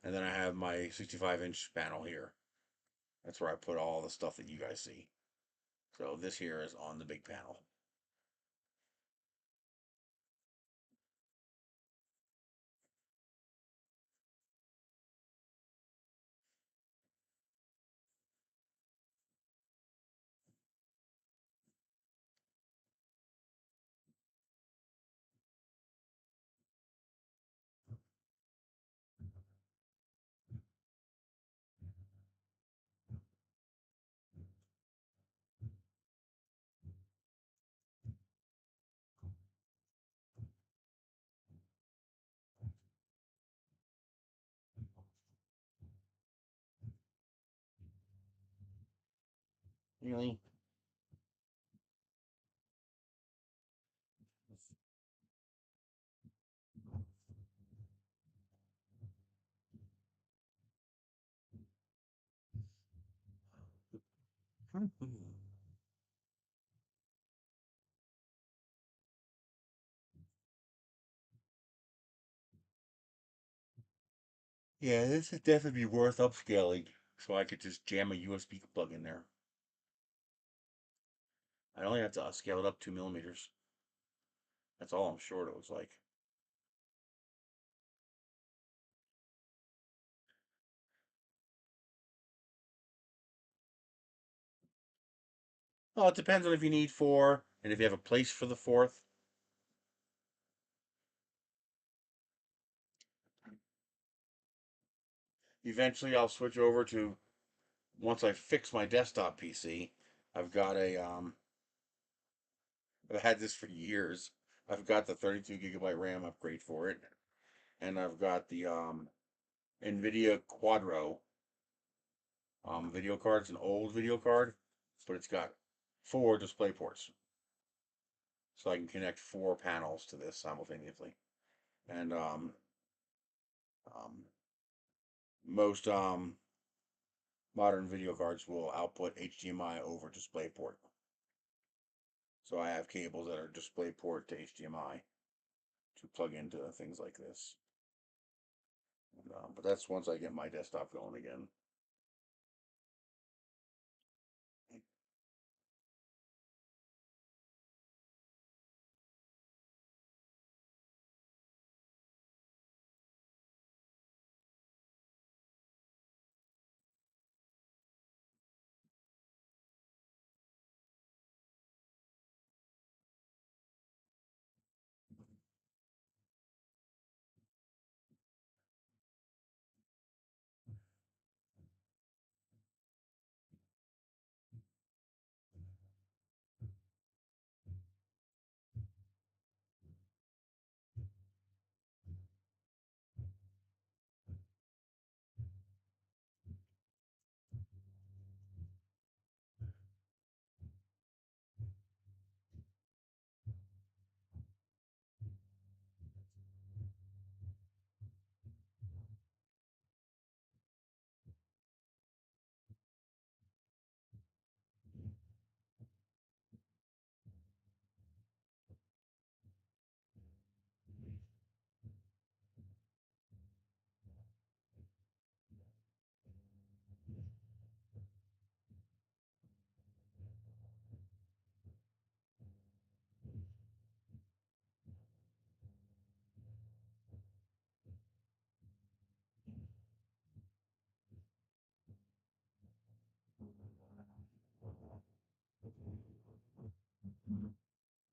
and then I have my 65-inch panel here. That's where I put all the stuff that you guys see. So this here is on the big panel. Really? Yeah, this would definitely be worth upscaling, so I could just jam a USB plug in there. I only have to scale it up 2 millimeters. That's all I'm short, it looks like. Well, it depends on if you need 4 and if you have a place for the 4th. Eventually, I'll switch over to, once I fix my desktop PC. I've got I've had this for years. I've got the 32 gigabyte RAM upgrade for it, and I've got the NVIDIA Quadro video card. It's an old video card, but it's got 4 display ports, so I can connect 4 panels to this simultaneously. And um, most modern video cards will output HDMI over DisplayPort. So I have cables that are DisplayPort to HDMI to plug into things like this. And, but that's once I get my desktop going again.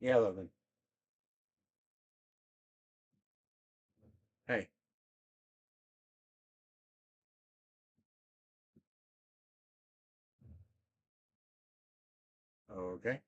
Yeah, lovely. Hey, okay.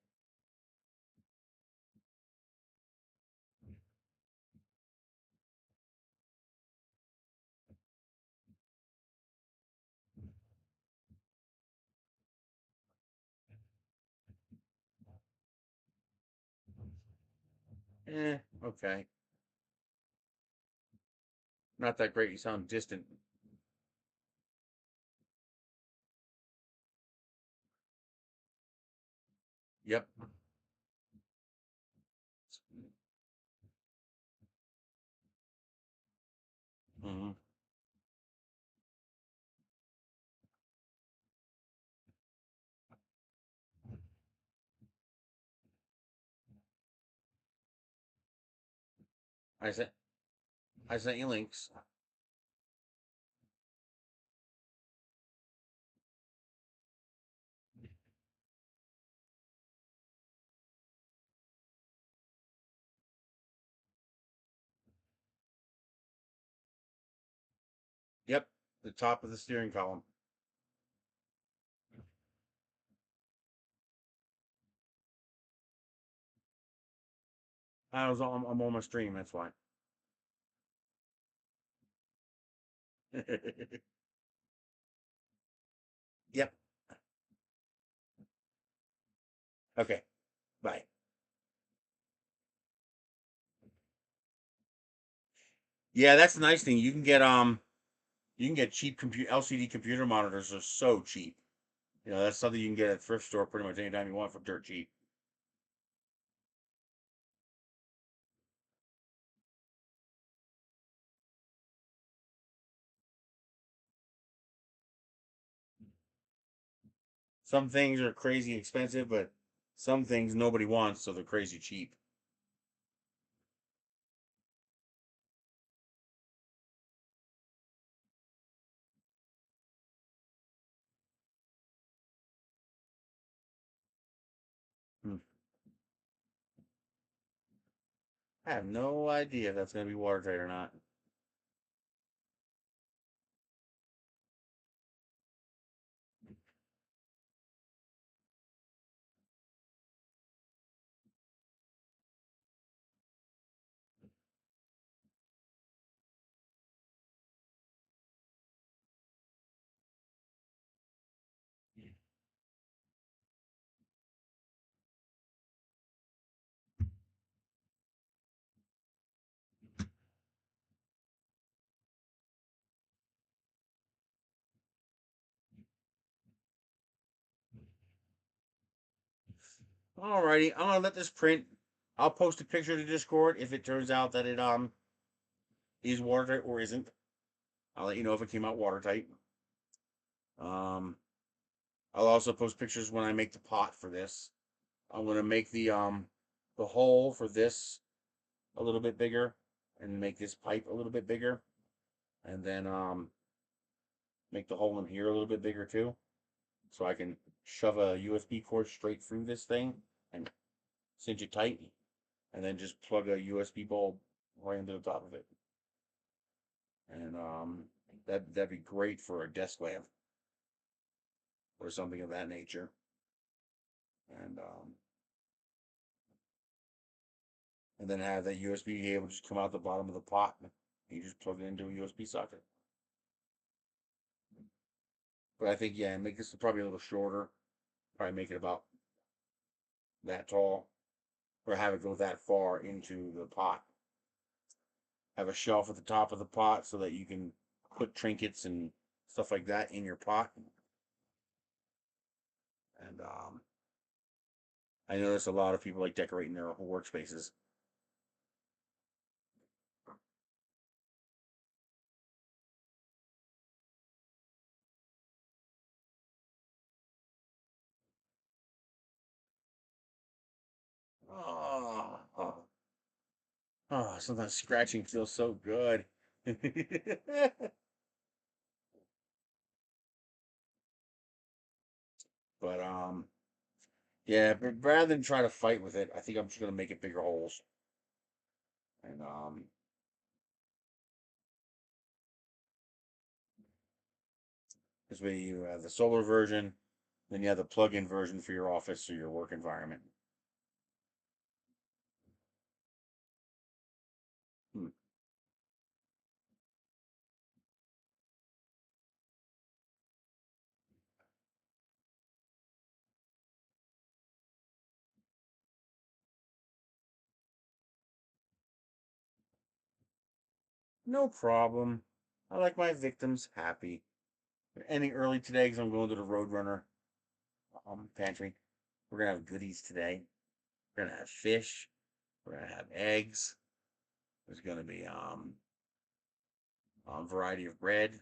Okay. Not that great. You sound distant. Yep. Mm-hmm. I sent I sent you links. Yep. The top of the steering column. I'm on my stream. That's why. Yep. Okay, bye. Yeah, that's the nice thing. You can get cheap LCD computer monitors are so cheap. You know, that's something you can get at thrift store pretty much anytime you want for dirt cheap. Some things are crazy expensive, but some things nobody wants, so they're crazy cheap. Hmm. I have no idea if that's going to be watertight or not. Alrighty, I'm gonna let this print. I'll post a picture to Discord if it turns out that it is watertight or isn't. I'll let you know if it came out watertight. Um, I'll also post pictures when I make the pot for this. I'm gonna make the hole for this a little bit bigger and make this pipe a little bit bigger, and then make the hole in here a little bit bigger too, so I can shove a USB cord straight through this thing and cinch it tight, and then just plug a USB bulb right into the top of it. And that'd be great for a desk lamp or something of that nature. And then have that USB cable just come out the bottom of the pot. And you just plug it into a USB socket. But I think, yeah, make this probably a little shorter. Probably make it about that tall, or have it go that far into the pot. Have a shelf at the top of the pot so that you can put trinkets and stuff like that in your pot. And I notice a lot of people like decorating their workspaces. Oh, oh, oh, sometimes scratching feels so good. But yeah, but rather than try to fight with it, I think I'm just gonna make it bigger holes. And this way you have the solar version, then you have the plug-in version for your office or your work environment. Hmm. No problem. I like my victims happy. We're ending early today because I'm going to the Roadrunner pantry. We're gonna have goodies today. We're gonna have fish. We're gonna have eggs. There's gonna be a variety of bread.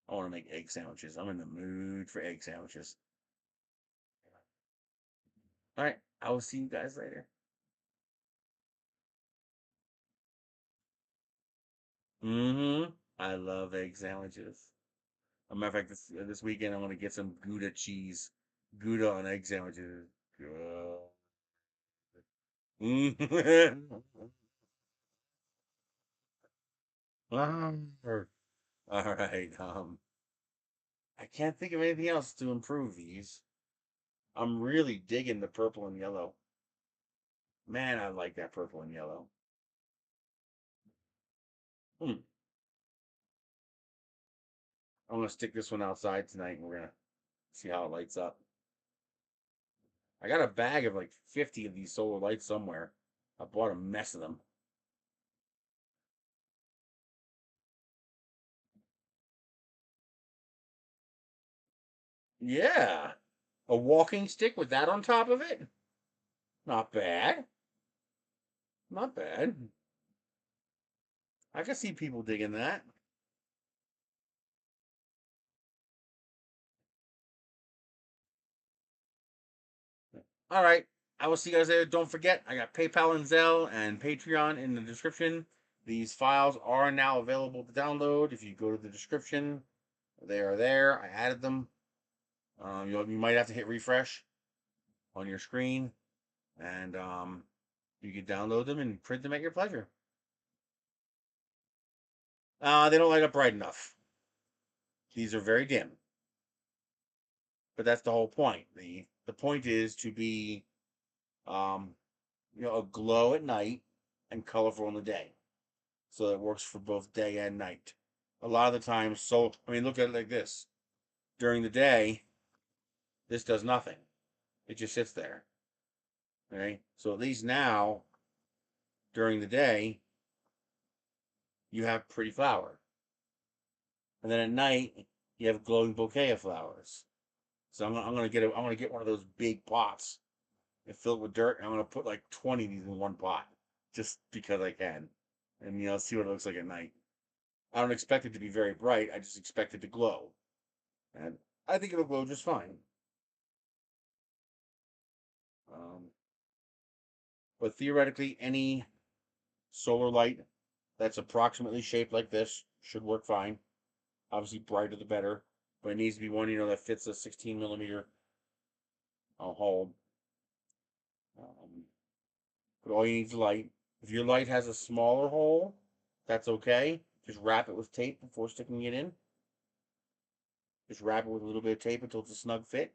I want to make egg sandwiches. I'm in the mood for egg sandwiches. All right, I will see you guys later. Mm-hmm. I love egg sandwiches. As a matter of fact, this weekend I'm gonna get some Gouda cheese, Gouda on egg sandwiches. Good. Mm. All right. I can't think of anything else to improve these. I'm really digging the purple and yellow. Man, I like that purple and yellow. Hmm. I'm gonna stick this one outside tonight, and we're gonna see how it lights up. I got a bag of like 50 of these solar lights somewhere. I bought a mess of them. Yeah. A walking stick with that on top of it? Not bad. Not bad. I can see people digging that. All right. I will see you guys there. Don't forget, I got PayPal and Zelle and Patreon in the description. These files are now available to download. If you go to the description, they are there. I added them. You might have to hit refresh on your screen, and you can download them and print them at your pleasure. They don't light up bright enough. These are very dim, but that's the whole point. The point is to be, um, a glow at night and colorful in the day, so it works for both day and night. A lot of the times, so I mean, look at it like this: during the day, this does nothing; it just sits there. Okay, so at least now, during the day, you have pretty flower, and then at night, you have a glowing bouquet of flowers. So I'm gonna get one of those big pots and fill it with dirt. And I'm gonna put like 20 of these in one pot, just because I can, and see what it looks like at night. I don't expect it to be very bright. I just expect it to glow, and I think it'll glow just fine. Um, but theoretically, any solar light that's approximately shaped like this should work fine. Obviously, brighter the better, but it needs to be one that fits a 16 millimeter hole. Um, but all you need is light. If your light has a smaller hole, that's okay. Just wrap it with tape before sticking it in. Just wrap it with a little bit of tape until it's a snug fit.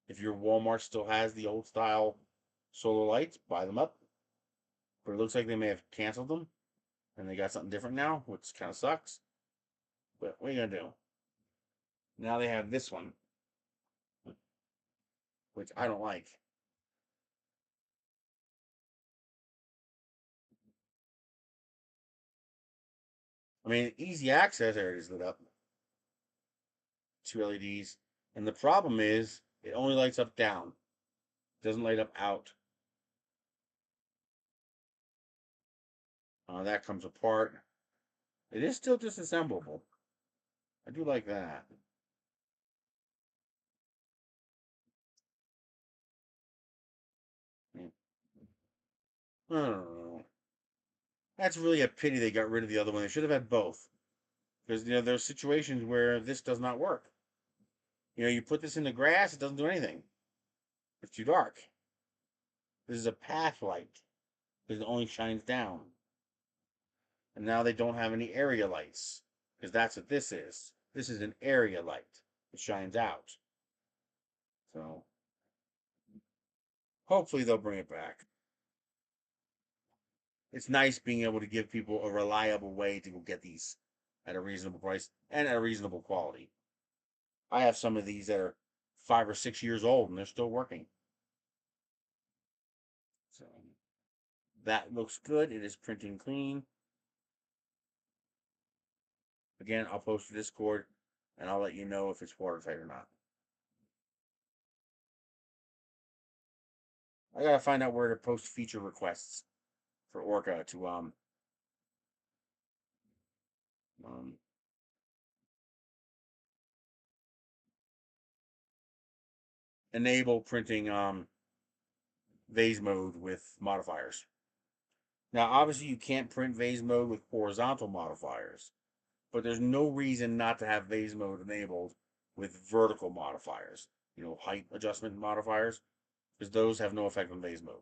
If your Walmart still has the old style solar lights, buy them up. But it looks like they may have canceled them and they got something different now, which kind of sucks. But what are you going to do? Now they have this one, which I don't like. I mean, easy access, there it is lit up. Two LEDs. And the problem is, it only lights up down. It doesn't light up out. That comes apart. It is still disassemblable. I do like that. I don't know. That's really a pity they got rid of the other one. They should have had both. Because, there's situations where this does not work. You put this in the grass, it doesn't do anything. It's too dark. This is a path light. Because it only shines down. And now they don't have any area lights. Because that's what this is. This is an area light. It shines out. So, hopefully they'll bring it back. It's nice being able to give people a reliable way to go get these at a reasonable price and at a reasonable quality. I have some of these that are 5 or 6 years old and they're still working. So that looks good. It is printing clean. Again, I'll post to Discord and I'll let you know if it's watertight or not. I gotta find out where to post feature requests for Orca to um enable printing vase mode with modifiers. Now, obviously, you can't print vase mode with horizontal modifiers, but there's no reason not to have vase mode enabled with vertical modifiers. Height adjustment modifiers, because those have no effect on vase mode.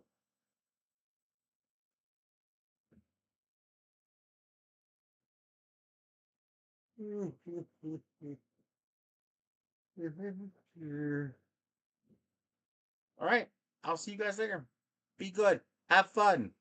All right, I'll see you guys later. Be good. Have fun.